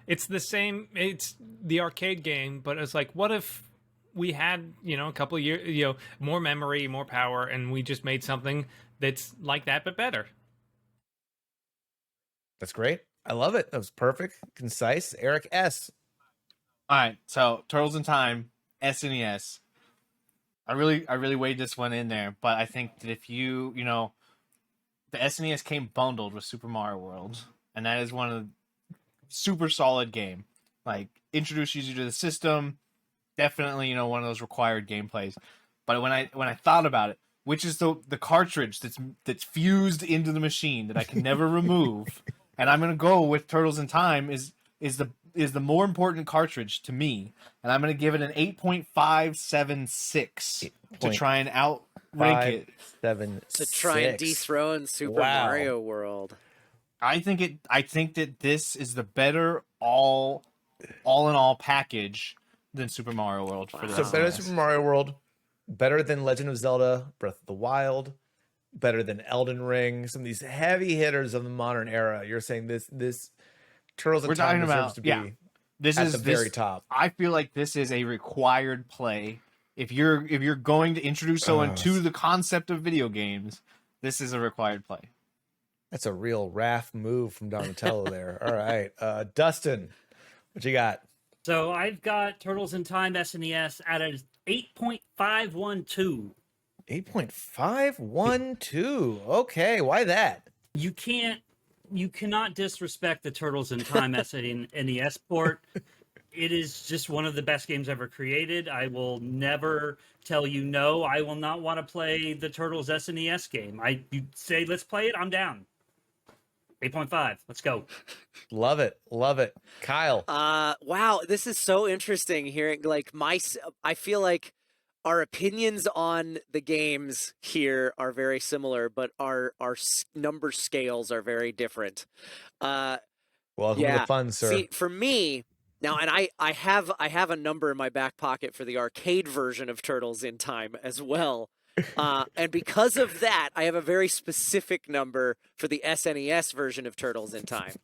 it's the same, it's the arcade game, but it's like, what if we had, a couple of years, more memory, more power, and we just made something that's like that, but better. That's great. I love it. That was perfect, concise. Eric S. All right, so Turtles in Time, SNES. I really weighed this one in there, but I think that if the SNES came bundled with Super Mario World, and that is one of the super solid game. Like, introduces you to the system, definitely, one of those required gameplays. But when I thought about it, which is the cartridge that's fused into the machine that I can never remove, and I'm gonna go with Turtles in Time is the more important cartridge to me, and I'm gonna give it an 8.576 to try and outrank it. 7 To try and dethrone Super Mario World. I think that this is the better all in all package than Super Mario World for this. So better than Super Mario World, better than Legend of Zelda, Breath of the Wild, better than Elden Ring. Some of these heavy hitters of the modern era. You're saying this Turtles in Time deserves to be this at is the very top. I feel like this is a required play. If you're going to introduce someone to the concept of video games, this is a required play. That's a real Raph move from Donatello there. All right. Dustin, what you got? So I've got Turtles in Time SNES at an 8.512. 8.512. Okay, why that? You cannot disrespect the Turtles in Time SNES port. It is just one of the best games ever created. I will never tell you no. I will not want to play the Turtles SNES game. You say let's play it, I'm down. 8.5. Let's go. Love it. Love it. Kyle. Wow, this is so interesting hearing I feel like our opinions on the games here are very similar, but our number scales are very different. Welcome to the fun, sir. See, for me, now, and I have a number in my back pocket for the arcade version of Turtles in Time as well. And because of that, I have a very specific number for the SNES version of Turtles in Time.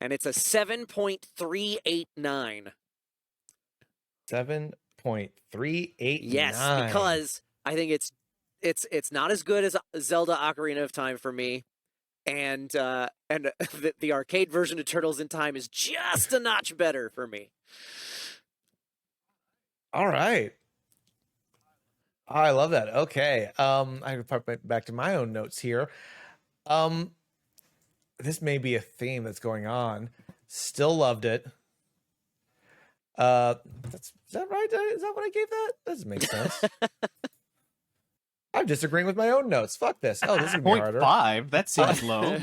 And it's a 7.389. 7.389. Yes, because I think it's not as good as Zelda Ocarina of Time for me. And the arcade version of Turtles in Time is just a notch better for me. All right. I love that. Okay. I can pop back to my own notes here. This may be a theme that's going on. Still loved it. Is that right? Is that what I gave that? That doesn't make sense. I'm disagreeing with my own notes. Fuck this. Oh, this is gonna be harder. 0.5. That seems low.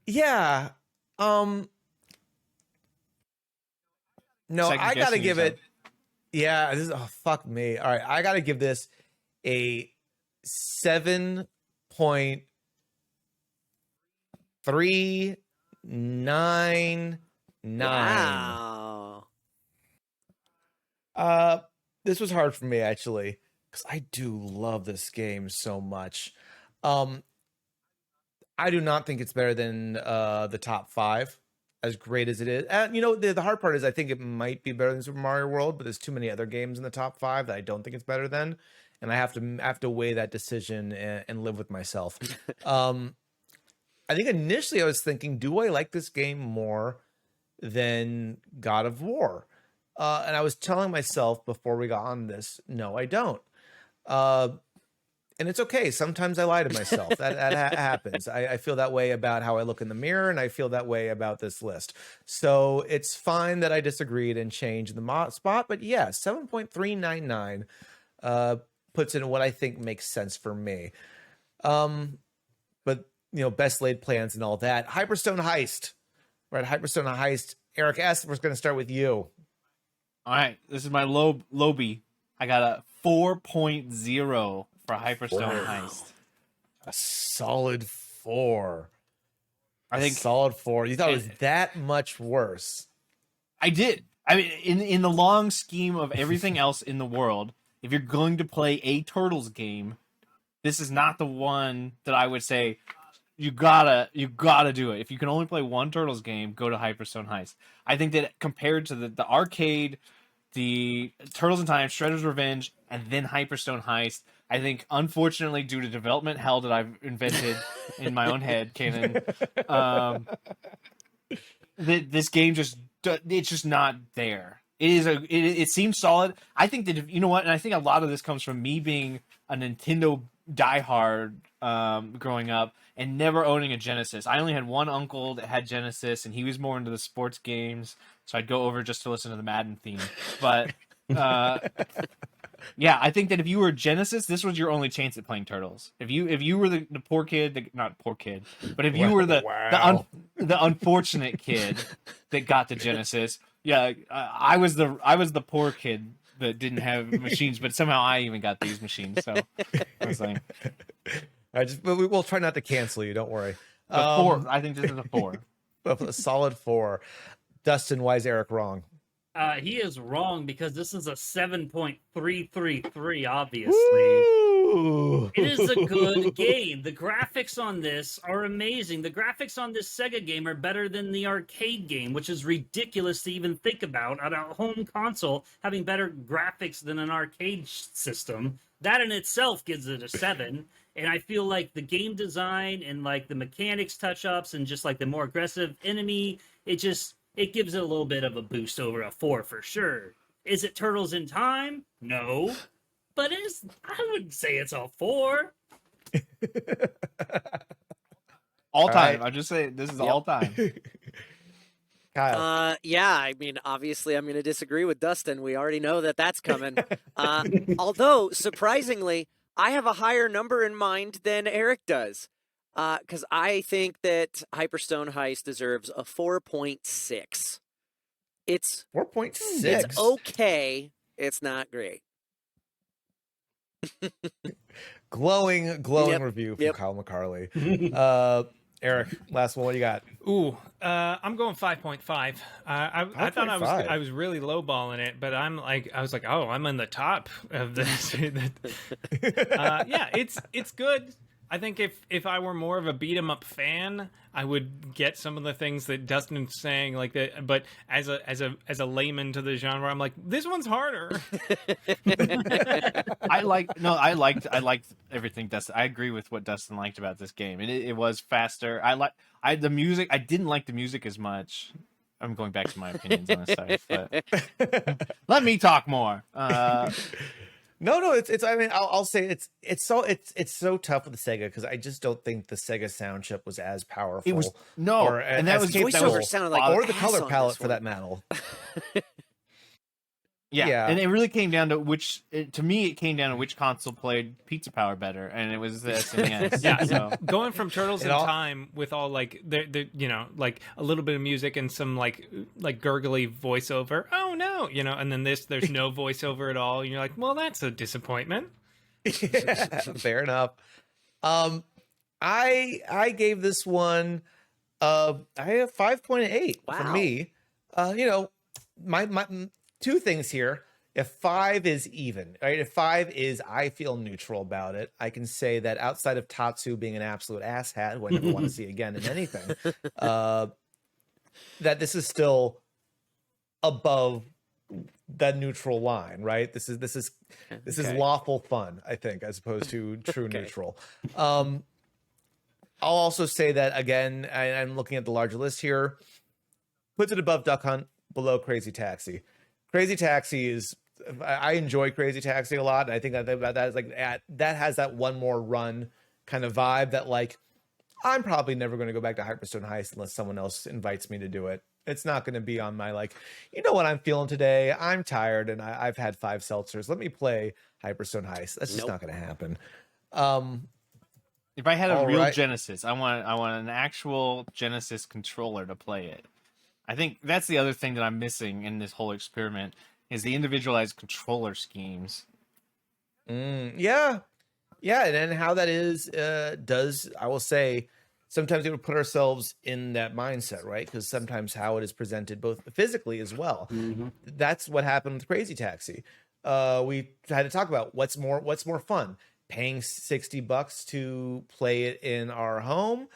Yeah. No, I gotta give it. Yeah, this is fuck me. All right, I gotta give this a 7.399. Wow. This was hard for me actually because I do love this game so much. I do not think it's better than the top 5. As great as it is, and the hard part is I think it might be better than Super Mario World, but there's too many other games in the top 5 that I don't think it's better than, and I have to weigh that decision and live with myself. I think initially I was thinking, do I like this game more than God of War? And I was telling myself before we got on this, no, I don't. And it's okay. Sometimes I lie to myself. That happens. I feel that way about how I look in the mirror, and I feel that way about this list. So it's fine that I disagreed and changed the spot. But yeah, 7.399 puts in what I think makes sense for me. But best laid plans and all that. Hyperstone Heist. Right, Hyperstone Heist. Eric S., we're going to start with you. All right, this is my low B. I got a 4.0 for Hyperstone Heist. A solid 4. I think solid 4. You thought it was that much worse? I did. I mean, in the long scheme of everything else in the world, if you're going to play a Turtles game, this is not the one that I would say you gotta do it. If you can only play one Turtles game, go to Hyperstone Heist. I think that compared to the arcade, the Turtles in Time, Shredder's Revenge, and then Hyperstone Heist, I think, unfortunately, due to development hell that I've invented in my own head, canon, this game it's just not there. It seems solid. I think that and I think a lot of this comes from me being a Nintendo diehard growing up and never owning a Genesis. I only had one uncle that had Genesis, and he was more into the sports games, so I'd go over just to listen to the Madden theme. But yeah, I think that if you were Genesis, this was your only chance at playing Turtles. If you were the poor kid, not poor kid, but if you were the unfortunate kid that got the Genesis, yeah, I was the poor kid that didn't have machines, but somehow I even got these machines. So I was like, But we'll try not to cancel you. Don't worry. A 4. I think this is a 4. A solid 4. Dustin, why is Eric wrong? He is wrong because this is a 7.333, obviously. Woo! It is a good game. The graphics on this are amazing. The graphics on this Sega game are better than the arcade game, which is ridiculous to even think about on a home console having better graphics than an arcade system. That in itself gives it a 7. And I feel like the game design and like the mechanics touch-ups and just like the more aggressive enemy, it gives it a little bit of a boost over a 4 for sure. Is it Turtles in Time? No. But I wouldn't say it's a 4. All time. right. I just say this is all time. Kyle. Yeah, I mean, obviously I'm going to disagree with Dustin. We already know that that's coming. Although, surprisingly, I have a higher number in mind than Eric does. Because I think that Hyperstone Heist deserves a 4.6. It's 4.6. It's okay. It's not great. Glowing Yep, review from yep. Kyle McCarley. Eric, last one. What do you got? Ooh, I'm going 5.5. I thought I 5.5. was really lowballing it, but I was like, oh, I'm on the top of this. Yeah, it's good. I think if I were more of a beat 'em up fan, I would get some of the things that Dustin's saying like that. But as a layman to the genre, I'm like, this one's harder. I liked everything Dustin. I agree with what Dustin liked about this game. It was faster. The music. I didn't like the music as much. I'm going back to my opinions on this side, but let me talk more. No, it's. I mean, I'll say it's so tough with the Sega because I just don't think the Sega sound chip was as powerful. It was no, or and that was voiceover sounded like or the ass color on palette this for one. that matter. Yeah, and it really came down to to me, it came down to which console played Pizza Power better, and it was the SNES. Yeah, so going from Turtles in all- Time with all like the like a little bit of music and some like gurgly voiceover. Oh no, and then there's no voiceover at all. And you're like, well, that's a disappointment. Yeah, fair enough. I gave this one I have 5.8 for Wow. me. My two things here. If 5 is even, right? If 5 is I feel neutral about it, I can say that outside of Tatsu being an absolute asshat, who I never want to see again in anything, that this is still above that neutral line, right? This is lawful fun, I think, as opposed to true neutral. I'll also say that again, I'm looking at the larger list here, puts it above Duck Hunt, below Crazy Taxi. Crazy Taxi is, I enjoy Crazy Taxi a lot. And I think that is like that has that one more run kind of vibe that like I'm probably never going to go back to Hyperstone Heist unless someone else invites me to do it. It's not going to be on my like, you know what I'm feeling today? I'm tired and I've had 5 seltzers. Let me play Hyperstone Heist. That's just not going to happen. if I had a all real right. Genesis, I want an actual Genesis controller to play it. I think that's the other thing that I'm missing in this whole experiment is the individualized controller schemes. Yeah, and then how that is does, I will say, sometimes we would put ourselves in that mindset, right? Because sometimes how it is presented both physically as well. That's what happened with Crazy Taxi. We had to talk about what's more fun, paying $60 to play it in our home,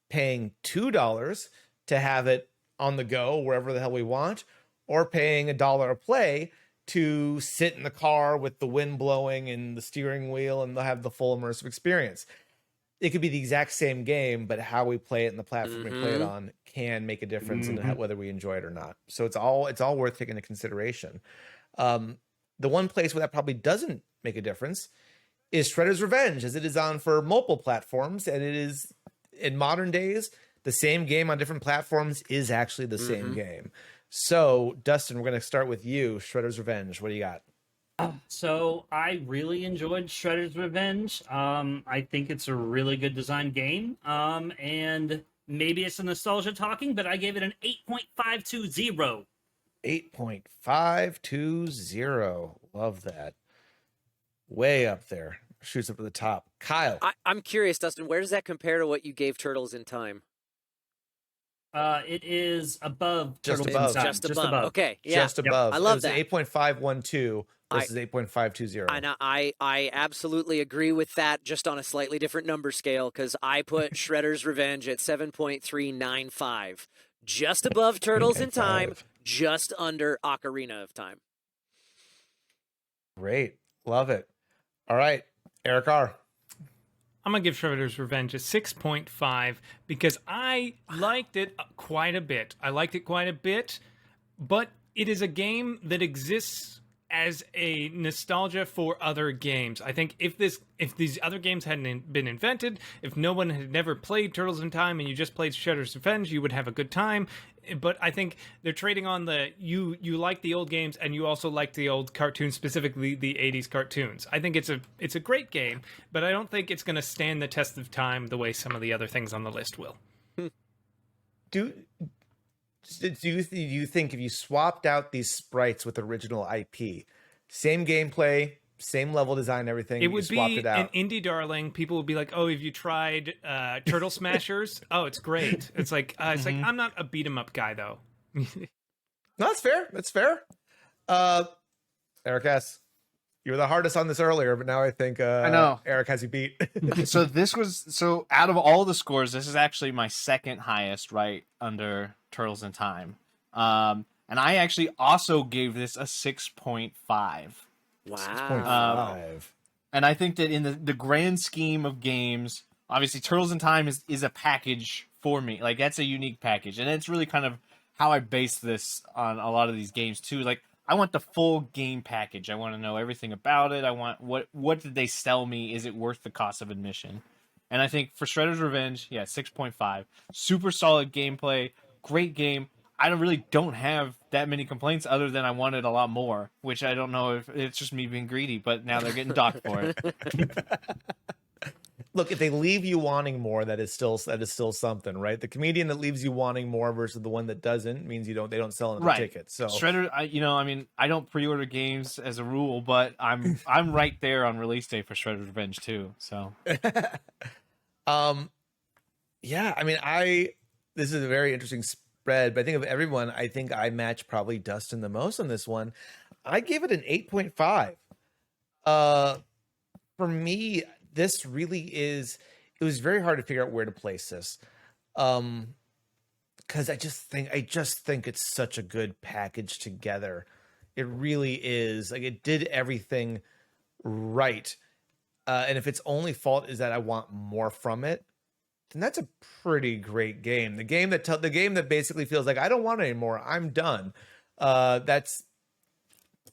paying $2 to have it on the go wherever the hell we want, or paying $1 a play to sit in the car with the wind blowing and the steering wheel and have the full immersive experience. It could be the exact same game, but how we play it and the platform we play it on can make a difference in whether we enjoy it or not. So it's all worth taking into consideration. The one place where that probably doesn't make a difference is Shredder's Revenge, as it is on for multiple platforms, and it is in modern days the same game on different platforms is actually the same game. So, Dustin, we're going to start with you. Shredder's Revenge. What do you got? So I really enjoyed Shredder's Revenge. I think it's a really good design game. And maybe it's a nostalgia talking, but I gave it an 8.520. 8.520. Love that. Way up there. shoots up to the top. Kyle. I'm curious, Dustin, where does that compare to what you gave Turtles in Time? It is above Just Turtles above. in Time. Just above. Okay, yeah. Just above. I love it was that. 8.512 versus 8.520. And I absolutely agree with that, just on a slightly different number scale, because I put Shredder's Revenge at 7.395. Just above Turtles in Time, just under Ocarina of Time. Great. Love it. All right. Eric R. I'm going to give Shredder's Revenge a 6.5 because I liked it quite a bit. But it is a game that exists as a nostalgia for other games. I think if these other games hadn't been invented, if no one had never played Turtles in Time and you just played Shredder's Revenge, you would have a good time. But I think they're trading on you like the old games and you also like the old cartoons, specifically the 80s cartoons. I think it's a great game, but I don't think it's going to stand the test of time the way some of the other things on the list will. Do you think if you swapped out these sprites with original IP, same gameplay, same level design, everything, it would swapped be it out, an indie darling. People would be like, "Oh, have you tried Turtle Smashers? Oh, it's great." It's like I'm not a beat 'em up guy though. No, that's fair. That's fair. Eric S., you were the hardest on this earlier, but now I think I know Eric has you beat. So out of all the scores, this is actually my second highest, right under Turtles in Time. And I actually also gave this a 6.5. Wow. 6.5. And I think that in the grand scheme of games, obviously Turtles in Time is a package for me. Like, that's a unique package. And it's really kind of how I base this on a lot of these games too. Like, I want the full game package. I want to know everything about it. I want what did they sell me? Is it worth the cost of admission? And I think for Shredder's Revenge, 6.5. Super solid gameplay, great game. I really don't have that many complaints other than I wanted a lot more, which I don't know if it's just me being greedy, but now they're getting docked for it. Look, if they leave you wanting more, that is still something, right? The comedian that leaves you wanting more versus the one that doesn't means they don't sell another ticket. So Shredder, I don't pre-order games as a rule, but I'm right there on release day for Shredder's Revenge too. So, this is a very interesting spread, but I think of everyone, I think I match probably Dustin the most on this one. I give it an 8.5. For me, this really it was very hard to figure out where to place this. Because I just think it's such a good package together. It really is. Like, it did everything right. And if its only fault is that I want more from it, then that's a pretty great game. The game that basically feels like I don't want it anymore. I'm done. That's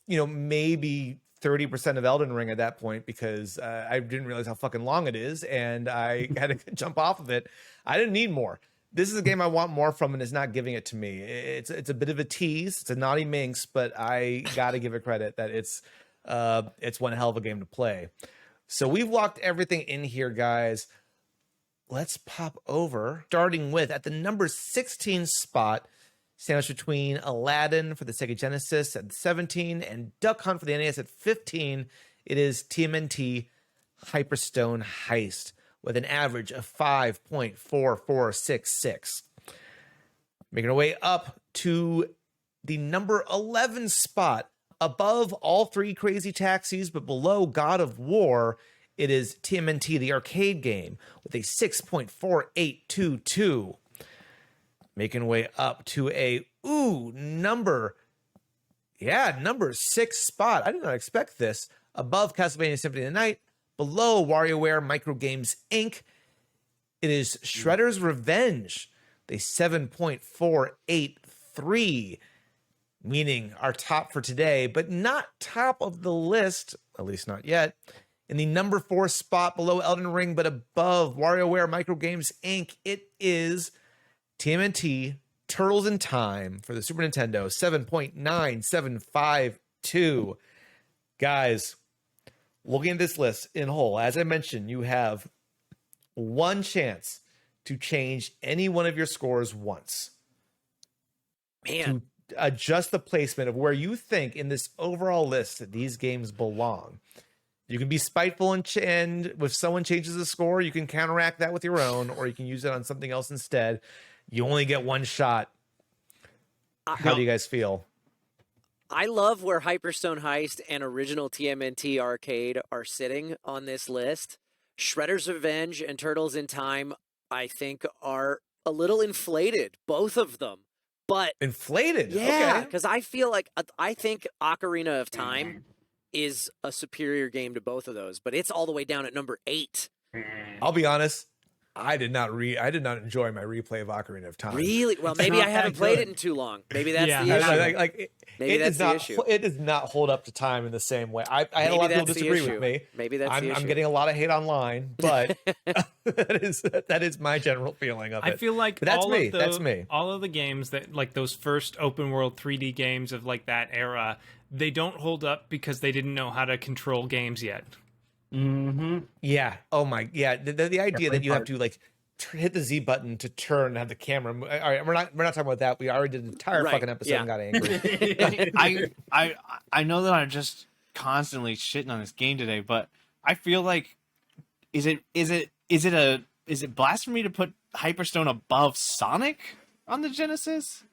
maybe 30% of Elden Ring at that point, because I didn't realize how fucking long it is and I had to jump off of it. I didn't need more. This is a game I want more from, and it's not giving it to me. It's a bit of a tease. It's a naughty minx, but I got to give it credit that it's one hell of a game to play. So we've locked everything in here, guys. Let's pop over, starting with at the number 16 spot, sandwiched between Aladdin for the Sega Genesis at 17 and Duck Hunt for the NES at 15. It is TMNT Hyperstone Heist with an average of 5.4466. Making our way up to the number 11 spot, above all three Crazy Taxis, but below God of War, it is TMNT, the arcade game, with a 6.4822. Making way up to a number 6 spot. I did not expect this. Above Castlevania Symphony of the Night, below WarioWare Microgames Inc., it is Shredder's Revenge, the 7.483, meaning our top for today, but not top of the list, at least not yet. In the number 4 spot, below Elden Ring, but above WarioWare Microgames Inc., it is TMNT Turtles in Time for the Super Nintendo, 7.9752. Guys, looking at this list in whole, as I mentioned, you have one chance to change any one of your scores once. Man. To adjust the placement of where you think in this overall list that these games belong. You can be spiteful and if someone changes the score, you can counteract that with your own, or you can use it on something else instead. You only get one shot. How do you guys feel? I love where Hyperstone Heist and original TMNT Arcade are sitting on this list. Shredder's Revenge and Turtles in Time, I think, are a little inflated, both of them. But inflated? Yeah, because I feel like, I think Ocarina of Time is a superior game to both of those, but it's all the way down at number 8. I'll be honest. I did not enjoy my replay of Ocarina of Time. Really? Well, maybe I haven't played it in too long. Maybe that's the issue. Maybe that's the issue. It does not hold up to time in the same way. I had a lot of people disagree with me. Maybe that's the issue. I'm getting a lot of hate online, but that is my general feeling of it. I feel like that's me. That's me. All of the games that like those first open world 3D games of like that era, they don't hold up because they didn't know how to control games yet. Mm-hmm. Yeah. Oh my. Yeah. The idea that you have to like hit the Z button to turn and have the camera. All right. We're not talking about that. We already did an entire fucking episode and got angry. I know that I'm just constantly shitting on this game today, but I feel like is it blasphemy to put Hyperstone above Sonic on the Genesis?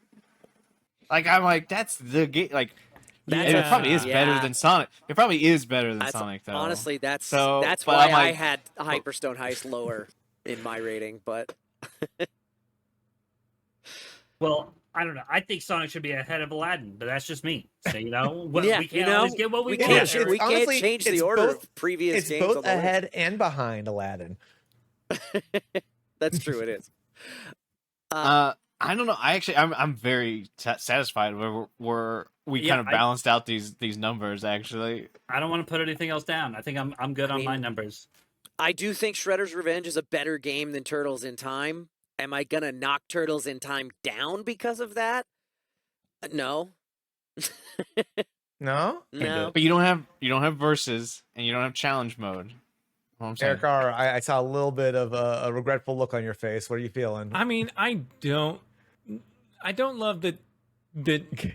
Like I'm like that's the game. Like it probably is better than Sonic. It probably is better than Sonic, though. Honestly, that's why I had Hyperstone Heist lower in my rating. But well, I don't know. I think Sonic should be ahead of Aladdin, but that's just me. So we can't always get what we can't. want. We can't change the order of previous games. It's both ahead and behind Aladdin. That's true. It is. I don't know. I'm very satisfied where we kind of balanced out these numbers. Actually, I don't want to put anything else down. I think I'm good on my numbers. I do think Shredder's Revenge is a better game than Turtles in Time. Am I gonna knock Turtles in Time down because of that? No. No. But you don't have versus and you don't have challenge mode. Eric R., I saw a little bit of a regretful look on your face. What are you feeling? I mean, I don't love that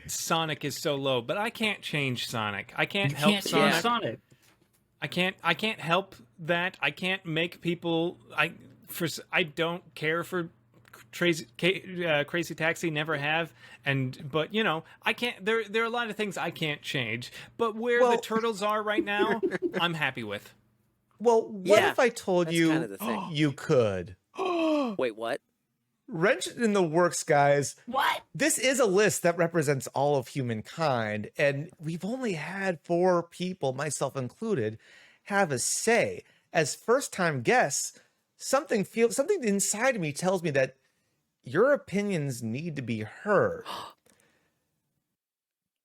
Sonic is so low, but I can't change Sonic. I can't help Sonic. I can't help that. I can't make people. I don't care for Crazy Taxi. Never have. But I can't. There are a lot of things I can't change. But where the Turtles are right now, I'm happy with. Well, what if I told you kind of the thing. You could? Wait, what? Wrench it in the works, guys. What? This is a list that represents all of humankind, and we've only had 4 people, myself included, have a say. As first-time guests, something inside of me tells me that your opinions need to be heard.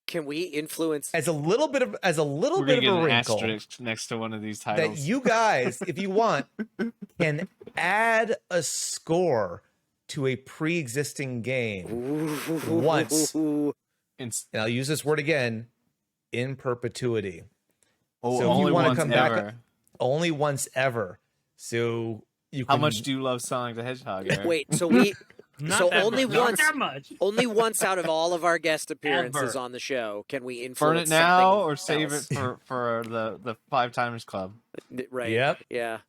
Can we influence as a little bit of a wrinkle asterisk next to one of these titles that you guys, if you want, can add a score to a pre-existing game once, and I'll use this word again, in perpetuity. So only once ever. Only once ever. So you can... How much do you love Sonic the Hedgehog, Eric? Wait, so only once out of all of our guest appearances on the show can we influence Burn it now something or save else. it for the 5 Timers Club. Right. Yep. Yeah.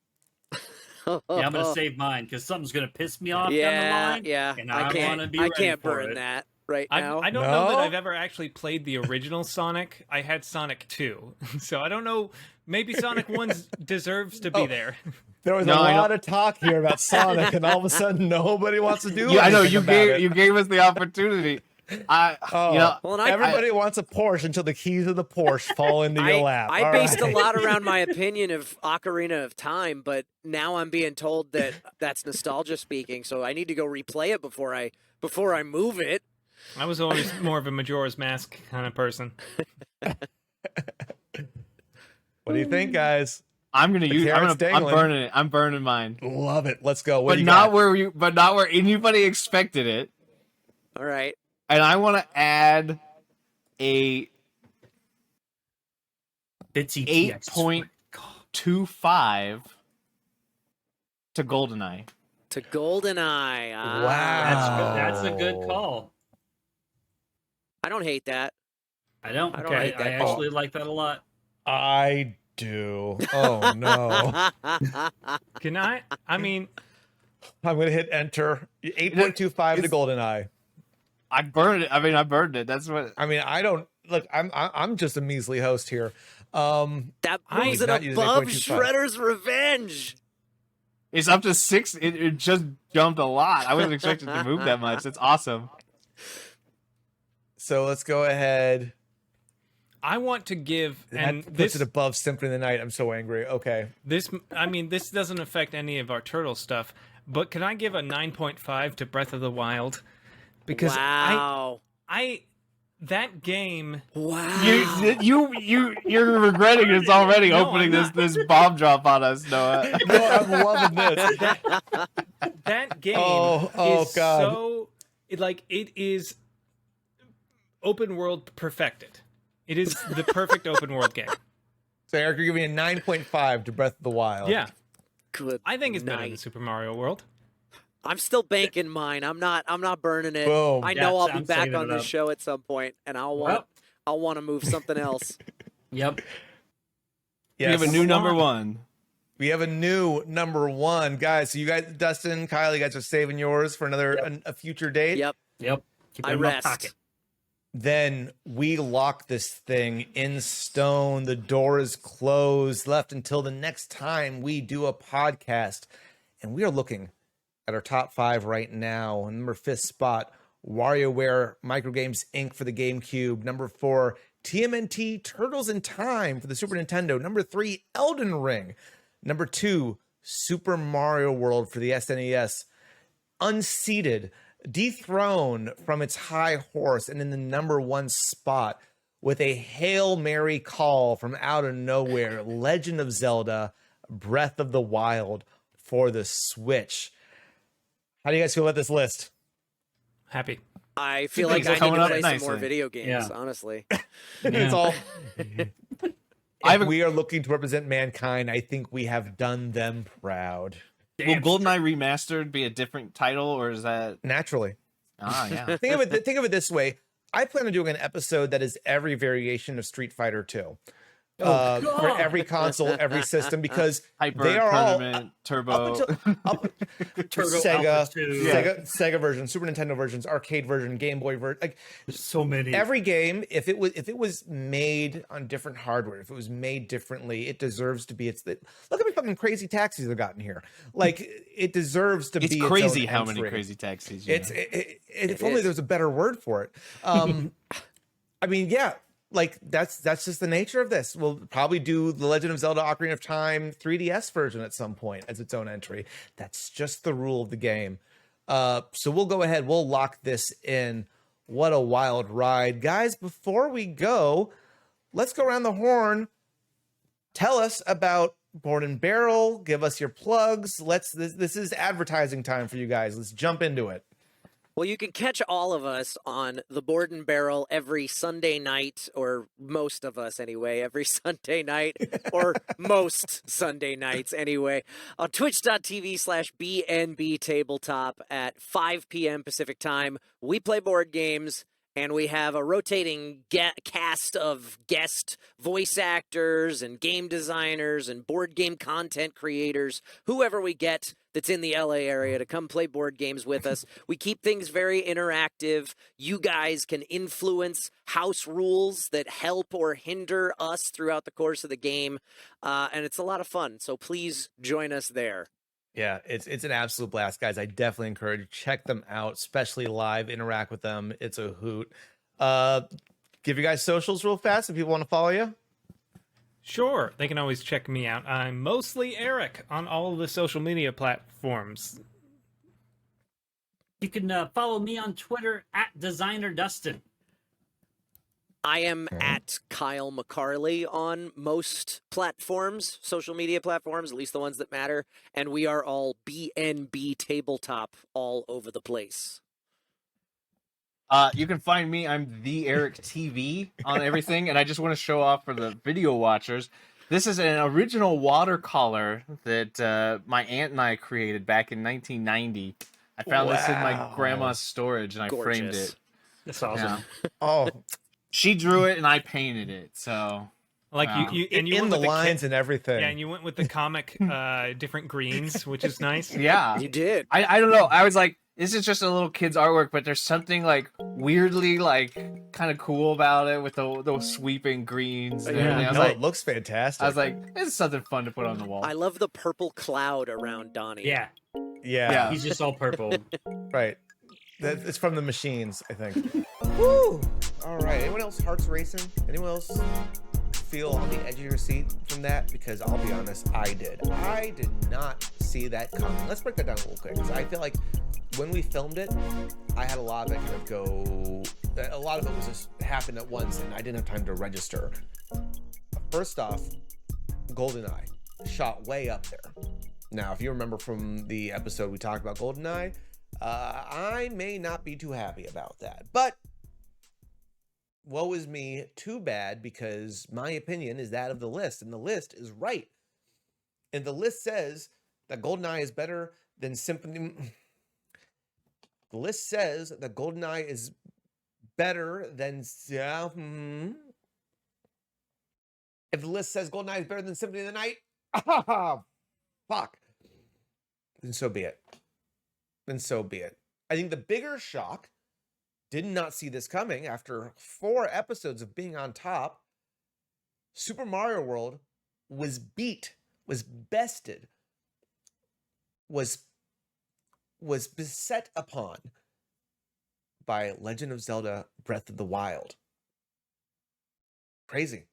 Yeah, I'm gonna save mine because something's gonna piss me off down the line. Yeah, and I can't burn that right now. I don't know that I've ever actually played the original Sonic. I had Sonic 2, so I don't know. Maybe Sonic 1 deserves to be there. There was a lot of talk here about Sonic, and all of a sudden nobody wants to do it. Yeah, I know you gave us the opportunity. Everybody wants a Porsche until the keys of the Porsche fall into your lap. I based a lot around my opinion of Ocarina of Time, but now I'm being told that that's nostalgia speaking, so I need to go replay it before I move it. I was always more of a Majora's Mask kind of person. What do you think, guys? I'm burning it. I'm burning mine. Love it. Let's go. But not where anybody expected it. All right. And I want to add a 8.25 to GoldenEye. To GoldenEye. Wow. That's a good call. I don't hate that. I don't. I hate that I actually like that a lot. I do? Oh no. Can I? I mean, I'm gonna hit enter. 8.25 to GoldenEye. I burned it. I burned it. That's what. I mean, I don't look. I'm just a measly host here. That moves it not using above 8.25. Shredder's Revenge. It's up to 6. It just jumped a lot. I wasn't expecting to move that much. That's awesome. So let's go ahead. I want to give, and That puts this it above Symphony of the Night. I'm so angry. Okay. this doesn't affect any of our turtle stuff, but can I give a 9.5 to Breath of the Wild? Because Wow. I that game. Wow. You're regretting this already. No, opening I'm this bomb drop on us, Noah. No, I'm loving this. That game Oh, is God. so it is open world perfected. It is the perfect open world game. So Eric, you're giving a 9.5 to Breath of the Wild. Yeah, Good. I think it's better night. than Super Mario World. I'm still banking mine. I'm not burning it. Boom. I know I'll be I'm back saving on it this up. show at some point, and I'll want to move something else. Yep. We have a new number one. We have a new number one, guys. So you guys, Dustin, Kyle, you guys are saving yours for another a future date. Yep. Yep. Keep it I in my rest. pocket. Then we lock this thing in stone. The door is closed, left until the next time we do a podcast. And we are looking at our top 5 right now. Number 5th spot, WarioWare Microgames Inc. for the GameCube. Number 4, TMNT Turtles in Time for the Super Nintendo. Number 3, Elden Ring. Number 2, Super Mario World for the SNES. Unseated, dethroned from its high horse, and in the number 1 spot with a Hail Mary call from out of nowhere, Legend of Zelda, Breath of the Wild for the Switch. How do you guys feel about this list? Happy. I feel Things like I are need coming to up play some more nicely. video games, Yeah. honestly. It's all. I have If a- we are looking to represent mankind, I think we have done them proud. Will GoldenEye Remastered be a different title, or is that? Naturally. Yeah. Think of it this way. I plan on doing an episode that is every variation of Street Fighter 2. For God. every console, every system, because Hyper they are all Tournament Turbo. Turbo Sega, Alpha 2. Sega version, Super Nintendo versions, arcade version, Game Boy version. Like There's so many. every game, if it was made on different hardware, if it was made differently, it deserves to be look how many fucking crazy taxis I've gotten here. Like it deserves to It's be crazy its own how many entry. crazy taxis. If only there was a better word for it. I mean, yeah, like that's just the nature of this. We'll probably do the Legend of Zelda: Ocarina of Time 3DS version at some point as its own entry. That's just the rule of the game. So we'll go ahead. We'll lock this in. What a wild ride, guys! Before we go, let's go around the horn. Tell us about Board and Barrel. Give us your plugs. This is advertising time for you guys. Let's jump into it. Well, you can catch all of us on the Board and Barrel every Sunday night, or most of us anyway, every Sunday night, or most Sunday nights anyway, on twitch.tv/BnB Tabletop at 5 p.m. Pacific time. We play board games, and we have a rotating cast of guest voice actors and game designers and board game content creators, whoever we get that's in the LA area to come play board games with us. We keep things very interactive. You guys can influence house rules that help or hinder us throughout the course of the game, and it's a lot of fun. So please join us there. Yeah, it's an absolute blast, guys. I definitely encourage you check them out, especially live. Interact with them. It's a hoot. Give you guys socials real fast if people want to follow you. Sure, they can always check me out. I'm mostly Eric on all of the social media platforms. You can follow me on Twitter at Designer Dustin. I am at Kyle McCarley on most platforms, social media platforms, at least the ones that matter. And we are all BnB Tabletop all over the place. You can find me. I'm the Eric TV on everything, and I just want to show off for the video watchers. This is an original watercolor that my aunt and I created back in 1990. I found this in my grandma's storage, and I framed Gorgeous. it. That's awesome. Yeah. Oh, She drew it, and I painted it. So Like Wow. you in went the with lines and everything. Yeah, and you went with the comic different greens, which is nice. Yeah. You did. I don't know. I was like, this is just a little kid's artwork, but there's something like weirdly like kind of cool about it with those sweeping greens and everything. I was No, like, it looks fantastic. I was like, this is something fun to put on the wall. I love the purple cloud around Donnie. Yeah, yeah, he's just all purple. right. It's from the machines, I think. Woo! All right. Anyone else hearts racing? Anyone else feel on the edge of your seat from that? Because I'll be honest, I did. I did not see that coming. Let's break that down a little quick, because I feel like when we filmed it, I had a lot of it kind of go. A lot of it was just happened at once, and I didn't have time to register. First off, GoldenEye shot way up there. Now, if you remember from the episode we talked about GoldenEye, I may not be too happy about that, but woe is me, too bad, because my opinion is that of the list, and the list is right. And the list says that GoldenEye is better than Symphony. The list says that GoldenEye is better than. If the list says GoldenEye is better than Symphony of the Night, fuck. Then so be it. Then so be it. I think the bigger shock, did not see this coming after 4 episodes of being on top. Super Mario World was beat, was bested, was beset upon by Legend of Zelda Breath of the Wild. Crazy.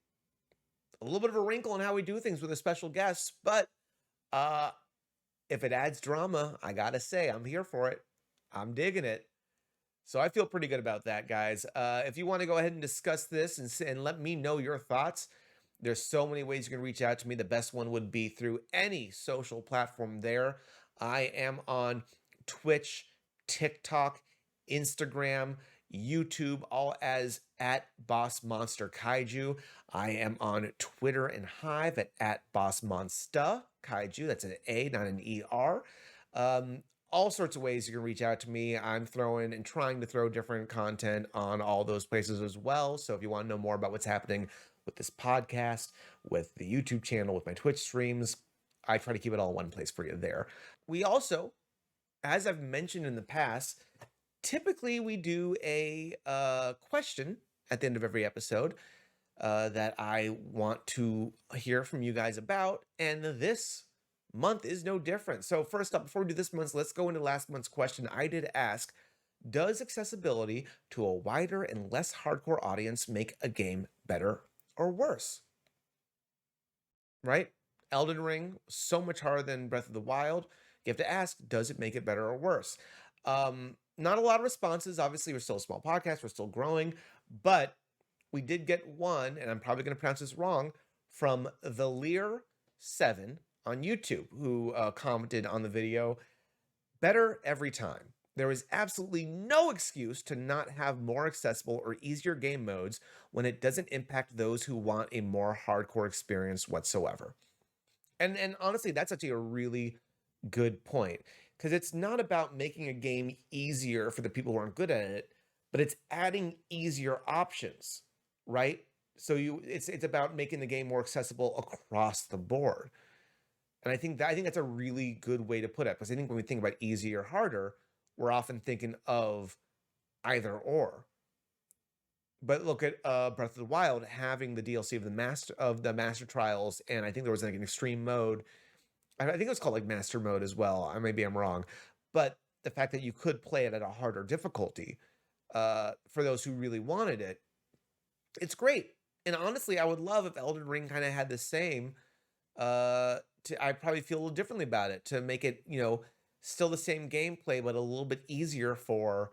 A little bit of a wrinkle in how we do things with a special guest, but if it adds drama, I gotta say, I'm here for it. I'm digging it. So I feel pretty good about that, guys. If you want to go ahead and discuss this and let me know your thoughts, there's so many ways you can reach out to me. The best one would be through any social platform there. I am on Twitch, TikTok, Instagram, YouTube, all as at Boss Monster Kaiju. I am on Twitter and Hive at Boss Monster Kaiju. That's an A, not an ER. All sorts of ways you can reach out to me. I'm throwing and trying to throw different content on all those places as well. So if you want to know more about what's happening with this podcast, with the YouTube channel, with my Twitch streams, I try to keep it all in one place for you there. We also, as I've mentioned in the past, typically we do a question at the end of every episode that I want to hear from you guys about. And this month is no different. So first up, before we do this month's, let's go into last month's question. I did ask, does accessibility to a wider and less hardcore audience make a game better or worse? Right? Elden Ring, so much harder than Breath of the Wild. You have to ask, does it make it better or worse? Not a lot of responses. Obviously, we're still a small podcast. We're still growing. But we did get one, and I'm probably going to pronounce this wrong, from the Lear7 on YouTube, who commented on the video, better every time. There is absolutely no excuse to not have more accessible or easier game modes when it doesn't impact those who want a more hardcore experience whatsoever. And honestly, that's actually a really good point, because it's not about making a game easier for the people who aren't good at it, but it's adding easier options, right? So it's about making the game more accessible across the board. And I think that's a really good way to put it, because I think when we think about easy or harder, we're often thinking of either or. But look at Breath of the Wild having the DLC of the Master Trials, and I think there was like an extreme mode. I think it was called like Master Mode as well. Maybe I'm wrong, but the fact that you could play it at a harder difficulty for those who really wanted it, it's great. And honestly, I would love if Elden Ring kind of had the same. I probably feel a little differently about it, to make it, still the same gameplay, but a little bit easier for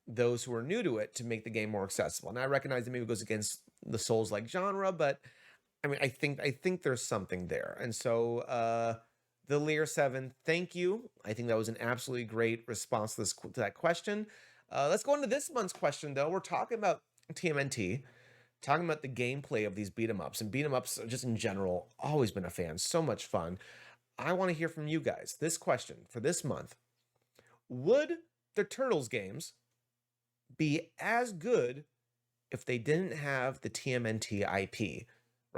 those who are new to it, to make the game more accessible. And I recognize that maybe it goes against the Souls-like genre, but I mean, I think there's something there. And so the Lear7, thank you. I think that was an absolutely great response to that question. Let's go into this month's question, though. We're talking about TMNT, talking about the gameplay of these beat-em-ups. And beat-em-ups, just in general, always been a fan. So much fun. I want to hear from you guys. This question for this month: would the Turtles games be as good if they didn't have the TMNT IP?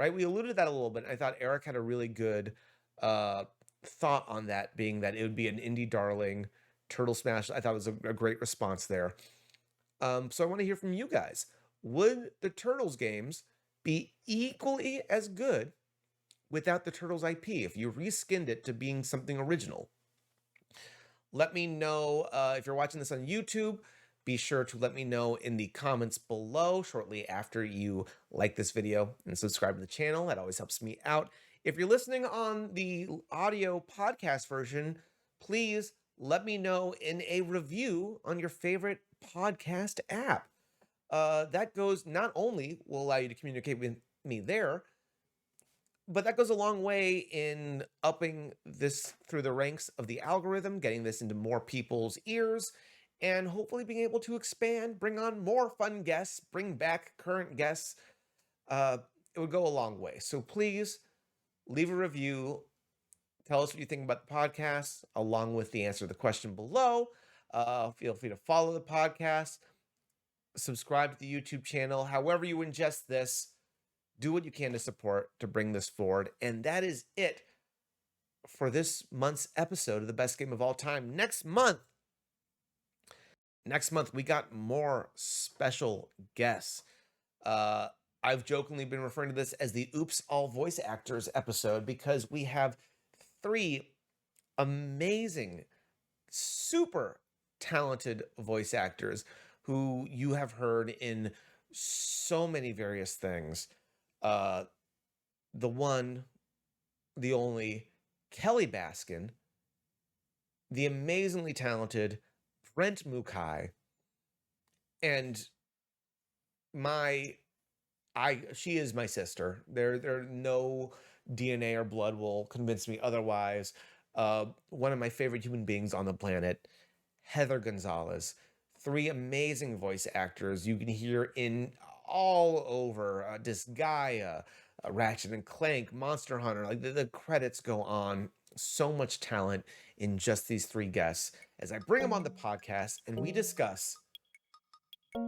right? We alluded to that a little bit. I thought Eric had a really good thought on that, being that it would be an indie darling. Turtle Smash, I thought was a great response there. So I want to hear from you guys. Would the Turtles games be equally as good without the Turtles IP if you reskinned it to being something original? Let me know if you're watching this on YouTube. Be sure to let me know in the comments below shortly after you like this video and subscribe to the channel. That always helps me out. If you're listening on the audio podcast version, please let me know in a review on your favorite podcast app. That goes, not only will allow you to communicate with me there, but that goes a long way in upping this through the ranks of the algorithm, getting this into more people's ears, and hopefully being able to expand, bring on more fun guests, bring back current guests. It would go a long way. So please leave a review. Tell us what you think about the podcast, along with the answer to the question below. Feel free to follow the podcast, subscribe to the YouTube channel. However you ingest this, do what you can to support, to bring this forward. And that is it for this month's episode of the best game of all time. Next month, we got more special guests. I've jokingly been referring to this as the Oops All Voice Actors episode, because we have 3 amazing, super talented voice actors who you have heard in so many various things. The one, the only, Kelly Baskin, the amazingly talented Brent Mukai, and she is my sister. There no DNA or blood will convince me otherwise. One of my favorite human beings on the planet, Heather Gonzalez. 3 amazing voice actors you can hear in all over Disgaea, Ratchet and Clank, Monster Hunter. Like the credits go on. So much talent in just these 3 guests as I bring them on the podcast and we discuss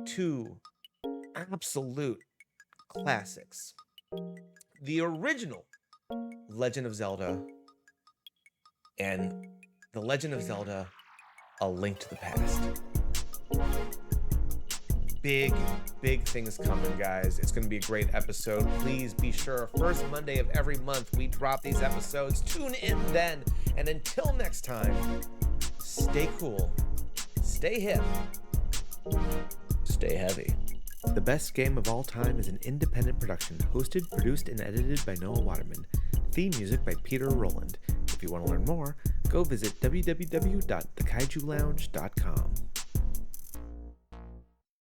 2 absolute classics. The original Legend of Zelda and The Legend of Zelda: A Link to the Past. Big things coming, guys. It's going to be a great episode. Please be sure, first Monday of every month, we drop these episodes. Tune in then. And until next time, stay cool, stay hip, stay heavy. The Best Game of All Time is an independent production, hosted, produced, and edited by Noah Waterman. Theme music by Peter Rowland. If you want to learn more, go visit www.thekaijulounge.com.